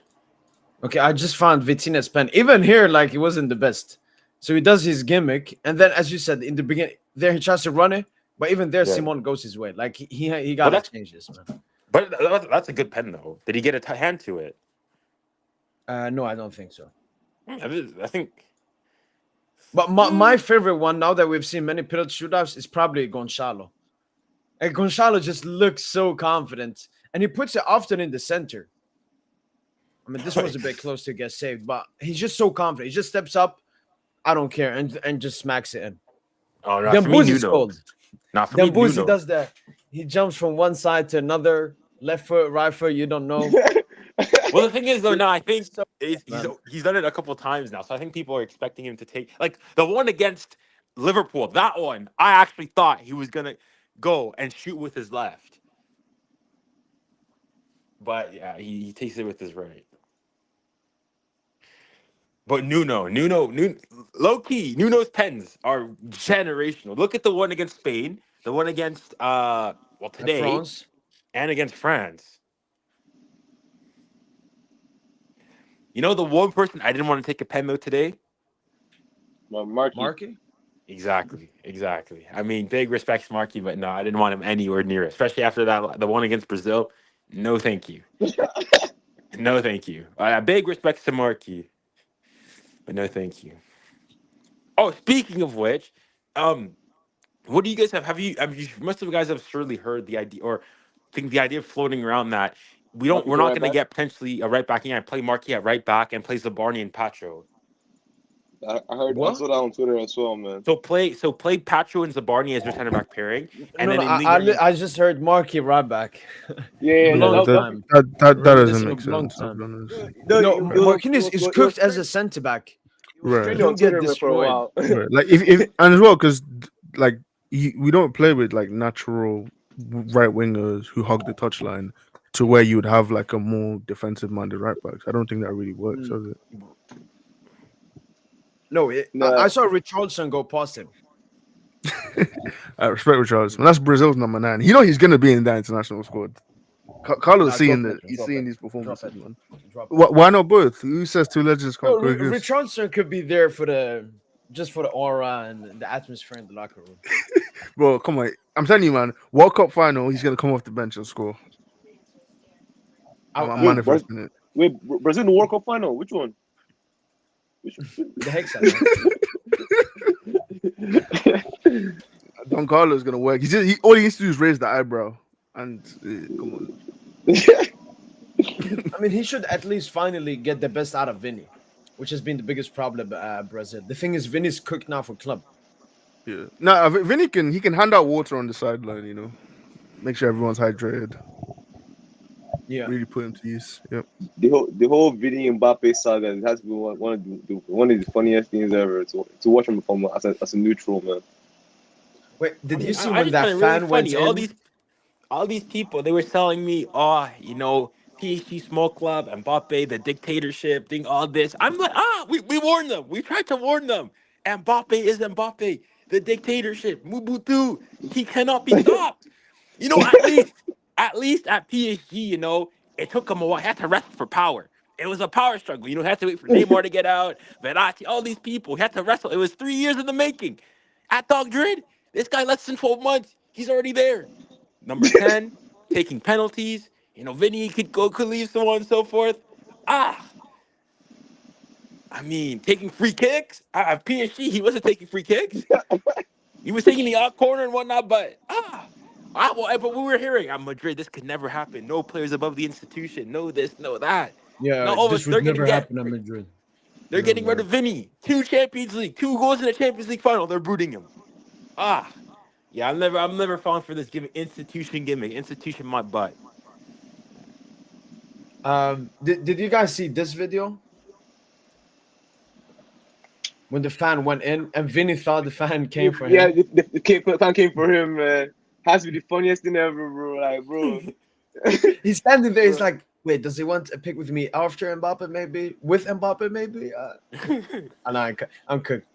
Speaker 1: Okay, I just found Vitinha's pen. Even here, like it wasn't the best. So he does his gimmick, and then as you said in the beginning, there he tries to run it, but even there,
Speaker 4: Yeah.
Speaker 1: Simon goes his way. Like he got to
Speaker 4: that's-
Speaker 1: change this, man.
Speaker 4: But that's a good pen, though. Did he get a hand to it?
Speaker 1: No, I don't think so.
Speaker 4: I think.
Speaker 1: But my favorite one now that we've seen many penalty shootouts is probably Gonçalo. And Gonçalo just looks so confident, and he puts it often in the center. I mean, this was a bit close to get saved, but he's just so confident. He just steps up, I don't care, and just smacks it in.
Speaker 4: Oh no,
Speaker 1: Then
Speaker 4: for me,
Speaker 1: Booz is
Speaker 4: Nuno.
Speaker 1: cold.
Speaker 4: Not for
Speaker 1: Then
Speaker 4: me,
Speaker 1: Booz, he
Speaker 4: Nuno.
Speaker 1: does that. He jumps from one side to another, left foot, right foot. You don't know.
Speaker 4: Well, the thing is, though, now I think
Speaker 1: So-
Speaker 4: he's done it a couple of times now, so I think people are expecting him to take like the one against Liverpool. That one, I actually thought he was gonna go and shoot with his left, but yeah, he takes it with his right. But Nuno, low key, Nuno's pens are generational. Look at the one against Spain, the one against today,
Speaker 1: France.
Speaker 4: and against France. You know the one person I didn't want to take a pen though today?
Speaker 1: Marky.
Speaker 4: Exactly. I mean, big respect to Marky, but no, I didn't want him anywhere near it, especially after the one against Brazil. No, thank you. No, thank you. Big respect to Marky, but no, thank you. Oh, speaking of which, what do you guys have? Most of you guys have surely heard the idea, or think the idea of floating around that we're not going to get potentially a right back and play Marquis at right back and play Zabarni and Pacho.
Speaker 3: I heard.
Speaker 1: What?
Speaker 3: I saw that on Twitter as well, man.
Speaker 4: So play Pacho and Zabarni as your center back pairing, and then
Speaker 1: I just heard Marky right back.
Speaker 3: Yeah,
Speaker 1: Long
Speaker 3: that-
Speaker 1: time.
Speaker 2: That doesn't
Speaker 1: Listen,
Speaker 2: make
Speaker 1: long
Speaker 2: sense. I'll be
Speaker 1: time.
Speaker 2: honest.
Speaker 1: No,
Speaker 3: it was-
Speaker 1: Marquinhos
Speaker 3: it
Speaker 1: is
Speaker 3: was-
Speaker 1: cooked as a centre back.
Speaker 2: Right.
Speaker 3: Trending on
Speaker 1: He'll get
Speaker 3: Twitter, man, for a
Speaker 1: destroyed.
Speaker 3: while.
Speaker 2: Right. Like if and as well because like we don't play with like natural right wingers who hug the touchline to where you would have like a more defensive minded right backs. I don't think that really works, does it?
Speaker 1: No,
Speaker 3: Nah.
Speaker 1: I saw Richarlison go past him.
Speaker 2: I respect Richarlison. That's Brazil's number 9. You know he's gonna be in that international squad. Carlos
Speaker 1: Nah,
Speaker 2: seeing
Speaker 1: drop
Speaker 2: that.
Speaker 1: it,
Speaker 2: He's
Speaker 1: drop
Speaker 2: seeing
Speaker 1: it,
Speaker 2: these performances,
Speaker 1: drop it.
Speaker 2: man.
Speaker 1: Drop
Speaker 2: Why not both? Who says two legends can't
Speaker 1: No,
Speaker 2: coexist?
Speaker 1: Richarlison could be there for the aura and the atmosphere in the locker room.
Speaker 2: Bro, come on. I'm telling you, man. World Cup final, he's gonna come off the bench and score. I'm manifesting it.
Speaker 3: Wait, Brazil in the World Cup final. Which one?
Speaker 1: The hex.
Speaker 2: Don Carlos gonna work. All he needs to do is raise the eyebrow. And come on.
Speaker 1: I mean, he should at least finally get the best out of Vinny. which has been the biggest problem Brazil. The thing is, Vinny's cooked now for club.
Speaker 2: Yeah. No, Vinny can hand out water on the sideline. Make sure everyone's hydrated.
Speaker 1: Yeah.
Speaker 2: Really put him to use. Yep.
Speaker 3: The whole Vinny Mbappe saga has been one of the funniest things ever to watch him from as a neutral, man.
Speaker 1: Wait, did you see
Speaker 4: I
Speaker 1: when
Speaker 4: just find
Speaker 1: that
Speaker 4: it really
Speaker 1: fan went
Speaker 4: funny. All
Speaker 1: in?
Speaker 4: these people, they were telling me, oh, PSG small club, Mbappe, the dictatorship thing, all this. I'm like, we warned them. We tried to warn them. Mbappe is Mbappe, the dictatorship, Mubutu. He cannot be stopped. At least at PSG, it took him a while. He had to wrestle for power. It was a power struggle. He had to wait for Neymar to get out, Verratti, all these people. He had to wrestle. It was 3 years in the making. At Dog Drid, this guy less than 12 months. He's already there. Number 10, taking penalties. Vinny could leave, so on and so forth. Taking free kicks. At PSG, he wasn't taking free kicks. He was taking the odd corner and whatnot, but but we were hearing at Madrid, this could never happen. No players above the institution. No this, no that.
Speaker 1: Yeah,
Speaker 4: Now all of us,
Speaker 1: this would never happen at Madrid.
Speaker 4: they're getting rid of Vinny. 2 Champions League, 2 goals in the Champions League final. They're brooding him. Yeah, I'm never falling for this gimmick. Institution my butt.
Speaker 1: Did you guys see this video? When the fan went in and Vinny thought the fan came for him.
Speaker 3: Yeah, the fan came for him, man. Has to be the funniest thing ever, bro. Like, bro.
Speaker 1: He's standing there. He's like, wait, does he want a pic with me after Mbappe? Maybe with Mbappe? Maybe. And I'm cooked.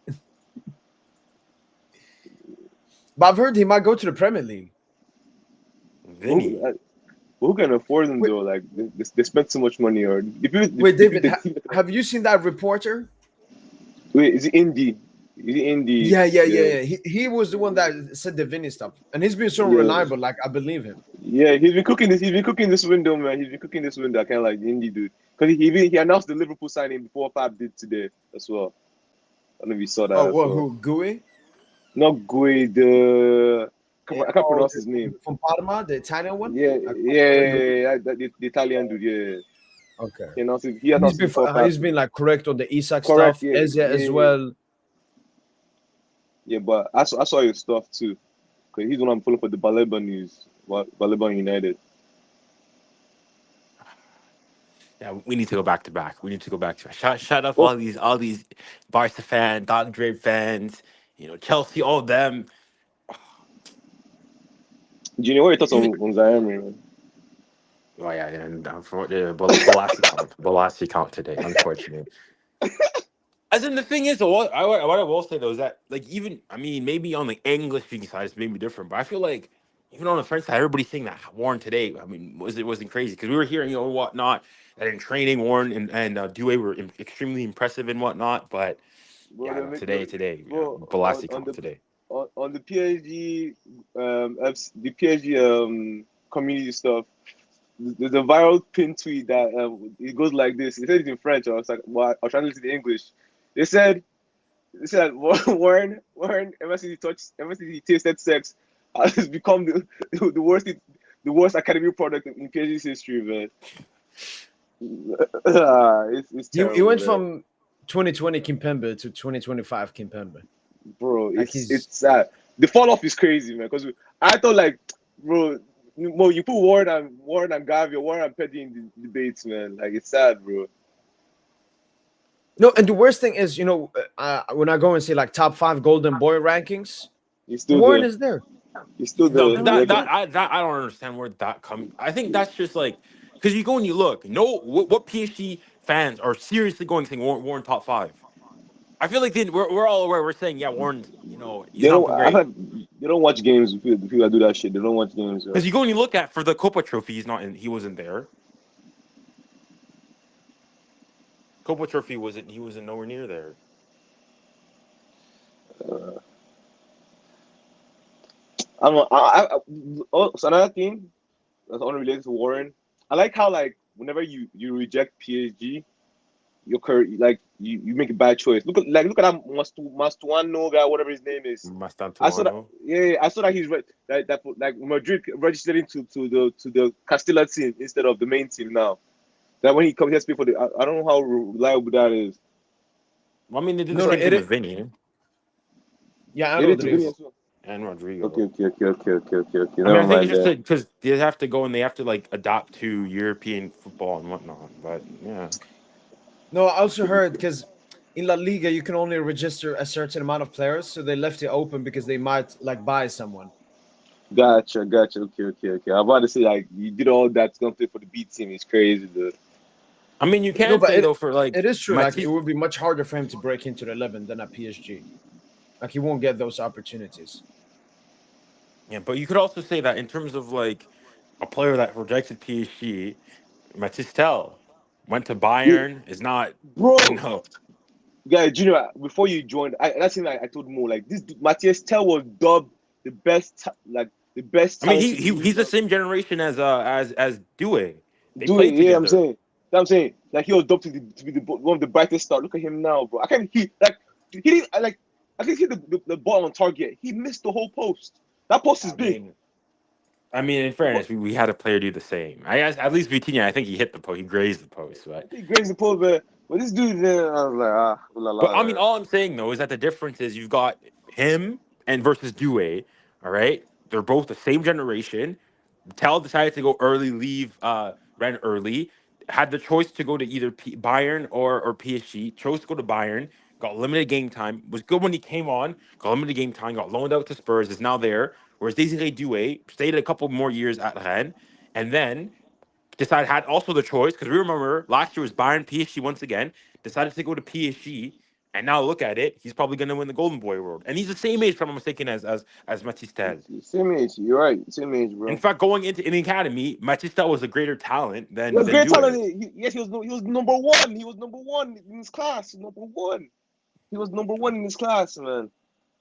Speaker 1: But I've heard he might go to the Premier League.
Speaker 4: Vinny.
Speaker 3: Who can afford him though? Like they spent so much money. Or
Speaker 1: wait, David, have you seen that reporter?
Speaker 3: Wait, is it indie? Is it indie?
Speaker 1: Yeah. He was the one that said the Vinny stuff, and he's been so reliable. Like I believe him.
Speaker 3: Yeah, he's been cooking this window, man. He's been cooking this window. I can't like the indie dude because he announced the Liverpool signing before Fab did today as well. I don't know if you saw that.
Speaker 1: Oh, what? Who? Gui?
Speaker 3: Not Gui. I can't pronounce his name.
Speaker 1: From Parma, the Italian one.
Speaker 3: Yeah. The Italian dude. Yeah.
Speaker 1: Okay. He's been like correct on the Isak stuff.
Speaker 3: Yeah,
Speaker 1: Eze as well.
Speaker 3: Yeah, but I saw your stuff too, because he's the one I'm following for the Ballon news. Ballon United.
Speaker 4: Yeah, we need to go back to back. Shut up all these Barca fans, Dog Dre fans, Chelsea, all of them.
Speaker 3: Junior, what are your thoughts on Zaire, man?
Speaker 4: Oh yeah, and for the Balassi count today, unfortunately. As in the thing is, what I will say though is that maybe on the English speaking side it's maybe different, but I feel like even on the French side, everybody's saying that Warren today. Wasn't crazy because we were hearing whatnot that in training Warren and Douay were extremely impressive and whatnot, but today, Balassi count today.
Speaker 3: On the PSG, the PSG community stuff. There's a viral pin tweet that it goes like this. It said it in French. I was like, well, I was trying to listen to English. They said Warren, ever since he tasted sex, has become the worst academic product in PSG's history, man. It's terrible,
Speaker 1: he went
Speaker 3: man.
Speaker 1: from 2020 Kimpembe to 2025 Kimpembe.
Speaker 3: Bro, it's sad. The fall off is crazy, man. Because I thought, like, bro, you put Warren and Gavi, Warren and Petty in the debates, man. Like, it's sad, bro.
Speaker 1: No, and the worst thing is, when I go and say like top 5 Golden Boy rankings, Warren is there.
Speaker 3: He's still there.
Speaker 4: No, that I don't understand where that comes. I think that's just like because you go and you look. What PSG fans are seriously going saying Warren top 5. I feel like we're all aware. We're saying Warren. He's not great.
Speaker 3: They don't watch games. The people that do that shit, they don't watch games.
Speaker 4: Because you go and you look at for the Copa Trophy, he wasn't there. Copa Trophy he wasn't nowhere near there.
Speaker 3: I don't know. So another thing that's unrelated to Warren, I like how like whenever you reject PSG, you make a bad choice. Look at that Mastuano guy, whatever his name is. I saw that he's like Madrid registered into the Castilla team instead of the main team now. That when he comes here to speak for I don't know how reliable that is.
Speaker 4: Well, I mean, they did
Speaker 1: No,
Speaker 4: the
Speaker 1: no,
Speaker 4: same thing
Speaker 1: it
Speaker 4: with Vinny
Speaker 1: yeah,
Speaker 3: It
Speaker 1: and
Speaker 3: is to Vinny
Speaker 1: Rodrigo.
Speaker 3: as well.
Speaker 4: and Rodrigo.
Speaker 3: Okay.
Speaker 4: I mean,
Speaker 3: Never
Speaker 4: I think
Speaker 3: mind
Speaker 4: it's just
Speaker 3: then.
Speaker 4: because they have to go and they have to like adapt to European football and whatnot. But yeah,
Speaker 1: No, I also heard because in La Liga you can only register a certain amount of players, so they left it open because they might like buy someone.
Speaker 3: Gotcha. Okay. I'm about to say like you did all that to come play for the B team. It's crazy, dude.
Speaker 4: I mean, you
Speaker 1: No,
Speaker 4: can
Speaker 1: but
Speaker 4: say though for like
Speaker 1: it is true. Like it
Speaker 4: Matisse.
Speaker 1: would be much harder for him to break into the 11 than at PSG. Like he won't get those opportunities.
Speaker 4: Yeah, but you could also say that in terms of like a player that rejected PSG, Matisse went to
Speaker 3: Yeah,
Speaker 4: Bayern is not,
Speaker 3: bro.
Speaker 4: you know.
Speaker 3: Guy, Junior, before you joined, that's thing I told Mo like this. Matthias Tell was dubbed the the best
Speaker 4: I mean,
Speaker 3: talented
Speaker 4: he's the
Speaker 3: midfielder.
Speaker 4: same generation as Due. They
Speaker 3: Do it,
Speaker 4: played
Speaker 3: yeah.
Speaker 4: together.
Speaker 3: I'm saying like he was dubbed to be the one of the brightest stars. Look at him now, bro. I can't he didn't like I think he hit the ball on target. He missed the whole post. That post is
Speaker 4: I
Speaker 3: big.
Speaker 4: mean, in fairness, we had a player do the same. I guess at least Vitinha, I think he hit the post. He grazed the post, but
Speaker 3: He grazed the post, but this dude, I was like, la
Speaker 4: but
Speaker 3: la,
Speaker 4: I mean,
Speaker 3: man.
Speaker 4: all I'm saying though is that the difference is you've got him and versus Due. All right, they're both the same generation. Tell decided to go early, leave ran early. Had the choice to go to either Bayern or PSG. Chose to go to Bayern. Got limited game time. Was good when he came on. Got limited game time. Got loaned out to Spurs. Is now there. Whereas Desiree Doué stayed a couple more years at Rennes, and then decided had also the choice because we remember last year was Bayern PSG once again. Decided to go to PSG, and now look at it. He's probably going to win the Golden Boy award, and he's the same age, if I'm not mistaken, as Matisse Tel.
Speaker 3: Same age. You're right. Same age,
Speaker 4: In
Speaker 3: bro.
Speaker 4: fact, going into in the academy, Matista was a greater talent
Speaker 3: He was
Speaker 4: than
Speaker 3: great
Speaker 4: Due.
Speaker 3: talent. Yes, he was number one. He was number one in his class. Number one. He was number one in his class, man.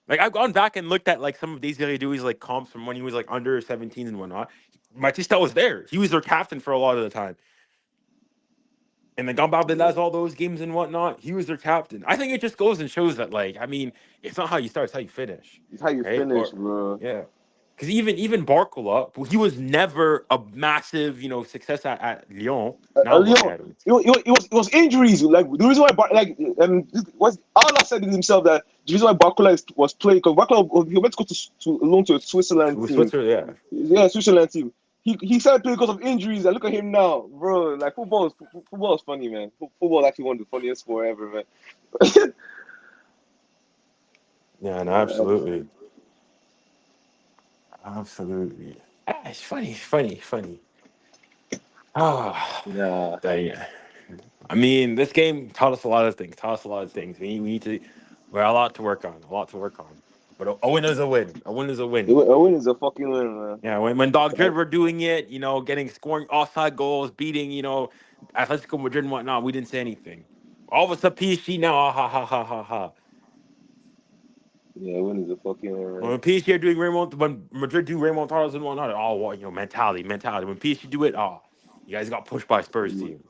Speaker 4: Like I've gone back and looked at like some of Desiree Dewey's like comps from when he was like under 17 and whatnot. Matista was there. He was their captain for a lot of the time. And then Gambard
Speaker 3: Yeah.
Speaker 4: Villas, all those games and whatnot, he was their captain. I think it just goes and shows that, like, I mean, it's not how you start, it's how you finish,
Speaker 3: It's how you
Speaker 4: right?
Speaker 3: finish,
Speaker 4: Or
Speaker 3: bro.
Speaker 4: yeah, because even Barcola, he was never a massive, success at Lyon. Now look
Speaker 3: Leon,
Speaker 4: at him.
Speaker 3: it was injuries. Like the reason why, was Allah said it himself that the reason why Barcola was playing because Barcola he went to go to loan to a Switzerland
Speaker 4: With
Speaker 3: team.
Speaker 4: Switzerland, yeah.
Speaker 3: Yeah, Switzerland team. He started playing because of injuries. And look at him now, bro. Like football is funny, man. Football is actually one of the funniest sport ever, man.
Speaker 4: Yeah, no, absolutely. Absolutely. It's funny. Ah,
Speaker 3: Yeah,
Speaker 4: yeah. I mean, this game taught us a lot of things. We need to. We're a lot to work on. But a win is a win. A win is a win.
Speaker 3: a win is a fucking win, man.
Speaker 4: Yeah, when Dog Dread were doing it, getting scoring offside goals, beating, Atletico Madrid and whatnot, we didn't say anything. All of a sudden, PSG now, ha.
Speaker 3: Yeah, a win is a fucking win, man.
Speaker 4: When PSG are doing when Madrid do remontadas and whatnot, oh, well, mentality. When PSG do it, oh, you guys got pushed by Spurs team.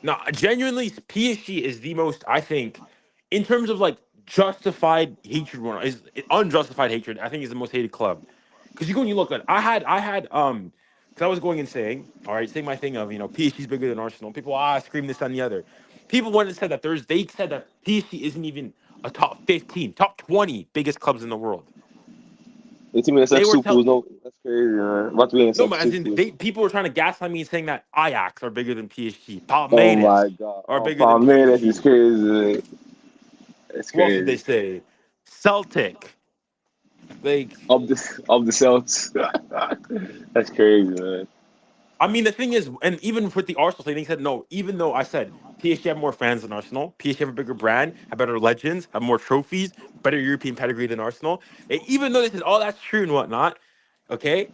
Speaker 4: No, genuinely, PSG is the most, I think, in terms of like justified hatred, is unjustified hatred. I think is the most hated club because you go and you look at. Because I was going and saying, all right, saying my thing of PSG's bigger than Arsenal. People scream this and the other. People went and said that they said that PSG isn't even a top 15, top 20 biggest clubs in the world.
Speaker 3: 18 minutes
Speaker 4: They
Speaker 3: left,
Speaker 4: were
Speaker 3: super. No, that's crazy, man. About 2 minutes
Speaker 4: no,
Speaker 3: left,
Speaker 4: but as in
Speaker 3: super.
Speaker 4: people were trying to gaslight me saying that Ajax are bigger than PSG.
Speaker 3: Oh
Speaker 4: Palmeiras
Speaker 3: my god.
Speaker 4: are
Speaker 3: Oh,
Speaker 4: bigger than
Speaker 3: Palmeiras is
Speaker 4: PSG.
Speaker 3: crazy. It's
Speaker 4: Who else did they
Speaker 3: crazy.
Speaker 4: say? Celtic. Like,
Speaker 3: Of the Celts. That's crazy, man.
Speaker 4: I mean, the thing is, and even with the Arsenal thing, they said no. Even though I said PSG have more fans than Arsenal, PSG have a bigger brand, have better legends, have more trophies, better European pedigree than Arsenal. Even though they said all that's true and whatnot, okay.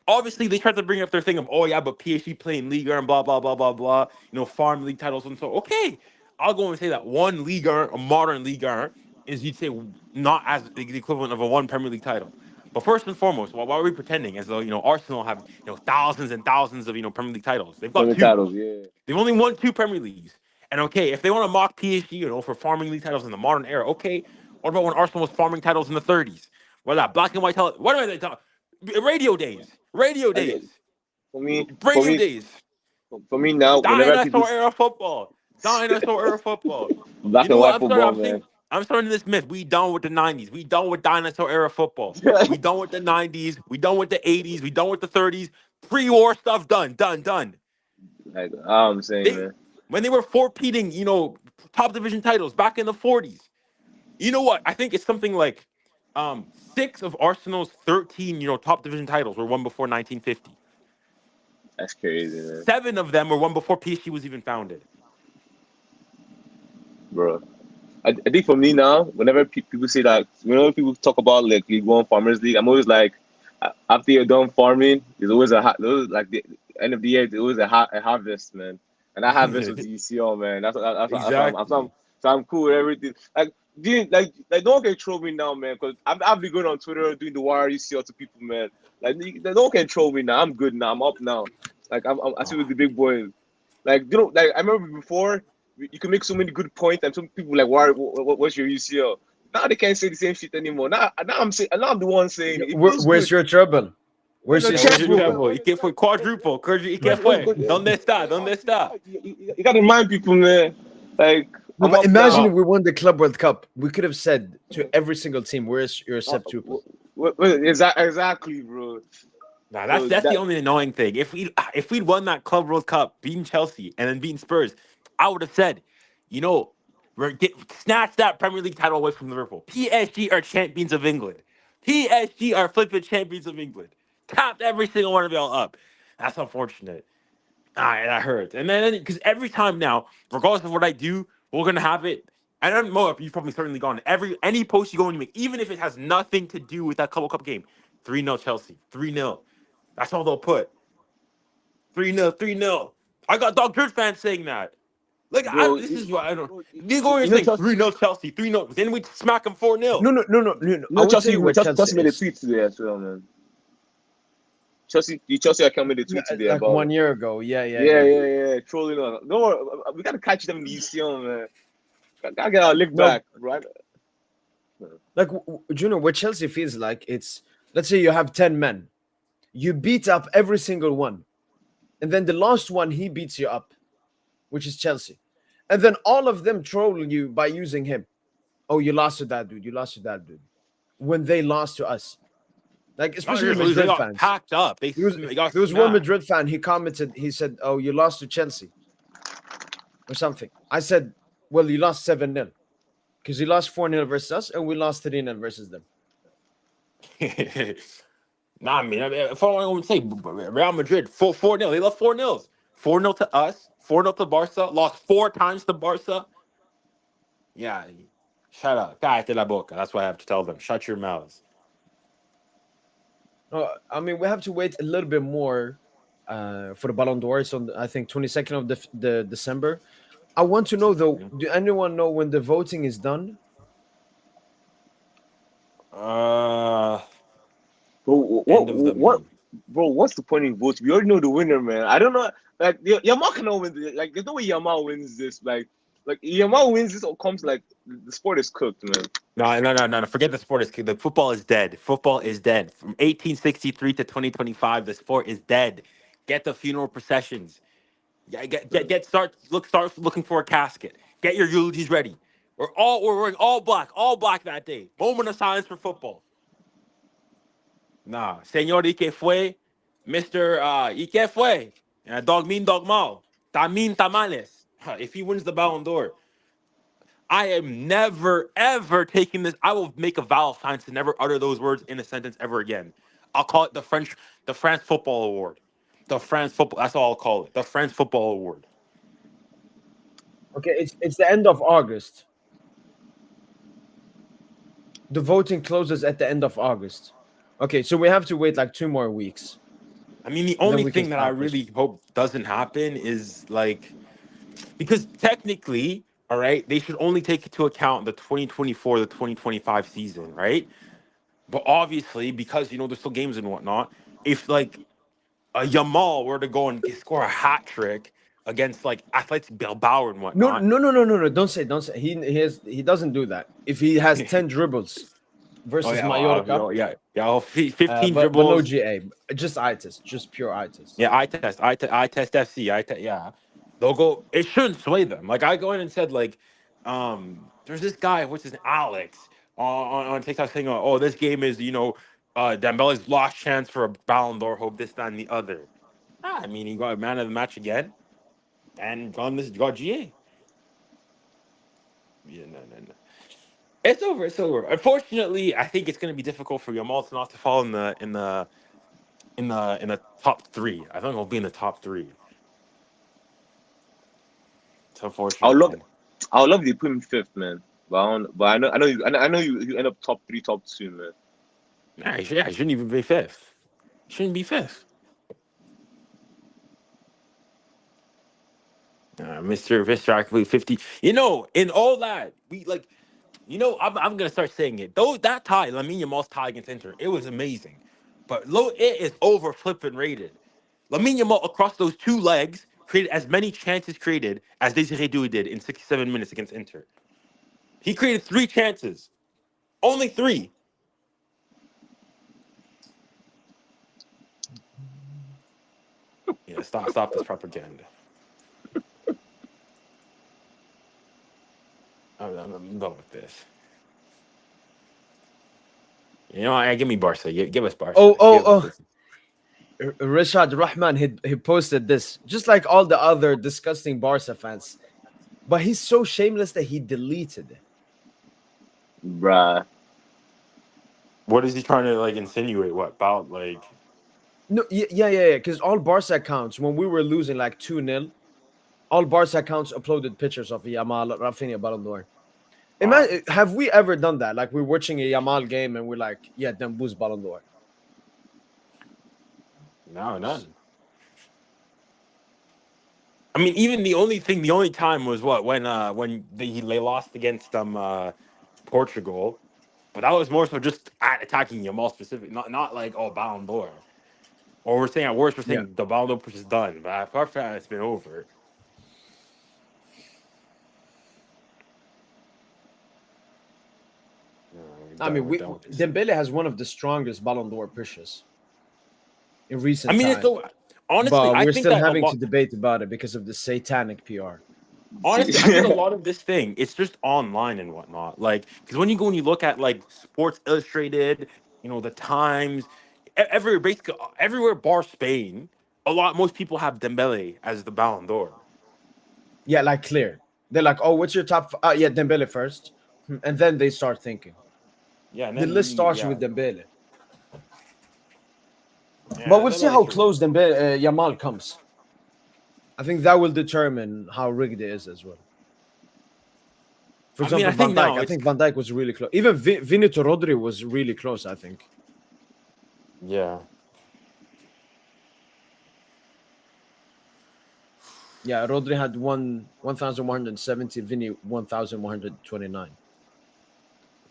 Speaker 4: Obviously, they tried to bring up their thing of, oh yeah, but PSG playing Liga and blah blah blah blah blah. Farm league titles and so. Okay, I'll go and say that one Liga, a modern Liga, is you'd say not as the equivalent of a one Premier League title. But first and foremost, why are we pretending as though Arsenal have thousands and thousands of Premier League titles? They've got
Speaker 3: Premier
Speaker 4: two.
Speaker 3: titles, yeah.
Speaker 4: They've only won two Premier Leagues. And okay, if they want to mock PSG, for farming league titles in the modern era, okay. What about when Arsenal was farming titles in the 30s? What that black and white titles? What am I talking? Radio days. Radio
Speaker 3: I get
Speaker 4: days.
Speaker 3: for me, for
Speaker 4: Radio
Speaker 3: me,
Speaker 4: days.
Speaker 3: for me now. Whenever I see
Speaker 4: Dinosaur
Speaker 3: this,
Speaker 4: era football. Dinosaur era football.
Speaker 3: Black
Speaker 4: You know
Speaker 3: and
Speaker 4: what?
Speaker 3: white football, man.
Speaker 4: I'm starting this myth. We done with the 90s. We done with dinosaur era football. We done with the 90s. We done with the 80s. We done with the 30s. Pre-war stuff done.
Speaker 3: Like I'm saying,
Speaker 4: They
Speaker 3: man.
Speaker 4: when they were four-peating, top division titles back in the 40s. You know what? I think it's something like 6 of Arsenal's 13, top division titles were won before 1950.
Speaker 3: That's crazy, man.
Speaker 4: 7 of them were won before PSG was even founded.
Speaker 3: Bro. I think for me now, whenever people say that, whenever people talk about like League One Farmers League, I'm always like, after you're done farming, there's always like the end of the year, there's always a harvest, man. And that harvest was the UCL, man.
Speaker 4: Exactly.
Speaker 3: So I'm cool with everything. Like no one can troll me now, man, because I've been going on Twitter doing the wire UCL to people, man. Like no one can troll me now. I'm good now. I'm up now. Like I see with the big boys. Like like I remember before. You can make so many good points, and some people like, what's your UCL? Now they can't say the same shit anymore. Now I'm the one saying it.
Speaker 1: Where's your trouble? Where's
Speaker 3: Your
Speaker 1: your
Speaker 4: Where's your
Speaker 3: treble?
Speaker 4: treble? It fue quadruple. ¿Y qué
Speaker 3: Like,
Speaker 4: fue? ¿Dónde está?
Speaker 3: You gotta remind people, man. Like
Speaker 1: No,
Speaker 3: I'm
Speaker 1: but
Speaker 3: up
Speaker 1: imagine
Speaker 3: now.
Speaker 1: if we won the Club World Cup. We could have said to every single team, "Where's your septuple?"
Speaker 3: Exactly, bro.
Speaker 4: Nah,
Speaker 3: So
Speaker 4: that's the
Speaker 3: that
Speaker 4: only annoying thing. If we'd won that Club World Cup, beating Chelsea and then beating Spurs, I would have said, snatch that Premier League title away from Liverpool. PSG are champions of England. PSG are flipping champions of England. Tapped every single one of y'all up. That's unfortunate. That hurts. And then because every time now, regardless of what I do, we're gonna have it. I don't know if you've probably certainly gone any post you go and you make, even if it has nothing to do with that Club World Cup game. 3-0 Chelsea. 3-0. That's all they'll put. 3-0, 3-0. I got Dog Dirt fans saying that. Like,
Speaker 3: bro,
Speaker 4: this is what I don't. They go here
Speaker 3: you know
Speaker 4: saying
Speaker 3: Chelsea,
Speaker 4: 3-0 Chelsea, 3-0. Then we smack them 4-0.
Speaker 1: No. I would tell you what Chelsea
Speaker 3: Chelsea made a
Speaker 1: is.
Speaker 3: tweet today as well, man. Chelsea account made a tweet today
Speaker 1: Like
Speaker 3: about
Speaker 1: 1 year ago. Yeah.
Speaker 3: trolling us. Don't worry, we gotta catch them in the UCL, man. Gotta get our lick
Speaker 1: No,
Speaker 3: back, right?
Speaker 1: like Juno, what Chelsea feels like, it's, let's say you have 10 men, you beat up every single one, and then the last one he beats you up, which is Chelsea, and then all of them troll you by using him. Oh, you lost to that dude. You lost to that dude. When they lost to us, like
Speaker 4: Not
Speaker 1: especially
Speaker 4: just lose, they
Speaker 1: Madrid
Speaker 4: got
Speaker 1: fans.
Speaker 4: packed up. They
Speaker 1: There
Speaker 4: got
Speaker 1: was one
Speaker 4: smacked.
Speaker 1: Madrid fan. He commented. He said, "Oh, you lost to Chelsea or something." I said, "Well, you lost 7-0 because you lost 4-0 versus us, and we lost 3-0 versus them."
Speaker 4: Nah, if I want to say Real Madrid, 4-0. They lost 4-0. 4-0 to us, 4-0 to Barca, lost 4 times to Barca. Yeah, shut up. Cállate la boca. That's what I have to tell them. Shut your mouths.
Speaker 1: I mean, we have to wait a little bit more for the Ballon d'Or. It's on, I think, 22nd of the December. I want to know though. Do anyone know when the voting is done?
Speaker 4: End of the month.
Speaker 3: Bro, what's the point in voting? We already know the winner, man. I don't know. Like, Yamal cannot win. Like, there's no way Yamal wins this. Like Yamal wins this or comes like the sport is cooked, man.
Speaker 4: No. Forget the sport. The football is dead. Football is dead. From 1863 to 2025, the sport is dead. Get the funeral processions. Yeah, start looking for a casket. Get your eulogies ready. We're wearing all black that day. Moment of silence for football. Nah, Señor ¿y qué fue? Mr. ¿Y qué fue? Dog mean dog mal. Tamin tamales. If he wins the Ballon d'Or, I am never ever taking this. I will make a vow of silence to never utter those words in a sentence ever again. I'll call it the France Football Award. The France Football. That's all I'll call it. The France Football Award.
Speaker 1: Okay, it's the end of August. The voting closes at the end of August. Okay, so we have to wait like 2 more weeks.
Speaker 4: I mean, the
Speaker 1: Then
Speaker 4: only
Speaker 1: we can
Speaker 4: thing that I
Speaker 1: start this.
Speaker 4: really hope doesn't happen is like, because technically, all right, they should only take into account the 2024, the 2025 season, right? But obviously, because there's still games and whatnot, if like a Yamal were to go and score a hat trick against like Athletic Bilbao and
Speaker 1: No.
Speaker 4: whatnot,
Speaker 1: Don't say. He doesn't do that. If he has 10 dribbles
Speaker 4: oh
Speaker 1: versus
Speaker 4: yeah,
Speaker 1: Mallorca,
Speaker 4: yeah, 15
Speaker 1: but no
Speaker 4: dribbles,
Speaker 1: GA, just eye test, just pure eye test.
Speaker 4: yeah, I test FC, yeah. they'll go. It shouldn't sway them. Like I go in and said, like, there's this guy, what's his name, Alex, on TikTok saying, oh, this game is Dembele's lost chance for a Ballon d'Or. Hope this, that, and the other. I mean, he got man of the match again, and got GA. Yeah, no. It's over. It's over. Unfortunately, I think it's going to be difficult for Yamal to not to fall in the top three. I think he'll be in the top three. It's
Speaker 3: I would
Speaker 4: unfortunate,
Speaker 3: love,
Speaker 4: man.
Speaker 3: I would love if they put him fifth, man. But I know you end up top three, top two, man.
Speaker 4: He shouldn't even be fifth. Shouldn't be fifth. Mr. Ackley 50. In all that, I'm gonna start saying it. Though that tie, Lamine Yamal's tie against Inter, it was amazing. But it is over flipping rated. Lamine Yamal across those two legs created as many chances created as Desiree Doué did in 67 minutes against Inter. He created 3 chances. Only 3. Yeah, stop this propaganda. I'm done with this. Give me Barca. Give us Barca.
Speaker 1: Oh. Rishad Rahman, he posted this, just like all the other disgusting Barca fans. But he's so shameless that he deleted it.
Speaker 3: Bruh.
Speaker 4: What is he trying to insinuate? What about
Speaker 1: No, yeah. Because all Barca accounts, when we were losing like 2-0, all Barca accounts uploaded pictures of Yamal, Rafinha, Ballon d'Or.
Speaker 4: Wow.
Speaker 1: Have we ever done that? Like we're watching a Yamal game and we're like, yeah, then boost Ballon d'Or.
Speaker 4: No, none. I mean, even the only time was when they lost against Portugal, but that was more so just at attacking Yamal specific, not like Ballon d'Or. Or we're saying at worst, we're
Speaker 1: Yeah.
Speaker 4: saying the Ballon d'Or push is done, but apart from that, it's been over.
Speaker 1: I mean,
Speaker 4: We're done with this.
Speaker 1: Dembele has one of the strongest Ballon d'Or pushes in recent
Speaker 4: I mean,
Speaker 1: time.
Speaker 4: it's so honestly,
Speaker 1: But
Speaker 4: I
Speaker 1: we're
Speaker 4: think
Speaker 1: still
Speaker 4: that a
Speaker 1: having
Speaker 4: lot.
Speaker 1: to debate about it because of the satanic PR.
Speaker 4: Honestly, I think a lot of this thing, it's just online and whatnot. Because when you look at Sports Illustrated, the Times, basically everywhere bar Spain, most people have Dembele as the Ballon d'Or.
Speaker 1: Yeah, like clear. They're like, oh, what's your top? Yeah, Dembele first, and then they start thinking.
Speaker 4: Yeah, and
Speaker 1: The
Speaker 4: then
Speaker 1: list starts with Dembele. But we'll see how close Yamal comes. I think that will determine how rigged it is as well. For example,
Speaker 4: I think
Speaker 1: Van
Speaker 4: now
Speaker 1: Dijk. I think Van Dijk was really close. Even Vini to Rodri was really close, I think.
Speaker 4: Yeah.
Speaker 1: Yeah, Rodri had 1,170, Vini 1,129.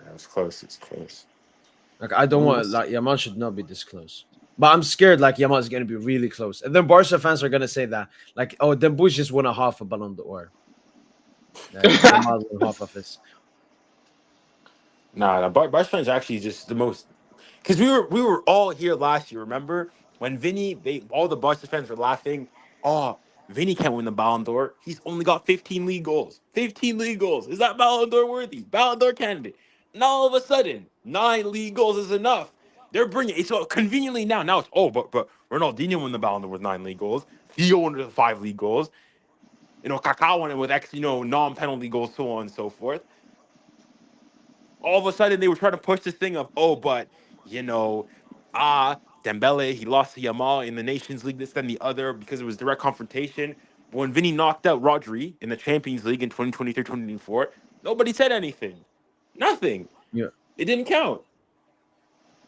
Speaker 4: It was close. It's close.
Speaker 1: Like I don't want Yamal should not be this close. But I'm scared Yamal is gonna be really close. And then Barca fans are gonna say that. Dembouz just won a half a Ballon d'Or. Yamal won half of this.
Speaker 4: Nah, Barcelona is actually just the most, because we were all here last year. Remember when all the Barca fans were laughing. Oh, Vinny can't win the Ballon d'Or. He's only got 15 league goals. 15 league goals. Is that Ballon d'Or worthy? Ballon d'Or candidate. And all of a sudden, 9 league goals is enough. They're bringing it so conveniently now. Now it's but Ronaldinho won the Ballon d'Or with 9 league goals. Theo won with 5 league goals. Kaká won it with non-penalty goals, so on and so forth. All of a sudden they were trying to push this thing of, Dembele, he lost to Yamal in the Nations League, this, then the other, because it was direct confrontation. But when Vinny knocked out Rodri in the Champions League in 2023-2024, nobody said anything. Nothing.
Speaker 1: Yeah.
Speaker 4: It didn't count.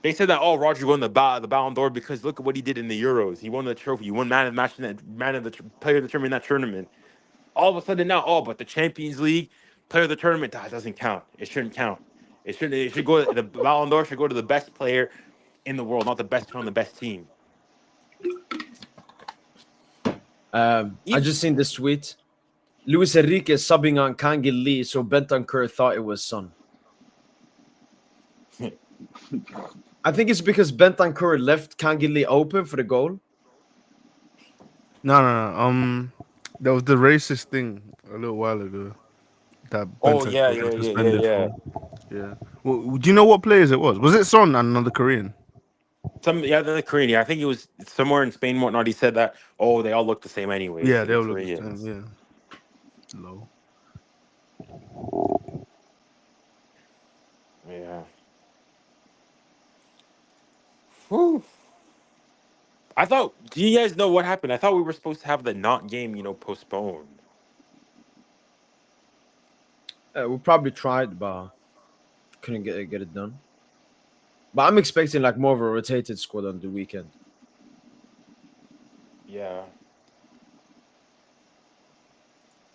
Speaker 4: They said that, Rodri won the Ballon d'Or because look at what he did in the Euros. He won the trophy. He won man of the match, player of the tournament in that tournament. All of a sudden now, but the Champions League, player of the tournament, that doesn't count. It shouldn't count. It should go. The Ballon d'Or should go to the best player in the world, not the best player on the best team.
Speaker 1: I just seen this tweet. Luis Enrique is subbing on Kangin Lee, so Bentancur thought it was Son. I think it's because Bentancur left Kangin Lee open for the goal.
Speaker 2: No. There was the racist thing a little while ago that
Speaker 4: Oh
Speaker 2: Bentancur
Speaker 4: yeah,
Speaker 2: got
Speaker 4: yeah, yeah, yeah,
Speaker 2: suspended
Speaker 4: yeah.
Speaker 2: for. Yeah. Well, do you know what players it was? Was it Son and another Korean?
Speaker 4: The Korean. Yeah, I think it was somewhere in Spain, whatnot. He said that. Oh, they all look the same, anyways.
Speaker 2: Yeah,
Speaker 4: To
Speaker 2: they
Speaker 4: the
Speaker 2: all look the same.
Speaker 4: Koreans.
Speaker 2: Yeah. Low.
Speaker 4: Yeah. Whew. I thought. Do you guys know what happened? I thought we were supposed to have the not game, postponed.
Speaker 1: We probably tried, but couldn't get it done. But I'm expecting like more of a rotated squad on the weekend.
Speaker 4: Yeah.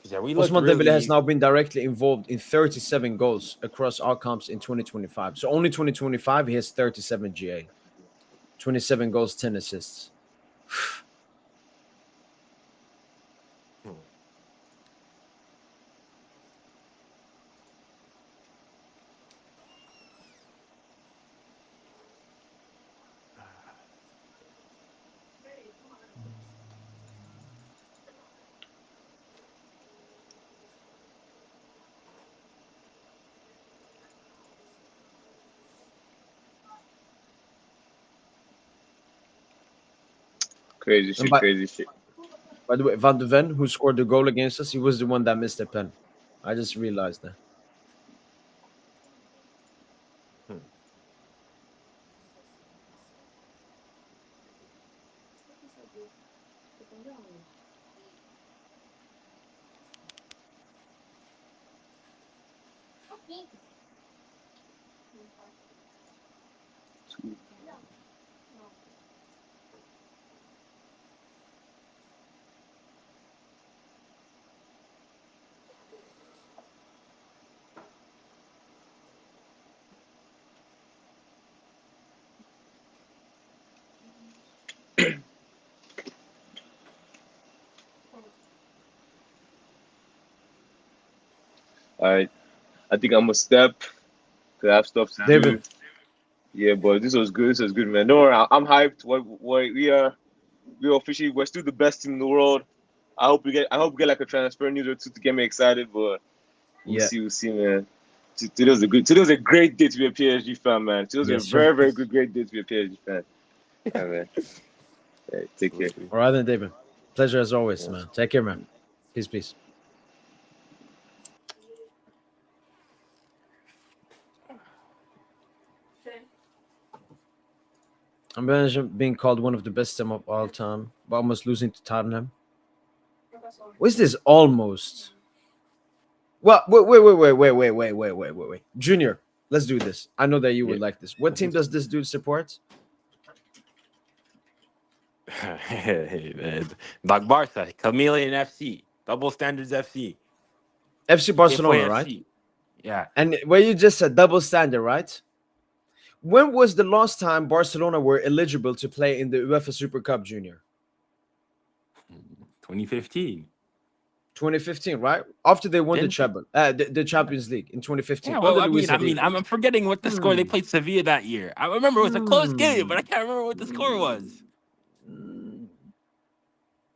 Speaker 4: 'Cause, yeah, we looked
Speaker 1: Osman Dembele has
Speaker 4: really.
Speaker 1: now been directly involved in 37 goals across all comps in 2025. So only 2025 he has 37 GA, 27 goals, 10 assists.
Speaker 4: Hmm.
Speaker 3: Crazy
Speaker 1: And
Speaker 3: shit, crazy shit.
Speaker 1: by the way, Van de Ven, who scored the goal against us, he was the one that missed the pen. I just realized that.
Speaker 4: Hmm.
Speaker 3: All right, I think I'm gonna step because I have stuff to
Speaker 1: David,
Speaker 3: do. Yeah, but this was good. This was good, man. Don't worry, I'm hyped. What we are officially we're still the best team in the world. I hope we get like a transfer news or two to get me excited, but
Speaker 1: yeah,
Speaker 3: we'll see, man. Today was a great day to be a PSG fan, man. Today was a
Speaker 1: yes, sir.
Speaker 3: very, very good, great day to be a PSG fan. Yeah, man. Yeah, take care.
Speaker 4: Absolutely.
Speaker 1: All right, then, David. Pleasure as always,
Speaker 4: Yes.
Speaker 1: man. Take care, man. Peace, peace. I'm being called one of the best team of all time, but almost losing to Tottenham. What's this almost? Well, wait. Junior, let's do this. I know that you
Speaker 4: Yeah.
Speaker 1: would like this. What team does this dude support?
Speaker 4: Hey, man. Like Barca, Chameleon FC, Double Standards FC,
Speaker 1: FC
Speaker 4: que foi
Speaker 1: Barcelona, right?
Speaker 4: FC. Yeah.
Speaker 1: And where you just said double standard, right? When was the last time Barcelona were eligible to play in the UEFA Super Cup Junior?
Speaker 4: 2015.
Speaker 1: 2015, right? After they won the
Speaker 4: Didn't they?
Speaker 1: treble, the Champions League in 2015
Speaker 4: Yeah, well,
Speaker 1: under Luis
Speaker 4: I'm forgetting what the score they
Speaker 1: Hmm.
Speaker 4: played Sevilla that year. I remember it was a close game, but I can't remember what the score was.
Speaker 1: Hmm.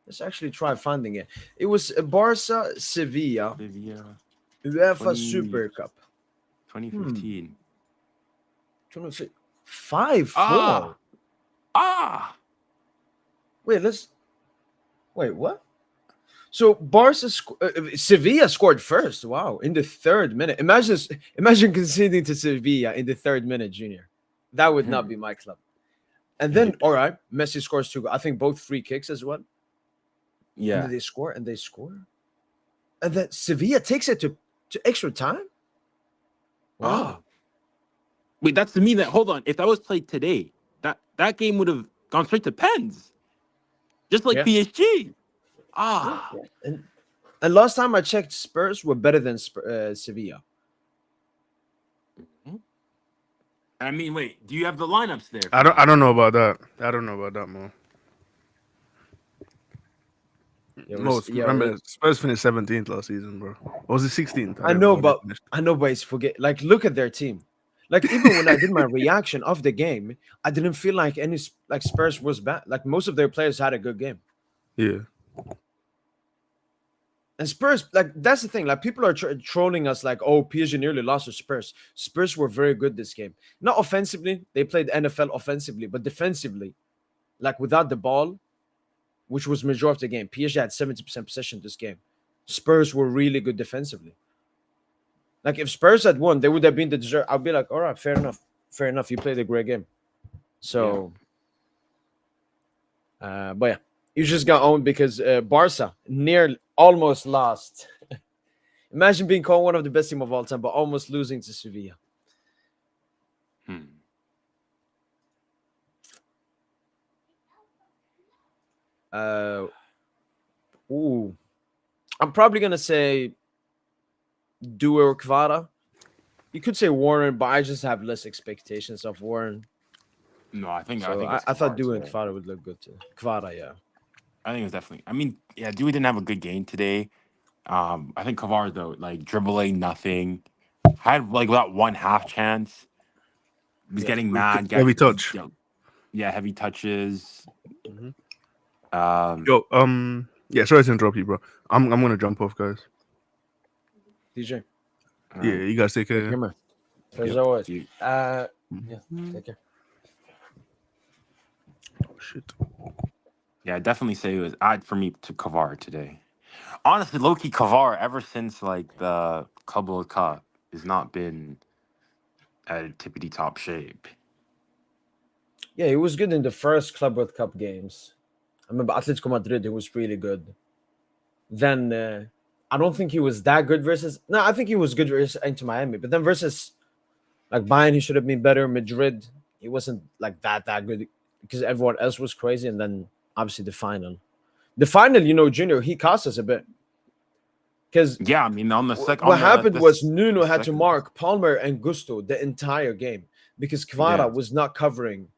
Speaker 1: Let's actually try finding it. It was Barca Sevilla
Speaker 4: Sevilla,
Speaker 1: UEFA
Speaker 4: 20,
Speaker 1: Super Cup.
Speaker 4: 2015.
Speaker 1: 5-4.
Speaker 4: Ah,
Speaker 1: Wait, what? So Sevilla scored first. Wow, in the third minute. Imagine conceding to Sevilla in the third minute, Junior. That would not be my club. And then, all right, Messi scores 2 goals. I think both free kicks as well. And
Speaker 4: yeah.
Speaker 1: then they score. And then Sevilla takes it to extra time. Wow.
Speaker 4: Ah. Wait, that's to me that. Hold on. If that was played today, that game would have gone straight to pens, just like
Speaker 1: Yeah.
Speaker 4: PSG. Ah.
Speaker 1: Yeah. And last time I checked, Spurs were better than Sevilla.
Speaker 4: I mean, wait. Do you have the lineups there?
Speaker 2: I don't know about that. I don't know about that, man.
Speaker 1: Yeah,
Speaker 2: Remember, Spurs finished 17th last season, bro. Or was it 16th?
Speaker 1: I know, but it's forget. Like, look at their team. Like, even when I did my reaction of the game, I didn't feel like any Spurs was bad. Like, most of their players had a good game.
Speaker 2: Yeah.
Speaker 1: And Spurs, like that's the thing. Like people are trolling us, like, "Oh, PSG nearly lost to Spurs." Spurs were very good this game. Not offensively, they played NFL offensively, but defensively, like without the ball, which was majority of the game. PSG had 70% possession this game. Spurs were really good defensively. Like if Spurs had won, they would have been the deserve. I'll be like, all right, fair enough, fair enough. You played a great game. So, but yeah, you just got owned because Barca almost lost. Imagine being called one of the best team of all time, but almost losing to Sevilla. Ooh, I'm probably gonna say Due or Kvara. You could say Warren, but I just have less expectations of Warren.
Speaker 4: No, I think
Speaker 1: I thought Due and Kvara would look good too. Kvara, yeah.
Speaker 4: I think it was definitely. I mean, yeah, Dewey didn't have a good game today. I think Kavar though, like dribbling nothing, had like about one half chance. Was getting mad.
Speaker 2: Heavy touch.
Speaker 4: Yeah, heavy touches.
Speaker 1: Mm-hmm.
Speaker 2: Yeah, sorry to interrupt you, bro. I'm gonna jump off, guys.
Speaker 1: DJ.
Speaker 2: Yeah, you guys take care.
Speaker 1: Come on. As always. Yeah, take care.
Speaker 2: Oh shit.
Speaker 4: Yeah, I'd definitely say it was odd for me to Kavar today. Honestly, low-key Kavar, ever since like the Club World Cup, has not been at a tippity top shape.
Speaker 1: Yeah, he was good in the first Club World Cup games. I remember Atletico Madrid, he was really good. Then I don't think he was that good versus. No, I think he was good versus Inter Miami, but then versus like Bayern, he should have been better. Madrid, he wasn't like that good because everyone else was crazy. And then obviously the final, you know, Junior, he cost us a bit. Because
Speaker 4: yeah, I mean, on the second,
Speaker 1: what happened was Nuno had to mark Palmer and Gusto the entire game because Kvara was not covering.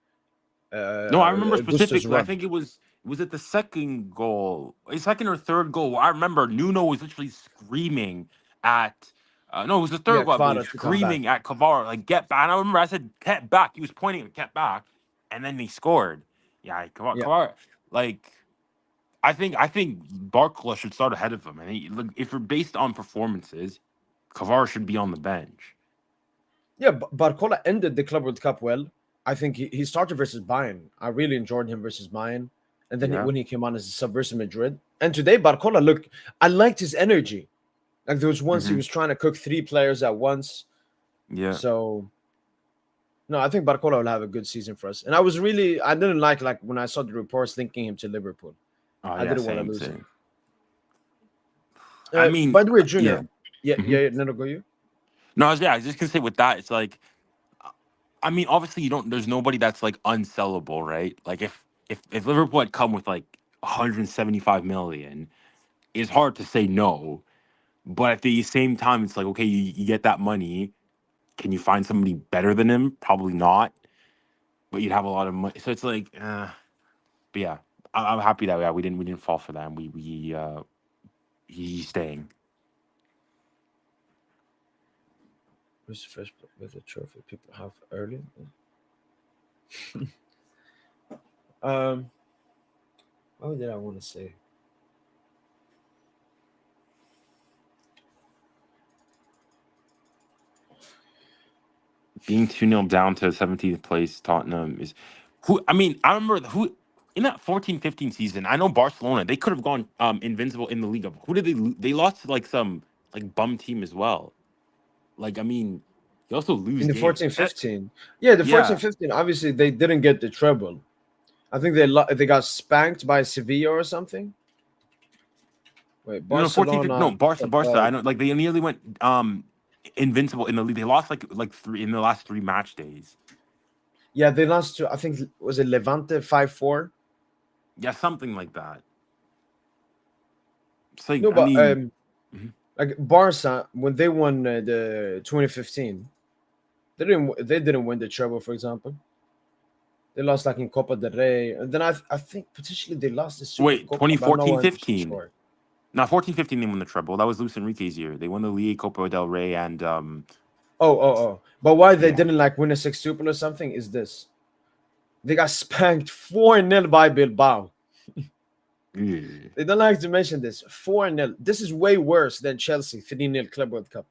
Speaker 4: No, I remember specifically. I
Speaker 1: run.
Speaker 4: think it was it the second goal, a second or third goal. I remember Nuno was literally screaming at. No, it was the third goal. I believe, screaming at Kvara, like "get back!" And I remember I said "get back." He was pointing at "get back," and then they scored. Yeah, Kvara, like. I think Barcola should start ahead of him, and if we're based on performances, Kvara should be on the bench.
Speaker 1: Yeah, Barcola ended the Club World Cup well. I think he started versus Bayern. I really enjoyed him versus Bayern, and then when he came on as a sub versus Madrid, and today Barcola looked. I liked his energy. Like there was once he was trying to cook 3 players at once.
Speaker 4: Yeah.
Speaker 1: So. No, I think Barcola will have a good season for us, and I didn't like when I saw the reports linking him to Liverpool. I didn't want to lose him.
Speaker 4: I mean,
Speaker 1: by the way, Junior. Yeah. No, go you.
Speaker 4: No, I was just gonna say with that, it's like, I mean, obviously there's nobody that's like unsellable, right? Like if Liverpool had come with like 175 million, it's hard to say no. But at the same time, it's like, okay, you get that money. Can you find somebody better than him? Probably not. But you'd have a lot of money. So it's like, but yeah, I'm happy that we didn't fall for that. And he's staying.
Speaker 1: Who's the first with the trophy people have early? What did I want to say?
Speaker 4: Being 2-0 down to 17th place Tottenham is who. I mean, I remember who in that 14-15 season. I know Barcelona. They could have gone invincible in the league. Who did they lost to like some like bum team as well. Like I mean, they also lose
Speaker 1: in the
Speaker 4: games.
Speaker 1: 14-15. Yeah, the 14-15. Obviously, they didn't get the treble. I think they got spanked by Sevilla or something. Wait, Barcelona.
Speaker 4: No, Barca. I know, like they nearly went invincible in the league. They lost like 3 in the last 3 match days.
Speaker 1: Yeah, they lost to, I think, was it Levante 5-4?
Speaker 4: Yeah, something like that. It's like,
Speaker 1: no, but like Barca, when they won the 2015, they didn't win the treble, for example. They lost like in Copa del Rey, and then I think potentially they lost the Super
Speaker 4: Cup. 2014-15. No, 14-15 they won the treble. That was Luis Enrique's year. They won the league, Copa del Rey, and
Speaker 1: But why they didn't like win a sextuple or something is this: they got spanked 4-0 by Bilbao.
Speaker 4: Yeah.
Speaker 1: They don't like to mention this. 4-0. This is way worse than Chelsea 3-0 Club World Cup.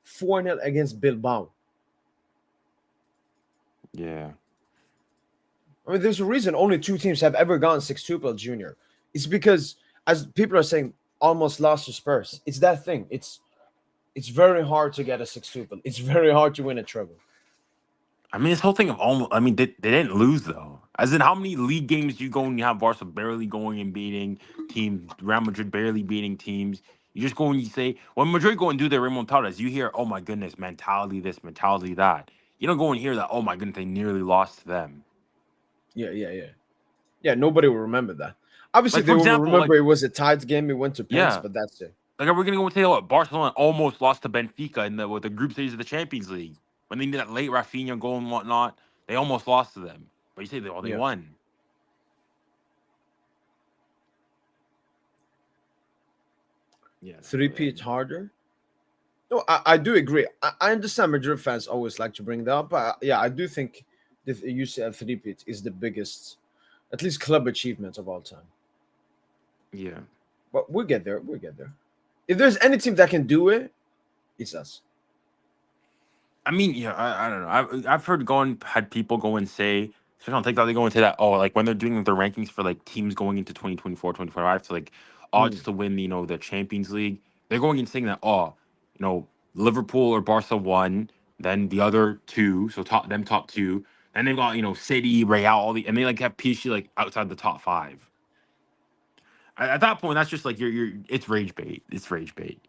Speaker 1: 4-0 against Bilbao.
Speaker 4: Yeah.
Speaker 1: I mean, there's a reason only two teams have ever gone 6-2 Junior. It's because, as people are saying, almost lost to Spurs. It's that thing. It's very hard to get a 6-2. It's very hard to win a treble.
Speaker 4: I mean, this whole thing of almost. I mean, they didn't lose though. As in, how many league games you go and you have Barca barely going and beating teams, Real Madrid barely beating teams. You just go and you say, when Madrid go and do their remontadas, you hear, "Oh my goodness, mentality this, mentality that." You don't go and hear that. Oh my goodness, they nearly lost to them.
Speaker 1: Yeah, nobody will remember that. Obviously,
Speaker 4: Like
Speaker 1: they
Speaker 4: for
Speaker 1: will
Speaker 4: example,
Speaker 1: remember it was a tight game. It went to pens,
Speaker 4: yeah,
Speaker 1: but that's it.
Speaker 4: like we're gonna go and say, "Oh, Barcelona almost lost to Benfica in the with the group stage of the Champions League when they did that late Rafinha goal and whatnot. They almost lost to them, but you say they
Speaker 1: Yeah.
Speaker 4: won." Yeah,
Speaker 1: Three-peat harder. No, I do agree. I understand Madrid fans always like to bring that up, but yeah, I do think the UCL three-peat is the biggest, at least club achievement of all time.
Speaker 4: yeah.
Speaker 1: But we'll get there. We'll get there. If there's any team that can do it, it's us.
Speaker 4: I mean, yeah, I don't know. I've heard had people go and say, especially on TikTok, they go and say that, oh, like when they're doing their rankings for like teams going into 2024, 2025, so like odds
Speaker 1: Mm.
Speaker 4: to win, the Champions League, they're going and saying that, oh, Liverpool or Barca won, then the other two, so top two, then they've got, City, Real, and they like have PSG like outside the top five. At that point, that's just like it's rage bait. It's rage bait.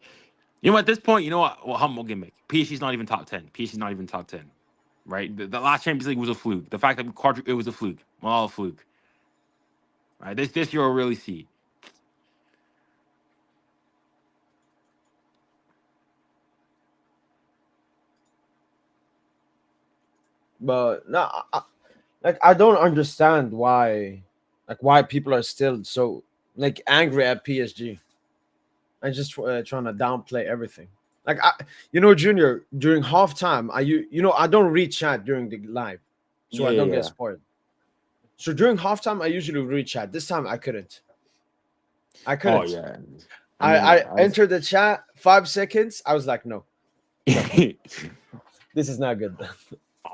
Speaker 4: At this point, you know what? Well, humble gimmick. PSG's not even top 10. PSG's not even top 10. Right? The last Champions League was a fluke. The fact that it was a fluke. Well, a fluke. Right? This year we'll really see.
Speaker 1: But no, I don't understand why people are still so angry at PSG. I just trying to downplay everything. Junior, during halftime, I don't read chat during the live, so
Speaker 4: Yeah,
Speaker 1: I
Speaker 4: yeah,
Speaker 1: don't get
Speaker 4: yeah.
Speaker 1: spoiled. So during halftime, I usually read chat. This time, I couldn't. I
Speaker 4: Oh
Speaker 1: couldn't.
Speaker 4: yeah. I mean,
Speaker 1: I
Speaker 4: yeah.
Speaker 1: entered the chat 5 seconds. I was like, no, this is not good.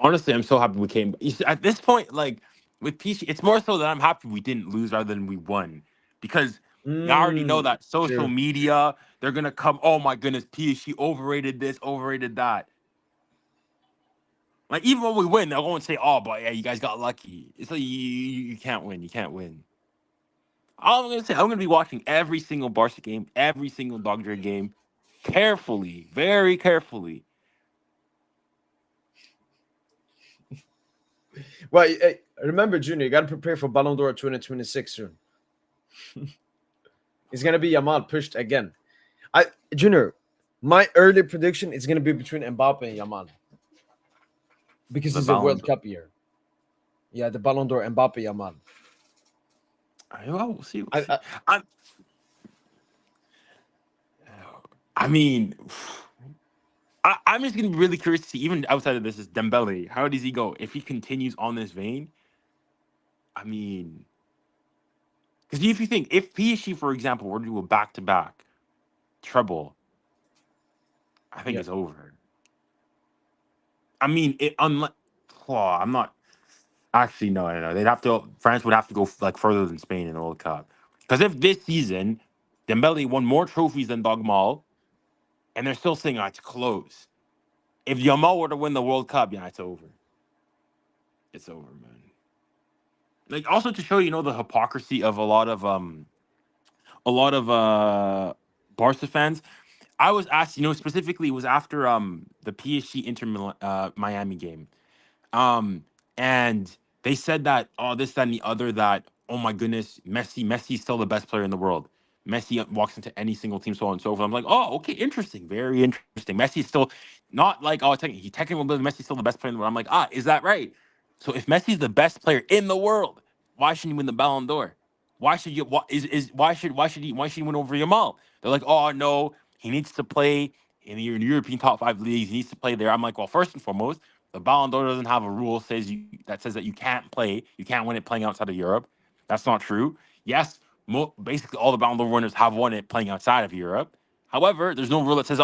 Speaker 4: Honestly, I'm so happy we came. At this point, like with PSG, it's more so that I'm happy we didn't lose rather than we won, because you already know that social
Speaker 1: True.
Speaker 4: media, they're gonna come. Oh my goodness, PSG overrated this, overrated that. Like even when we win, they'll go and say, "Oh, but yeah, you guys got lucky." It's like you can't win. You can't win. All I'm gonna say, I'm gonna be watching every single Barca game, every single Dogger game, carefully, very carefully.
Speaker 1: Well, remember, Junior, you got to prepare for Ballon d'Or 2026 soon. It's gonna be Yamal pushed again. Junior, my early prediction is gonna be between Mbappe and Yamal because
Speaker 4: The
Speaker 1: it's a
Speaker 4: Ballon.
Speaker 1: World Cup year. Yeah, the Ballon d'Or, Mbappe, Yamal.
Speaker 4: We'll see. We'll
Speaker 1: I,
Speaker 4: see.
Speaker 1: I,
Speaker 4: I'm, I mean, I'm just gonna be really curious to see, even outside of this, is Dembele. How does he go if he continues on this vein? I mean, because if you think if PSG, for example, were to do a back-to-back treble, I think
Speaker 1: yeah,
Speaker 4: it's over. I mean, unless I'm not. Actually, no, no, no. They'd have to. France would have to go like further than Spain in the World Cup. Because if this season Dembele won more trophies than Dogmal, and they're still saying, it's close. If Yamal were to win the World Cup, yeah, it's over. It's over, man. Like also to show the hypocrisy of a lot of Barca fans. I was asked, specifically it was after the PSG Miami game. Um, and they said that, oh, this, that, and the other, that, oh my goodness, Messi's still the best player in the world. Messi walks into any single team, so on and so forth. I'm like, oh, okay, interesting, very interesting. Messi's still not like, oh, he technically, Messi's still the best player in the world. I'm like, is that right? So if Messi's the best player in the world, why shouldn't he win the Ballon d'Or? Why should you? Why should he win over Yamal? They're like, oh no, he needs to play in the European top five leagues. He needs to play there. I'm like, well, first and foremost, the Ballon d'Or doesn't have a rule that says that you can't play, you can't win it playing outside of Europe. That's not true. Yes, Basically, all the Ballon d'Or winners have won it playing outside of Europe. However, there's no rule that says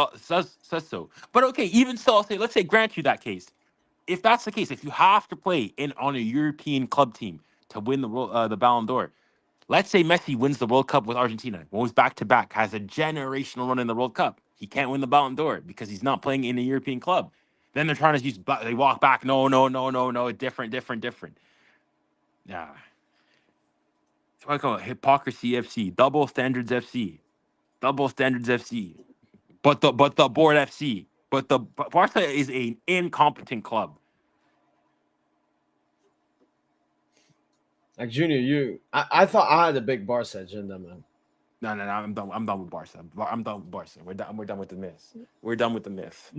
Speaker 4: so. But okay, even so, let's say grant you that case. If that's the case, if you have to play on a European club team to win the Ballon d'Or, let's say Messi wins the World Cup with Argentina, goes back to back, has a generational run in the World Cup. He can't win the Ballon d'Or because he's not playing in a European club. Then they're trying to they walk back. No, different. Yeah. That's why I call it Hypocrisy FC, double standards FC, but the board FC, but the Barca is an incompetent club.
Speaker 1: Like Junior, I thought I had a big Barca agenda, man.
Speaker 4: No, I'm done with Barca. I'm done with Barca. We're done with the myths. We're done with the myths.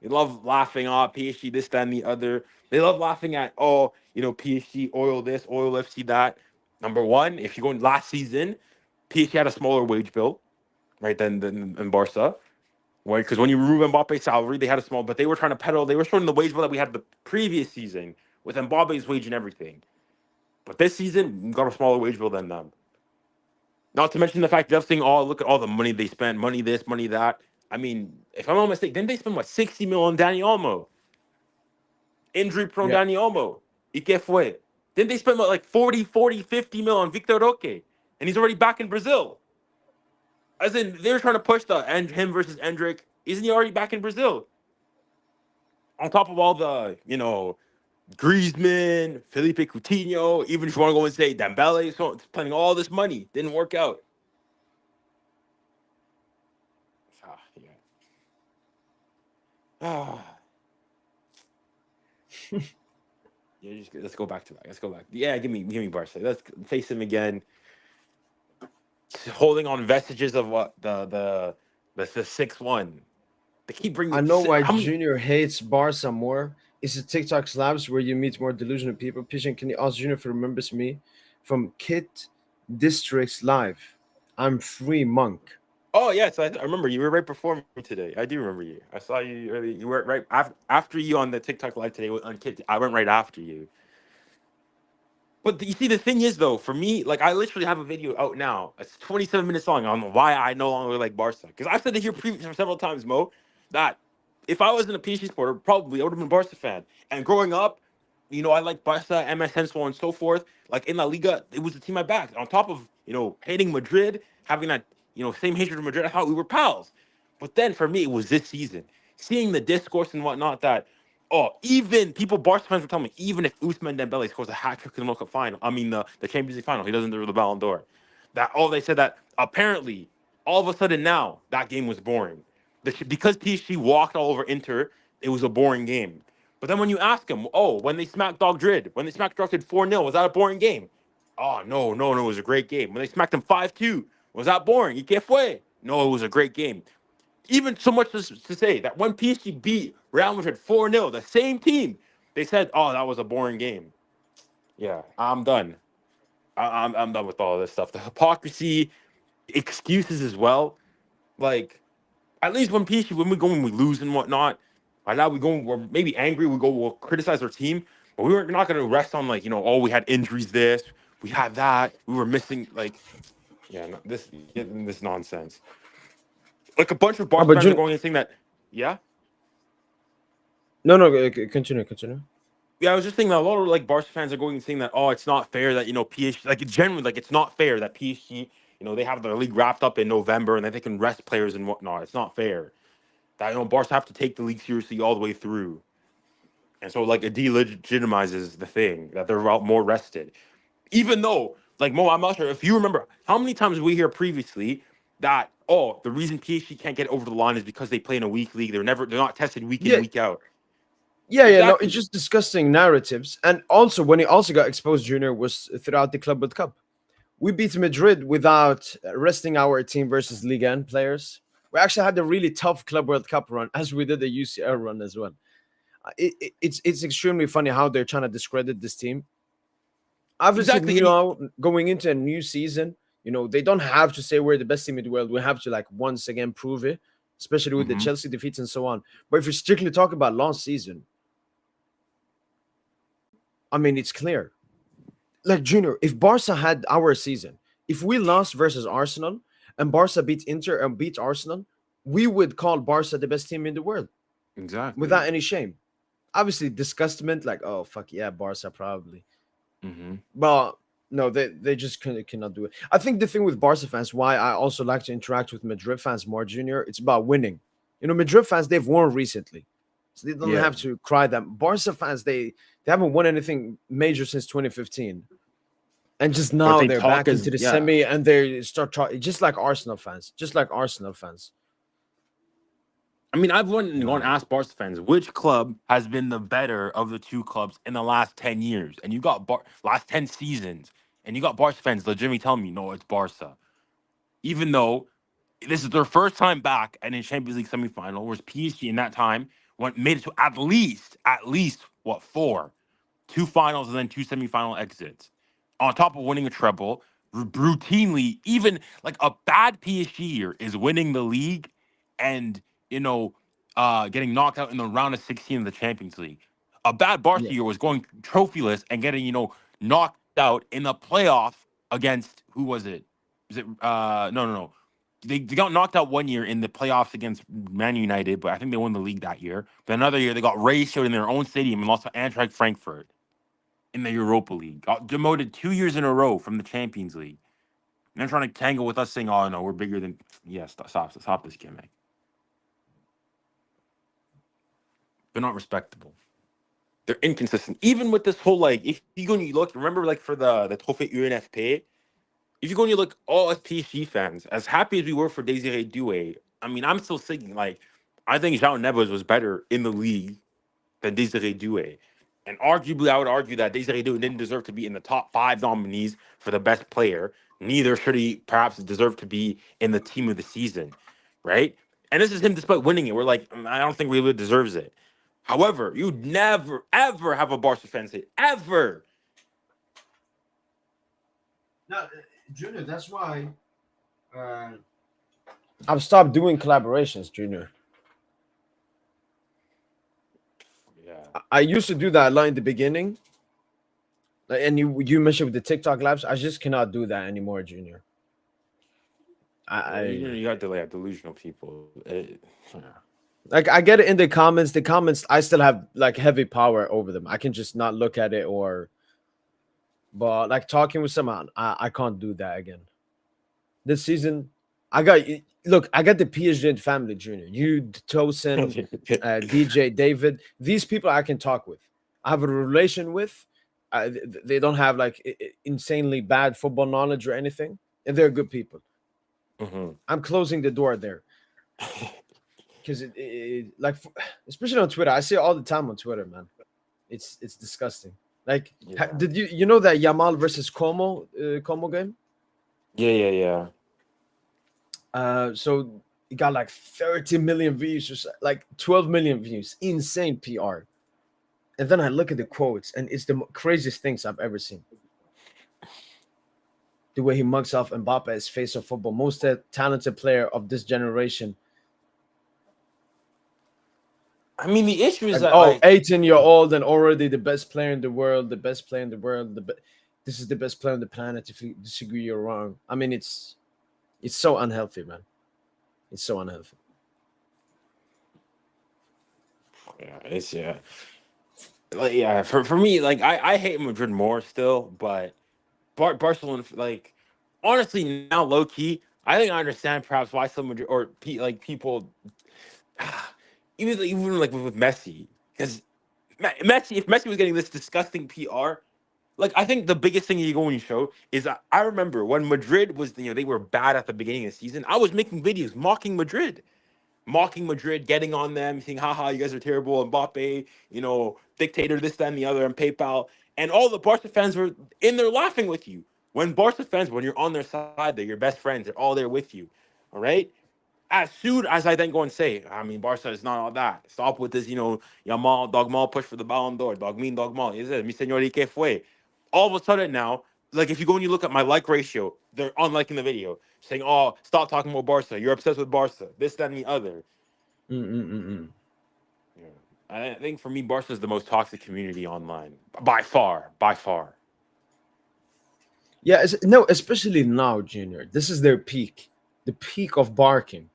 Speaker 4: They love laughing at PSG, this, that, and the other. They love laughing at, PSG, oil this, oil FC that. Number one, if you go in last season, PSG had a smaller wage bill, right, than Barca. Right? Because when you remove Mbappe's salary, they had a small, but they were trying to pedal. They were showing the wage bill that we had the previous season with Mbappe's wage and everything. But this season, we got a smaller wage bill than them. Not to mention the fact just saying, oh, look at all the money they spent, money this, money that. I mean, if I'm not mistaken, didn't they spend, 60 million on Dani Olmo? Injury-prone
Speaker 1: Yeah.
Speaker 4: Dani Olmo. ¿Y qué fue? Didn't they spend, 40, 50 million on Victor Roque? And he's already back in Brazil. As in, they were trying to push him versus Endrick. Isn't he already back in Brazil? On top of all the, Griezmann, Felipe Coutinho, even if you want to go and say Dembele, so spending all this money, didn't work out. Yeah, let's go back to back. Let's go back. Yeah, give me Barca. Let's face him again. Holding on vestiges of what the 6-1. They keep bringing.
Speaker 1: I know why Junior hates Barca more. It's the TikTok slabs where you meet more delusional people. Pigeon, can you ask Junior if he remembers me from Kit Districts Live? I'm Free Monk.
Speaker 4: Oh yes, I remember you were right before me today. I do remember you. I saw you early. You were right after you on the TikTok live today on Kit. I went right after you. But you see, the thing is, though, for me, I literally have a video out now. It's 27 minutes long on why I no longer like Barca. Because I've said it here several times, Mo, that if I wasn't a PSG supporter, probably I would have been a Barca fan. And growing up, I like Barca, MSN, so on and so forth. Like in La Liga, it was the team I backed. On top of, hating Madrid, having that, same hatred of Madrid, I thought we were pals. But then for me, it was this season. Seeing the discourse and whatnot that, even people, Barca fans were telling me, even if Ousmane Dembele scores a hat trick in the World Cup final, the Champions League final, he doesn't do the Ballon d'Or. They said that apparently, all of a sudden now, that game was boring. Because PSG walked all over Inter, it was a boring game. But then when you ask them, when they smacked Madrid 4-0, was that a boring game? Oh, no, it was a great game. When they smacked them 5-2, was that boring? ¿Y qué fue? No, it was a great game. Even so much to say that when PSG beat Real Madrid 4-0, the same team, they said, "Oh, that was a boring game." Yeah, I'm done. I'm done with all this stuff. The hypocrisy, excuses as well. At least when we lose and whatnot, by now we're maybe angry. We'll criticize our team, but we're not going to rest on we had injuries. We had that. We were missing this nonsense. A bunch of Barca fans are going and saying that. Yeah.
Speaker 1: No, continue.
Speaker 4: Yeah, I was just saying that a lot of Barca fans are going and saying that it's not fair that PSG generally it's not fair that PSG they have their league wrapped up in November and that they can rest players and whatnot. It's not fair that Barca have to take the league seriously all the way through, and so it delegitimizes the thing that they're more rested. Even though Mo, I'm not sure if you remember how many times we hear previously that the reason PSG can't get over the line is because they play in a weak league. They're not tested week in, week out.
Speaker 1: Yeah, exactly. No, it's just disgusting narratives. And also, when he also got exposed, Junior, was throughout the Club World Cup. We beat Madrid without resting our team versus Liga N players. We actually had a really tough Club World Cup run, as we did the UCL run as well. It's extremely funny how they're trying to discredit this team. Obviously, going into a new season, they don't have to say we're the best team in the world. We have to once again prove it, especially with the Chelsea defeats and so on. But if you strictly talk about last season, it's clear. Junior, if Barca had our season, if we lost versus Arsenal and Barca beat Inter and beat Arsenal, we would call Barca the best team in the world
Speaker 4: Exactly.
Speaker 1: without any shame. Obviously, disgustment, like, oh fuck yeah, Barca probably.
Speaker 4: Mm-hmm.
Speaker 1: But no, they just cannot do it. I think the thing with Barca fans, why I also like to interact with Madrid fans more, Junior, it's about winning. You know, Madrid fans, they've won recently, so they don't
Speaker 4: Yeah.
Speaker 1: have to cry that. Barca fans, they haven't won anything major since 2015, and just
Speaker 4: But
Speaker 1: now
Speaker 4: they
Speaker 1: they're
Speaker 4: talk
Speaker 1: back
Speaker 4: as
Speaker 1: into the
Speaker 4: yeah.
Speaker 1: semi, and they start talking just like Arsenal fans, just like Arsenal fans.
Speaker 4: I mean, I've went and gone and asked Barca fans which club has been the better of the two clubs in the last 10 years, and you got last 10 seasons, and you got Barca fans legitimately telling me, no, it's Barca, even though this is their first time back and in Champions League semifinal, whereas PSG in that time made it to at least what two finals and then two semifinal exits, on top of winning a treble, routinely. Even like a bad PSG year is winning the league, and you know, getting knocked out in the round of 16 of the Champions League. A bad Barca
Speaker 1: Yeah.
Speaker 4: year was going trophyless and getting knocked out in the playoff against who was it? Was it no. They got knocked out one year in the playoffs against Man United, but I think they won the league that year. But another year they got ratioed in their own stadium and lost to Eintracht Frankfurt in the Europa League. Got demoted 2 years in a row from the Champions League. And they're trying to tangle with us saying, oh, no, we're bigger than... Yeah, stop this gimmick. They're not respectable. They're inconsistent. Even with this whole, like, if you go and you look, remember, like, for the Trophée UNFP, if you go and you look, all us PSG fans, as happy as we were for Désiré Doué, I mean, I'm still thinking, like, I think João Neves was better in the league than Désiré Doué. And arguably, I would argue that Désiré Doué didn't deserve to be in the top 5 nominees for the best player. Neither should he perhaps deserve to be in the team of the season, right? And this is him despite winning it. We're like, I don't think Real deserves it. However, you'd never, ever have a Barca fan say, ever.
Speaker 1: No, Junior, that's why I've stopped doing collaborations, Junior.
Speaker 4: Yeah.
Speaker 1: I used to do that a lot in the beginning. And you mentioned with the TikTok lives, I just cannot do that anymore, Junior.
Speaker 4: You got to like delusional people.
Speaker 1: Like I get it in the comments. The comments, I still have like heavy power over them. I can just not look at it but like talking with someone, I can't do that again. This season, I got the PSG family, Junior. You, Tosin, DJ, David. These people I can talk with. I have a relation with. They don't have like insanely bad football knowledge or anything, and they're good people. I'm closing the door there because especially on Twitter, I see it all the time on Twitter, man. It's disgusting. Like, did you know that Yamal versus Como game?
Speaker 4: Yeah.
Speaker 1: So it got like 30 million views, or like 12 million views. Insane PR. And then I look at the quotes, and it's the craziest things I've ever seen. The way he mugs off Mbappe as face of football, most talented player of this generation.
Speaker 4: I mean, the issue is that
Speaker 1: 18-year-old and already the best player in the world, this is the best player on the planet. If you disagree, you're wrong. I mean, it's so unhealthy, man. It's so unhealthy.
Speaker 4: For me, like I hate Madrid more still, but Barcelona, like, honestly, now low key, I think I understand perhaps why some Madrid or people, even like with Messi, because Messi, if Messi was getting this disgusting PR, like I think the biggest thing you go and show is I remember when Madrid was they were bad at the beginning of the season. I was making videos mocking Madrid, getting on them, saying, haha, you guys are terrible, Mbappe, dictator, this, that, and the other, and PayPal. And all the Barca fans were in there laughing with you. When Barca fans, when you're on their side, they're your best friends, they're all there with you. All right? As soon as I then go and say, I mean, Barca is not all that. Stop with this, Yamal, Dogmal push for the Ballon d'Or, Dogmal. Is it? Mi señor, que fue? All of a sudden now, like if you go and you look at my like ratio, they're unliking the video, saying, oh, stop talking about Barca. You're obsessed with Barca. This, that, and the other. Yeah. I think for me, Barca is the most toxic community online. By far.
Speaker 1: Yeah, no, especially now, Junior. This is their peak, the peak of barking.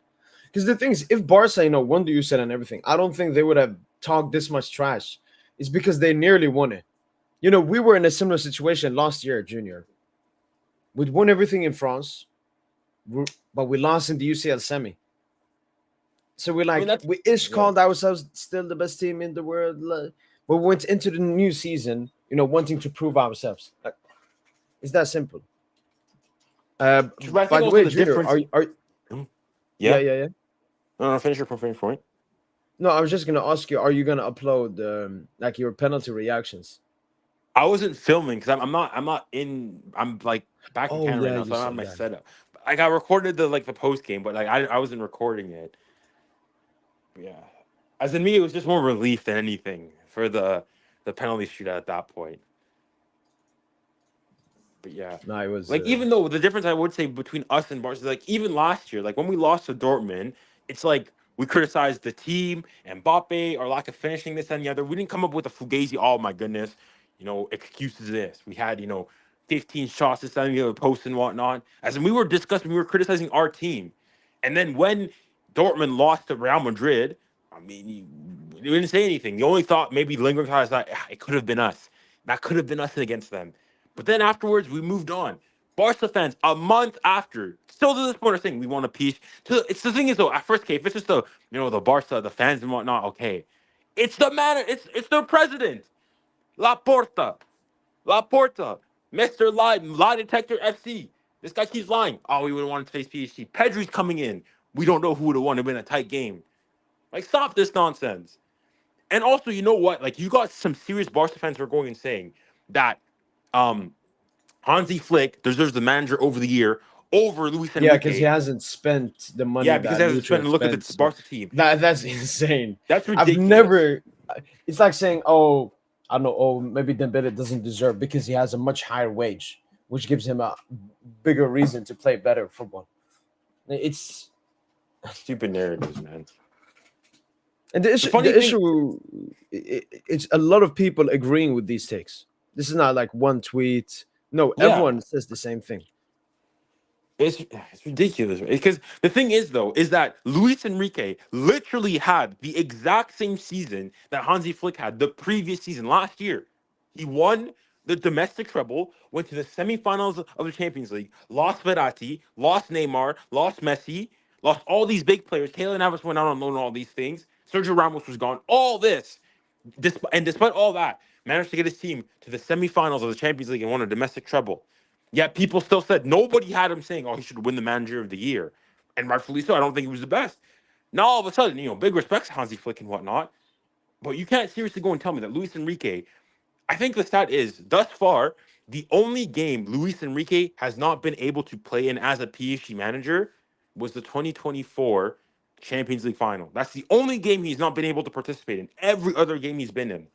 Speaker 1: Because the thing is, if Barca, won the UCL and everything, I don't think they would have talked this much trash. It's because they nearly won it. We were in a similar situation last year, Junior. We'd won everything in France, but we lost in the UCL semi. So we're
Speaker 4: I mean,
Speaker 1: like,
Speaker 4: that's
Speaker 1: we ish
Speaker 4: yeah.
Speaker 1: called ourselves still the best team in the world. But we went into the new season, wanting to prove ourselves. It's that simple.
Speaker 4: But I
Speaker 1: By
Speaker 4: think
Speaker 1: the
Speaker 4: also
Speaker 1: way,
Speaker 4: the
Speaker 1: Junior,
Speaker 4: difference.
Speaker 1: are yeah,
Speaker 4: Yeah.
Speaker 1: yeah, yeah.
Speaker 4: No, finish your point.
Speaker 1: No, I was just gonna ask you: are you gonna upload like your penalty reactions?
Speaker 4: I wasn't filming because I'm not. I'm not in. I'm like back in
Speaker 1: Oh
Speaker 4: Canada right
Speaker 1: yeah,
Speaker 4: now,
Speaker 1: you
Speaker 4: so I'm on
Speaker 1: said
Speaker 4: my
Speaker 1: that.
Speaker 4: setup. Like I recorded the post game, but like I wasn't recording it. Yeah, as in me, it was just more relief than anything for the penalty shootout at that point. But yeah,
Speaker 1: No, it was.
Speaker 4: like even though the difference I would say between us and Barca, like even last year, like when we lost to Dortmund, it's like we criticized the team and Mbappe, our lack of finishing this and the other. We didn't come up with a fugazi. Oh my goodness, excuses. This we had 15 shots this time the other post and whatnot. As in we were discussing, we were criticizing our team, and then when Dortmund lost to Real Madrid, I mean, you didn't say anything. The only thought, maybe lingering thought, is that it could have been us. That could have been us against them. But then afterwards, we moved on. Barca fans, a month after, still to this point, are saying we want a peace. It's the thing is though, at first, okay, if it's just the Barca, the fans and whatnot, okay. It's the matter. It's their president, Laporta, Laporta, Mister Lie Detector FC. This guy keeps lying. Oh, we would have wanted to face PSG. Pedri's coming in. We don't know who would have won. It'd been a tight game. Like, stop this nonsense. And also, you know what? Like, you got some serious Barca fans who are going and saying that um Hansi Flick deserves the manager over the year over Luis
Speaker 1: Yeah, because he
Speaker 4: Enrique.
Speaker 1: hasn't spent the money
Speaker 4: Yeah, because
Speaker 1: that
Speaker 4: they haven't spent
Speaker 1: Lucho
Speaker 4: a look at
Speaker 1: spent.
Speaker 4: the
Speaker 1: So
Speaker 4: Barca team.
Speaker 1: that's insane.
Speaker 4: That's
Speaker 1: I've
Speaker 4: ridiculous.
Speaker 1: never. It's like saying, oh, I don't know, oh, maybe Dembele doesn't deserve because he has a much higher wage, which gives him a bigger reason to play better football. It's
Speaker 4: Stupid narratives, man.
Speaker 1: and the
Speaker 4: The
Speaker 1: issue.
Speaker 4: funny
Speaker 1: The
Speaker 4: thing,
Speaker 1: issue. It's a lot of people agreeing with these takes. This is not like one tweet. No,
Speaker 4: yeah,
Speaker 1: everyone says the same thing.
Speaker 4: it's ridiculous. Because the thing is, though, is that Luis Enrique literally had the exact same season that Hansi Flick had the previous season last year. He won the domestic treble, went to the semifinals of the Champions League, lost Verratti, lost Neymar, lost Messi, lost all these big players. Keylor Navas went out on loan, all these things. Sergio Ramos was gone. All this, despite all that, managed to get his team to the semifinals of the Champions League and won a domestic treble. Yet people still said nobody had him saying, "Oh, he should win the Manager of the Year," and rightfully so. I don't think he was the best. Now all of a sudden, big respects to Hansi Flick and whatnot, but you can't seriously go and tell me that Luis Enrique. I think the stat is thus far the only game Luis Enrique has not been able to play in as a PSG manager was the 2024 Champions League final. That's the only game he's not been able to participate in. Every other game he's been in.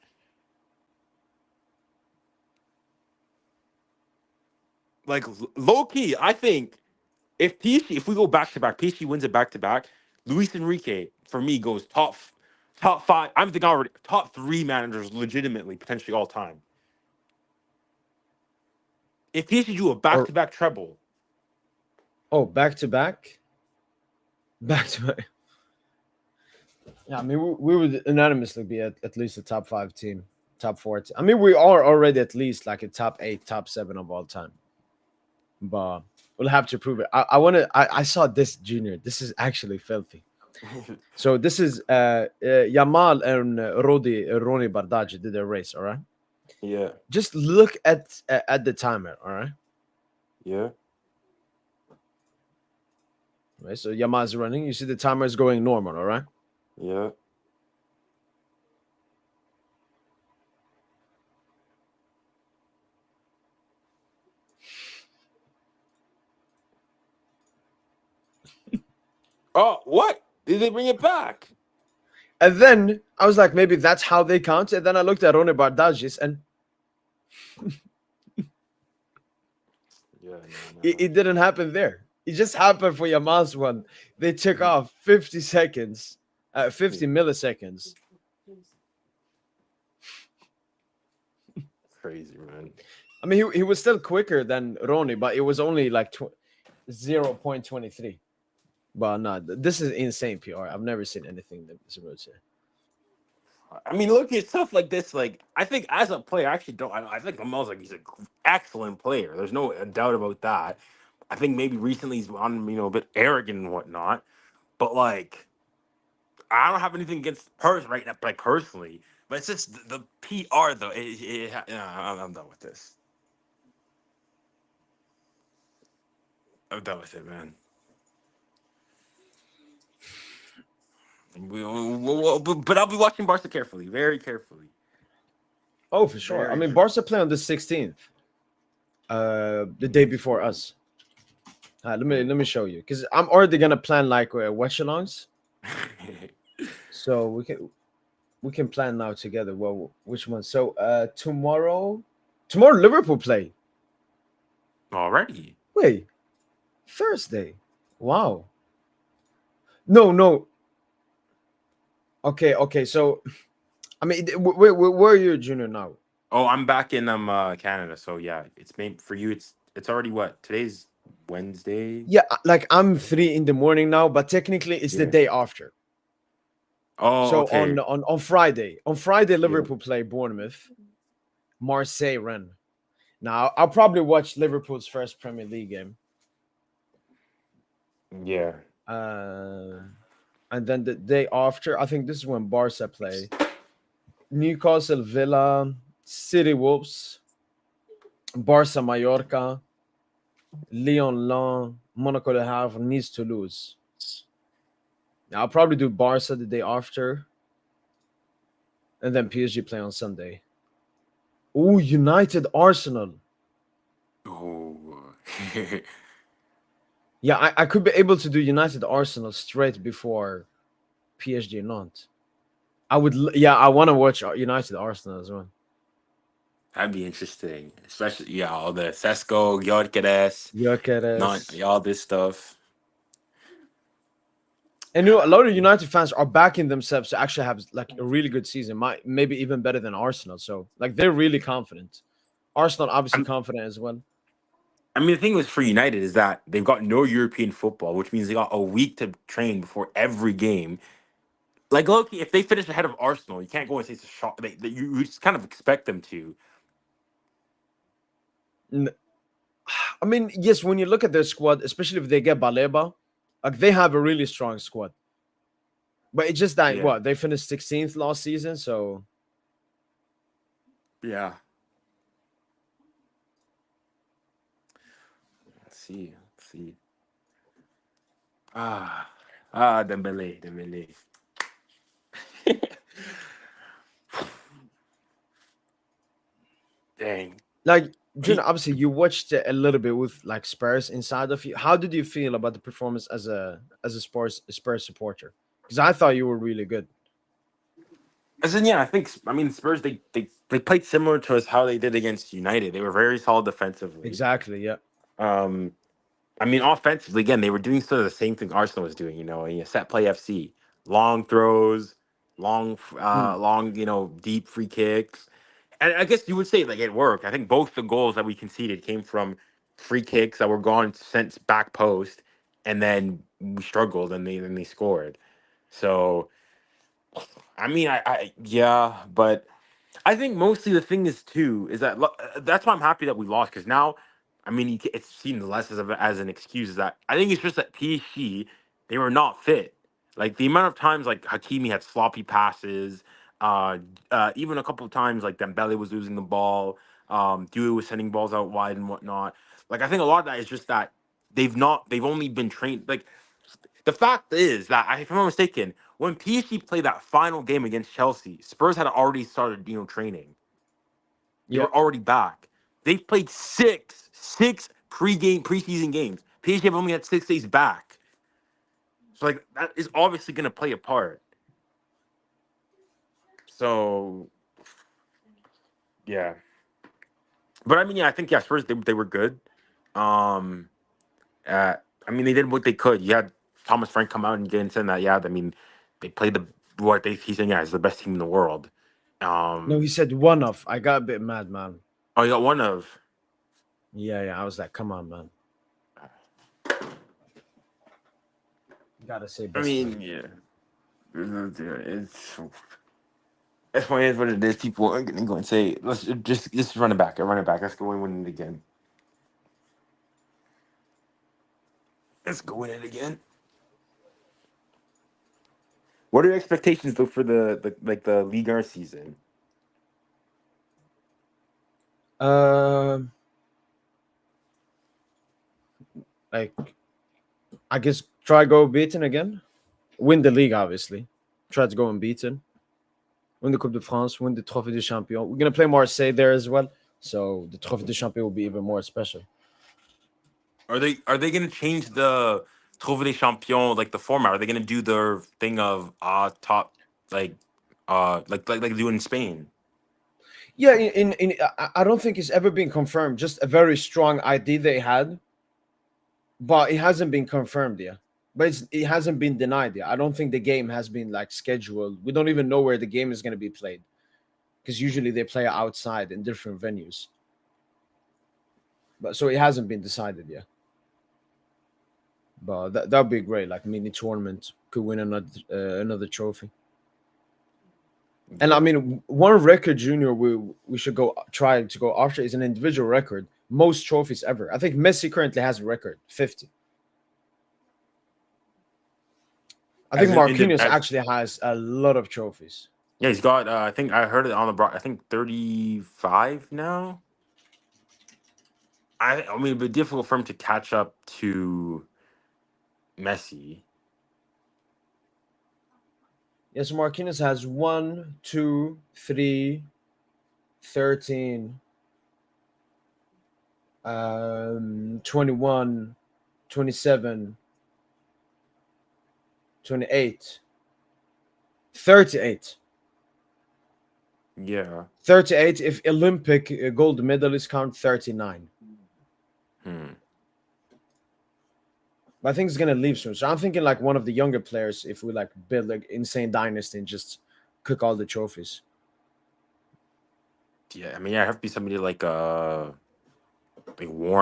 Speaker 4: Like low key, I think if PSG, if we go back to back, PSG wins it back to back. Luis Enrique for me goes top five. I'm thinking already top three managers legitimately potentially all time. If PSG do a back
Speaker 1: Or
Speaker 4: to back treble,
Speaker 1: oh, back to back, back to back. Yeah, I mean, we would unanimously be at least a top five team, top four. I mean, we are already at least like a top eight, top seven of all time. But we'll have to prove it. I want to. I saw this, Junior. This is actually filthy. So this is Yamal and Roni Bardghji did a race. All right.
Speaker 4: yeah,
Speaker 1: Just look at the timer. All right.
Speaker 4: yeah.
Speaker 1: Right. So Yamal's running. You see the timer is going normal. All right.
Speaker 4: Yeah. Oh, what? Did they bring it back?
Speaker 1: And then I was like, maybe that's how they count. And then I looked at Roni Bardghji's and
Speaker 4: Yeah, no,
Speaker 1: it didn't happen there. It just happened for Yamal's one. They took off 50 seconds, 50 milliseconds.
Speaker 4: Crazy, man.
Speaker 1: I mean, he was still quicker than Ronnie, but it was only like 0.23. But no, this is insane PR. I've never seen anything that is about here.
Speaker 4: I mean, look at stuff like this. Like, I think as a player, I actually don't. I think Lamel's like he's an excellent player. There's no doubt about that. I think maybe recently he's on a bit arrogant and whatnot. But like, I don't have anything against Purse right now, like personally. But it's just the PR though. I'm done with this. I'm done with it, man. But I'll be watching Barca carefully, very carefully.
Speaker 1: Oh, for sure. I mean, Barca play on the 16th, the day before us. Let me show you, because I'm already gonna plan like watch-alongs, so we can plan now together. Well, which one? So tomorrow Liverpool play.
Speaker 4: Already.
Speaker 1: Wait, Thursday. Wow. No. Okay. So, I mean, where are you, Junior, now?
Speaker 4: Oh, I'm back in Canada, so yeah, it's made for you. It's already what? Today's Wednesday.
Speaker 1: Yeah, like I'm 3 in the morning now, but technically it's the
Speaker 4: Yeah.
Speaker 1: day after.
Speaker 4: Oh,
Speaker 1: So
Speaker 4: okay.
Speaker 1: on Friday, Liverpool play Bournemouth, Marseille, Rennes. Now I'll probably watch Liverpool's first Premier League game.
Speaker 4: Yeah.
Speaker 1: And then the day after, I think this is when Barca play. Newcastle, Villa, City Wolves, Barca, Mallorca, Lyon, Lens, Monaco, Le Havre, Nice, Toulouse. Now I'll probably do Barca the day after, and then PSG play on Sunday. Oh, United, Arsenal.
Speaker 4: Oh.
Speaker 1: Yeah, I could be able to do United, Arsenal straight before PSG, not. I would, I want to watch United, Arsenal as well.
Speaker 4: That'd be interesting, especially all the Sesko, Gyökeres, not all this stuff.
Speaker 1: And a lot of United fans are backing themselves to actually have like a really good season, maybe even better than Arsenal. So like they're really confident. Arsenal obviously confident as well.
Speaker 4: I mean, the thing was for United is that they've got no European football, which means they got a week to train before every game. Like, look, if they finish ahead of Arsenal, you can't go and say it's a shock. You just kind of expect them to.
Speaker 1: I mean, yes, when you look at their squad, especially if they get Baleba, like they have a really strong squad. But it's just that they finished 16th last season, so
Speaker 4: yeah. Let's see. Dembele. Dang.
Speaker 1: Like, June, obviously you watched a little bit with like Spurs inside of you. How did you feel about the performance as a Spurs supporter? Because I thought you were really good.
Speaker 4: As in, I think Spurs they played similar to us how they did against United. They were very solid defensively.
Speaker 1: Exactly, yeah.
Speaker 4: I mean, offensively, again, they were doing sort of the same thing Arsenal was doing. Set play FC, long throws, long, deep free kicks. And I guess you would say like it worked. I think both the goals that we conceded came from free kicks that were gone sent back post, and then we struggled and they scored. So, I mean, but I think mostly the thing is too is that that's why I'm happy that we lost, because now, I mean, it's seen less as an excuse. Is that I think it's just that PSG, they were not fit. Like the amount of times like Hakimi had sloppy passes, even a couple of times like Dembele was losing the ball, Dewey was sending balls out wide and whatnot. Like I think a lot of that is just that they've only been trained. Like the fact is that if I'm not mistaken, when PSG played that final game against Chelsea, Spurs had already started training. They were already back. They've played six preseason games. PSG have only had 6 days back. So like that is obviously going to play a part. So yeah, but I mean, I think Spurs they were good. I mean, they did what they could. You had Thomas Frank come out and get into that. Yeah, I mean, they played he's saying is the best team in the world.
Speaker 1: No, he said one of. I got a bit mad, man.
Speaker 4: Oh, you got one of.
Speaker 1: Yeah. I was like, come on, man. Gotta say
Speaker 4: I
Speaker 1: best.
Speaker 4: mean, yeah. It's funny. Is what it is. People are going to go and say, let's just run it back. Run it back. Let's go and win it again. Let's go win it again. What are your expectations though for the Ligue 1 season?
Speaker 1: Like, I guess try go beaten again. Win the league, obviously. Try to go unbeaten. Win the Coupe de France. Win the Trophée des Champions. We're gonna play Marseille there as well, so the Trophée des Champions will be even more special.
Speaker 4: Are they going to change the Trophée des Champions like the format? Are they going to do their thing of top like like do in Spain?
Speaker 1: Yeah, I don't think it's ever been confirmed. Just a very strong idea they had, but it hasn't been confirmed yet. But it hasn't been denied yet. I don't think the game has been like scheduled. We don't even know where the game is going to be played, because usually they play outside in different venues. But so it hasn't been decided yet. But that'd be great. Like mini tournament could win another trophy. And I mean, one record, Junior, we should go try to go after is an individual record. Most trophies ever. I think Messi currently has a record, 50. I think Marquinhos actually has a lot of trophies.
Speaker 4: Yeah, he's got. I think I heard it on the broad. I think 35 now. I mean, it'd be difficult for him to catch up to Messi.
Speaker 1: Yes, Marquinhos has 1, 2, 3, 13, 21, 27, 28, 38.
Speaker 4: Yeah.
Speaker 1: 38. If Olympic gold medalists count, 39. But I think it's gonna leave soon. So I'm thinking like one of the younger players, if we like build like insane dynasty and just cook all the trophies.
Speaker 4: Yeah, I mean, yeah, it have to be somebody like Warren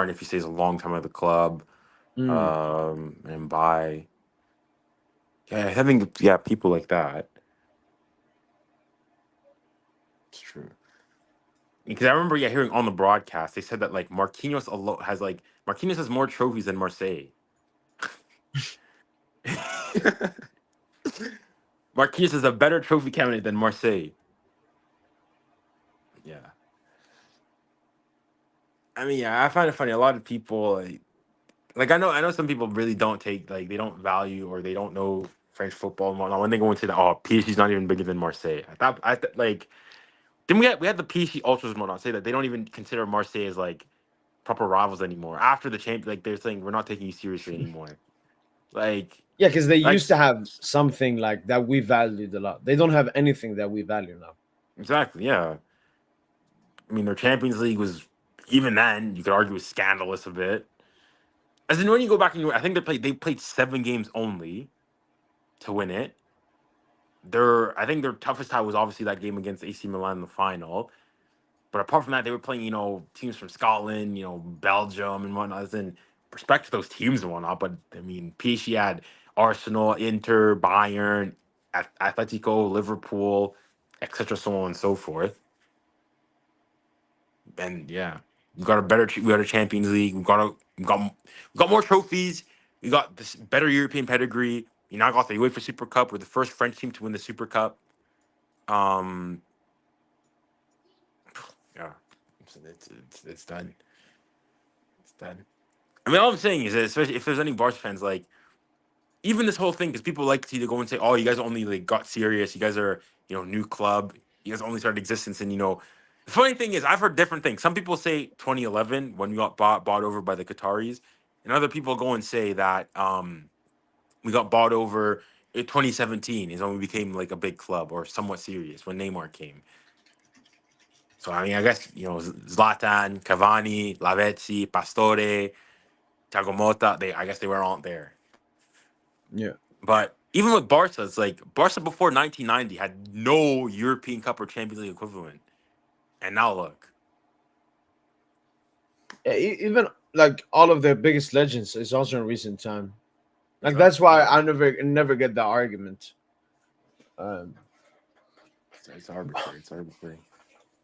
Speaker 4: if he stays a long time at the club. And by I think people like that. It's true. Because I remember hearing on the broadcast they said that like Marquinhos has more trophies than Marseille. Marquinhos is a better trophy candidate than Marseille. Yeah. I mean, I find it funny. A lot of people like I know some people really don't take they don't value or they don't know French football and whatnot when they go into the PSG's not even bigger than Marseille. Then we had the PSG ultras and whatnot say that they don't even consider Marseille as like proper rivals anymore. After the champ, they're saying we're not taking you seriously anymore.
Speaker 1: Yeah, because they used to have something like that we valued a lot. They don't have anything that we value now.
Speaker 4: Exactly. Yeah. I mean, their Champions League was even then you could argue was scandalous a bit. As in when you go back and I think they played 7 games only to win it. I think their toughest tie was obviously that game against AC Milan in the final. But apart from that, they were playing, teams from Scotland, Belgium and whatnot. As in respect to those teams and whatnot. But I mean, PSG had Arsenal, Inter, Bayern, Atletico, Liverpool, etc., so on and so forth. And yeah, we got a Champions League. We got more trophies. We got this better European pedigree. You now got the UEFA Super Cup. We're the first French team to win the Super Cup. Yeah, it's done. It's done. I mean, all I'm saying is that especially if there's any Barca fans, like even this whole thing, because people like to go and say, "Oh, you guys only got serious. You guys are new club. You guys only started existence." And the funny thing is, I've heard different things. Some people say 2011 when we got bought over by the Qataris, and other people go and say that we got bought over in 2017 is when we became like a big club or somewhat serious when Neymar came. So I mean, I guess Zlatan, Cavani, Lavezzi, Pastore, Thiago Motta. I guess they were all there.
Speaker 1: Yeah.
Speaker 4: But even with Barca, it's like Barca before 1990 had no European Cup or Champions League equivalent, and now look.
Speaker 1: Yeah, even like all of their biggest legends is also in recent time. Like
Speaker 4: Yeah,
Speaker 1: that's why
Speaker 4: yeah.
Speaker 1: I never get the argument. Um,
Speaker 4: It's arbitrary. It's arbitrary.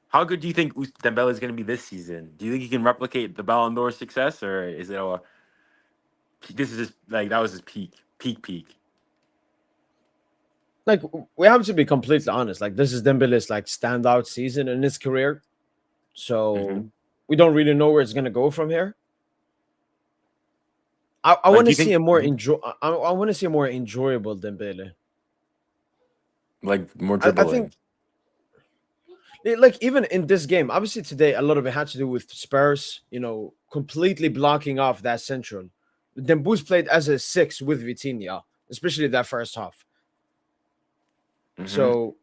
Speaker 4: How good do you think Dembele is going to be this season? Do you think he can replicate the Ballon d'Or success, or is it a this is just like that was his peak?
Speaker 1: like we have to be completely honest. Like this is Dembele's like standout season in his career, so
Speaker 4: Hmm.
Speaker 1: we don't really know where it's gonna go from here. I
Speaker 4: Like,
Speaker 1: want
Speaker 4: do
Speaker 1: to
Speaker 4: you
Speaker 1: see
Speaker 4: think
Speaker 1: a more enjoy. I want to see a more enjoyable Dembele.
Speaker 4: like more
Speaker 1: I think
Speaker 4: dribbling?
Speaker 1: like even in this game, obviously today a lot of it had to do with Spurs, completely blocking off that central. Dembouz played as a six with Vitinha, especially that first half.
Speaker 4: Hmm.
Speaker 1: So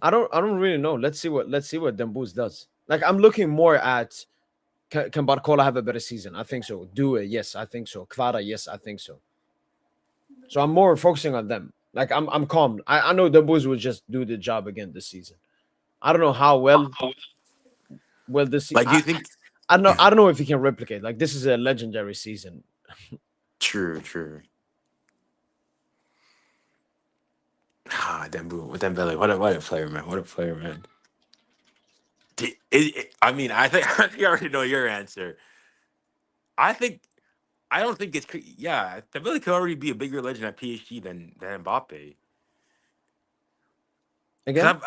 Speaker 1: I don't really know. Let's see what Dembouz does. Like I'm looking more at can Barcola have a better season? I think so. Do it, yes, I think so. Kvara, yes, I think so. So I'm more focusing on them. Like I'm calm. I know Dembouz will just do the job again this season. I don't know how well this
Speaker 4: Like, do you think?
Speaker 1: I don't know if he can replicate. Like this is a legendary season.
Speaker 4: True, true. Dembele, what a player, man! What a player, man! I mean, I think I think I already know your answer. I think I don't think yeah. Dembele could already be a bigger legend at PSG than Mbappe.
Speaker 1: Again?
Speaker 4: Because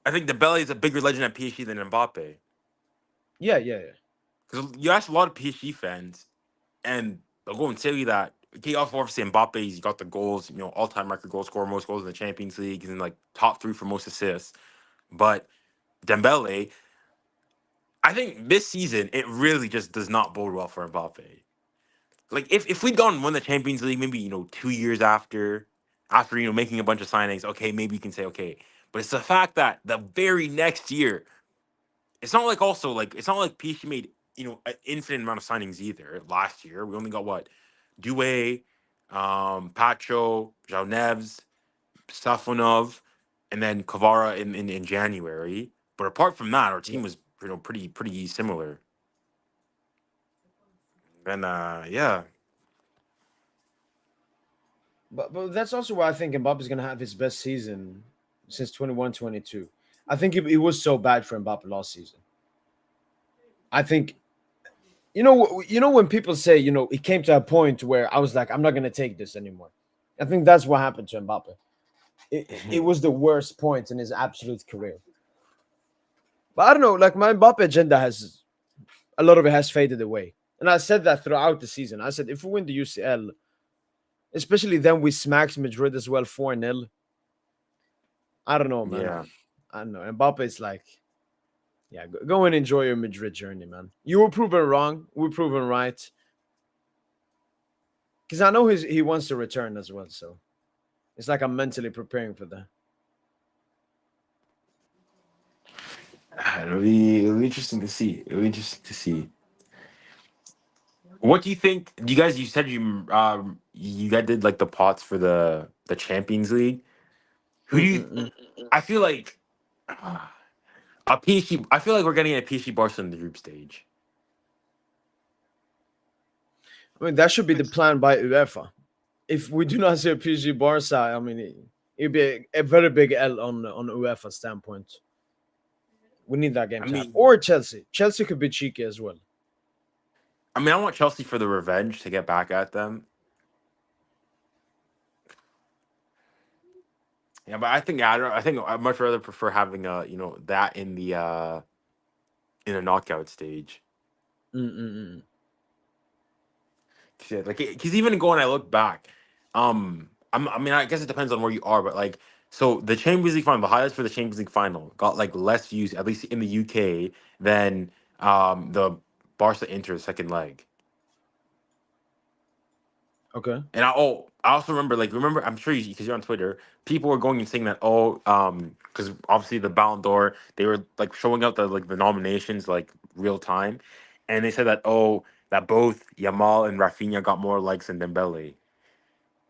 Speaker 4: I think Dembele is a bigger legend at PSG than Mbappe.
Speaker 1: Yeah, yeah, yeah.
Speaker 4: Because you ask a lot of PSG fans, and they'll go and tell you that okay, obviously Mbappe, he's got the goals, all time record goal scorer, most goals in the Champions League, he's in like top three for most assists. But Dembele, I think this season it really just does not bode well for Mbappe. Like if we'd gone and won the Champions League, maybe 2 years after making a bunch of signings, okay, maybe you can say okay. But it's the fact that the very next year, it's not like PSG made an infinite amount of signings either. Last year we only got what Doué, Pacho, João Neves, Safonov, and then Kvara in January. But apart from that, our
Speaker 1: Yeah.
Speaker 4: team was pretty similar. And yeah,
Speaker 1: But that's also why I think Mbappe is gonna have his best season since 21-22. I think it was so bad for Mbappe last season. I think when people say it came to a point where I was like I'm not gonna take this anymore. I think that's what happened to Mbappe. It was the worst point in his absolute career. But I don't know, like my Mbappe agenda has a lot of it has faded away. And I said that throughout the season. I said if we win the UCL, especially then we smacked Madrid as well 4-0. I don't know, man.
Speaker 4: yeah.
Speaker 1: I don't know. Mbappe is like, yeah, go and enjoy your Madrid journey, man. You were proven wrong. We're proven right. Because I know he wants to return as well. So it's like I'm mentally preparing for that.
Speaker 4: It'll be interesting to see. It'll be interesting to see. What do you think? You said you guys did like the pots for the Champions League. Who do you?
Speaker 1: Mm-mm-mm.
Speaker 4: I feel like a PSG. I feel like we're getting a PSG Barcelona in the group stage.
Speaker 1: I mean, that should be the plan by UEFA. If we do not see a PSG Barca, I mean, it'd be a very big L on UEFA standpoint. We need that game
Speaker 4: I
Speaker 1: to happen.
Speaker 4: mean,
Speaker 1: Or Chelsea. Chelsea could be cheeky as well.
Speaker 4: I want Chelsea for the revenge to get back at them. Yeah, but I think I think I'd much rather prefer having that in a knockout stage.
Speaker 1: Mm-mm-mm.
Speaker 4: Yeah, like because even going, I look back. I mean, I guess it depends on where you are, but like, so the Champions League final, the highlights for the Champions League final got like less views, at least in the UK, than the Barca Inter second leg.
Speaker 1: Okay.
Speaker 4: And I also remember, like, I'm sure because you're on Twitter, people were going and saying that, because obviously the Ballon d'Or, they were like showing out the nominations like real time, and they said that that both Yamal and Rafinha got more likes than Dembele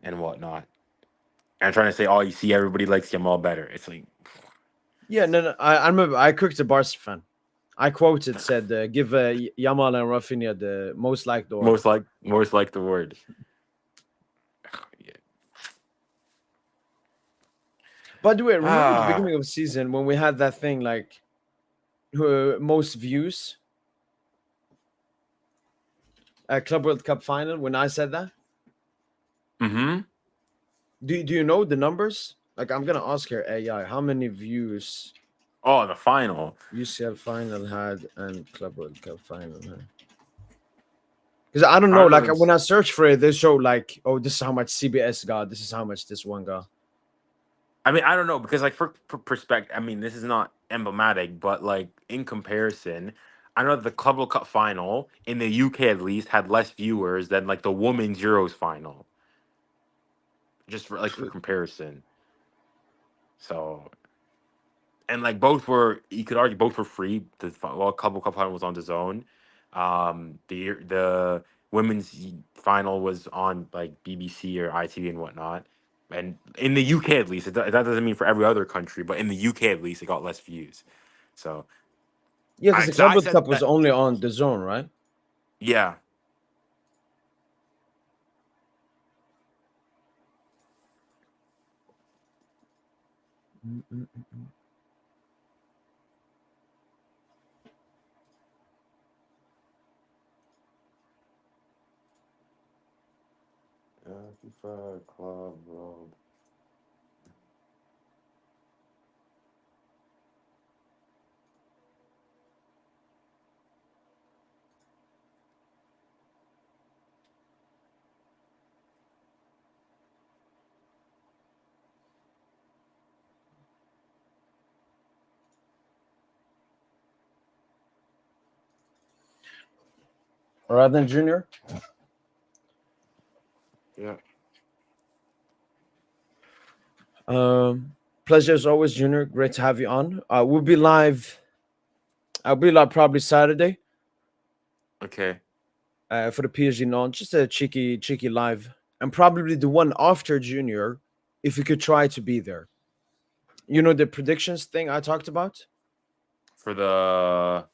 Speaker 4: and whatnot, and trying to say, oh, you see, everybody likes Yamal better. It's like,
Speaker 1: Yeah, no. I remember I cooked a Barca fan. I quoted said, "Give Yamal and Rafinha the most liked award."
Speaker 4: Most like the word. Yeah.
Speaker 1: By the way, remember the beginning of the season when we had that thing like most views Club World Cup final when I said that?
Speaker 4: Mm-hmm.
Speaker 1: Do you know the numbers? Like I'm gonna ask here AI how many views
Speaker 4: Oh, the final.
Speaker 1: UCL final had and Club World Cup final had. Because I don't
Speaker 4: I
Speaker 1: know,
Speaker 4: don't know.
Speaker 1: like when I search for it, they show like, oh, this is how much CBS got, this is how much this one got.
Speaker 4: I mean, I don't know because, like, for perspective, I mean, this is not emblematic, but like in comparison, I know the Club World Cup final in the UK at least had less viewers than like the Women's Euros final. Just for comparison. So, and like both were, you could argue both were free. Club World Cup final was on the Zone. The women's final was on like BBC or ITV and whatnot. And in the UK at least, that doesn't mean for every other country, but in the UK at least, it got less views. So
Speaker 1: Yeah, because the
Speaker 4: so
Speaker 1: Club
Speaker 4: I
Speaker 1: World
Speaker 4: said
Speaker 1: Cup was
Speaker 4: that.
Speaker 1: only on the Zone, right?
Speaker 4: Yeah. FIFA Club World.
Speaker 1: All right then, Junior.
Speaker 4: Yeah.
Speaker 1: Pleasure as always, Junior. Great to have you on. We'll be live. I'll be live probably Saturday.
Speaker 4: Okay.
Speaker 1: For the PSG non, just a cheeky live, and probably the one after Junior, if we could try to be there. You know the predictions thing I talked about.
Speaker 4: For the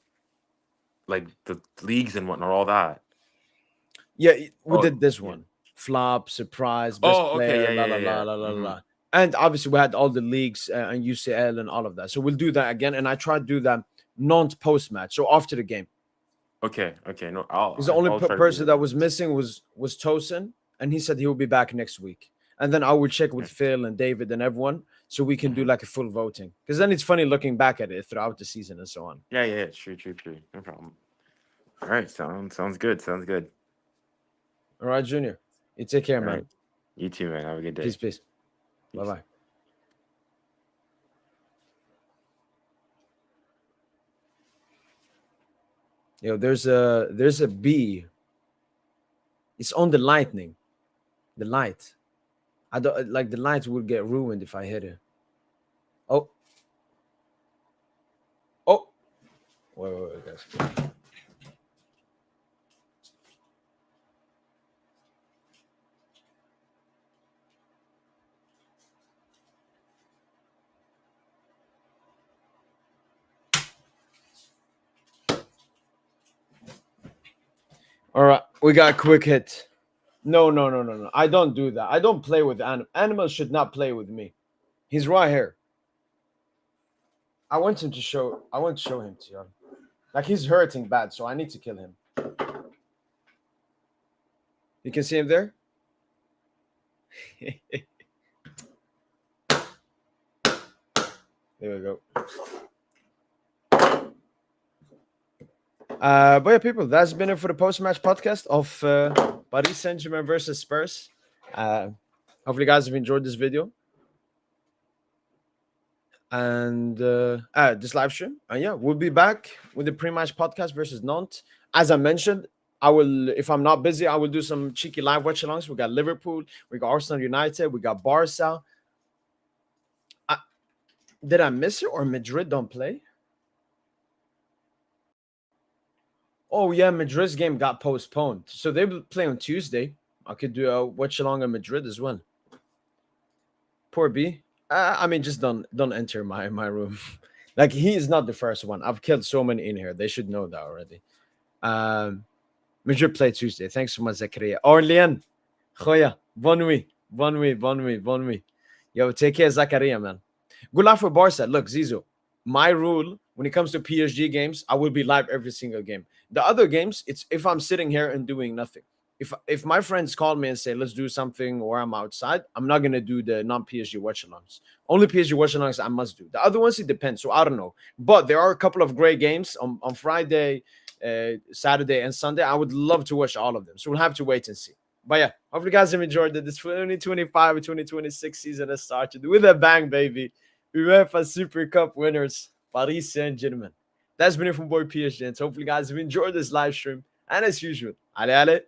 Speaker 4: leagues and whatnot, all that.
Speaker 1: Yeah, we
Speaker 4: Oh,
Speaker 1: did this
Speaker 4: yeah.
Speaker 1: one. Flop, surprise, best
Speaker 4: Oh, okay.
Speaker 1: player,
Speaker 4: Yeah,
Speaker 1: la
Speaker 4: yeah,
Speaker 1: la
Speaker 4: yeah,
Speaker 1: la
Speaker 4: yeah.
Speaker 1: la la la
Speaker 4: Mhm.
Speaker 1: la. And obviously we had all the leagues and UCL and all of that. So we'll do that again. And I tried to do that non-post match, so after the game.
Speaker 4: Okay. No,
Speaker 1: Because the only
Speaker 4: I'll try to be
Speaker 1: person
Speaker 4: there
Speaker 1: that
Speaker 4: then.
Speaker 1: was missing was Tosin, and he said he will be back next week. And then I will check with Phil and David and everyone so we can do like a full voting. Because then it's funny looking back at it throughout the season and so on.
Speaker 4: Yeah. True. No problem. All right. Sounds good. Sounds good.
Speaker 1: All right, Junior. You take care,
Speaker 4: All
Speaker 1: man.
Speaker 4: right. You too, man. Have a good day.
Speaker 1: Peace.
Speaker 4: Peace.
Speaker 1: Bye. Yo, there's a bee. It's on the lightning. The light. I don't like the light would get ruined if I hit it. Oh. Wait, guys. All right, we got a quick hit. No. I don't do that. I don't play with animals. Animals should not play with me. He's right here. I want to show him to you. Like he's hurting bad, so I need to kill him. You can see him there. There we go. But yeah, people, that's been it for the post-match podcast of Paris Saint-Germain versus Spurs. Hopefully, you guys have enjoyed this video and this live stream. And yeah, we'll be back with the pre-match podcast versus Nantes. As I mentioned, I will, if I'm not busy, I will do some cheeky live watch-alongs. We got Liverpool, we got Arsenal United, we got Barca. Did I miss it or Madrid don't play? Oh yeah, Madrid's game got postponed, so they will play on Tuesday. I could do a watch along in Madrid as well. Poor B. I mean, just don't enter my room. Like, he is not the first one. I've killed so many in here. They should know that already. Madrid play Tuesday. Thanks so much, Zakaria. Orlean, Khoya, bonne nuit, bonne nuit, bonne nuit, bonne nuit. Yo, take care, Zakaria, man. Good luck for Barca. Look, Zizo, my rule when it comes to PSG games, I will be live every single game. The other games, it's if I'm sitting here and doing nothing. If my friends call me and say, let's do something, or I'm outside, I'm not going to do the non-PSG watch-alongs. Only PSG watch-alongs I must do. The other ones, it depends. So I don't know. But there are a couple of great games on Friday, Saturday, and Sunday. I would love to watch all of them. So we'll have to wait and see. But yeah, hopefully you guys have enjoyed that. This 2025 or 2026 season has started with a bang, baby. UEFA Super Cup winners, Paris Saint-Germain. That's been it from Boy PSG. And hopefully you guys have enjoyed this live stream. And as usual, allez, allez.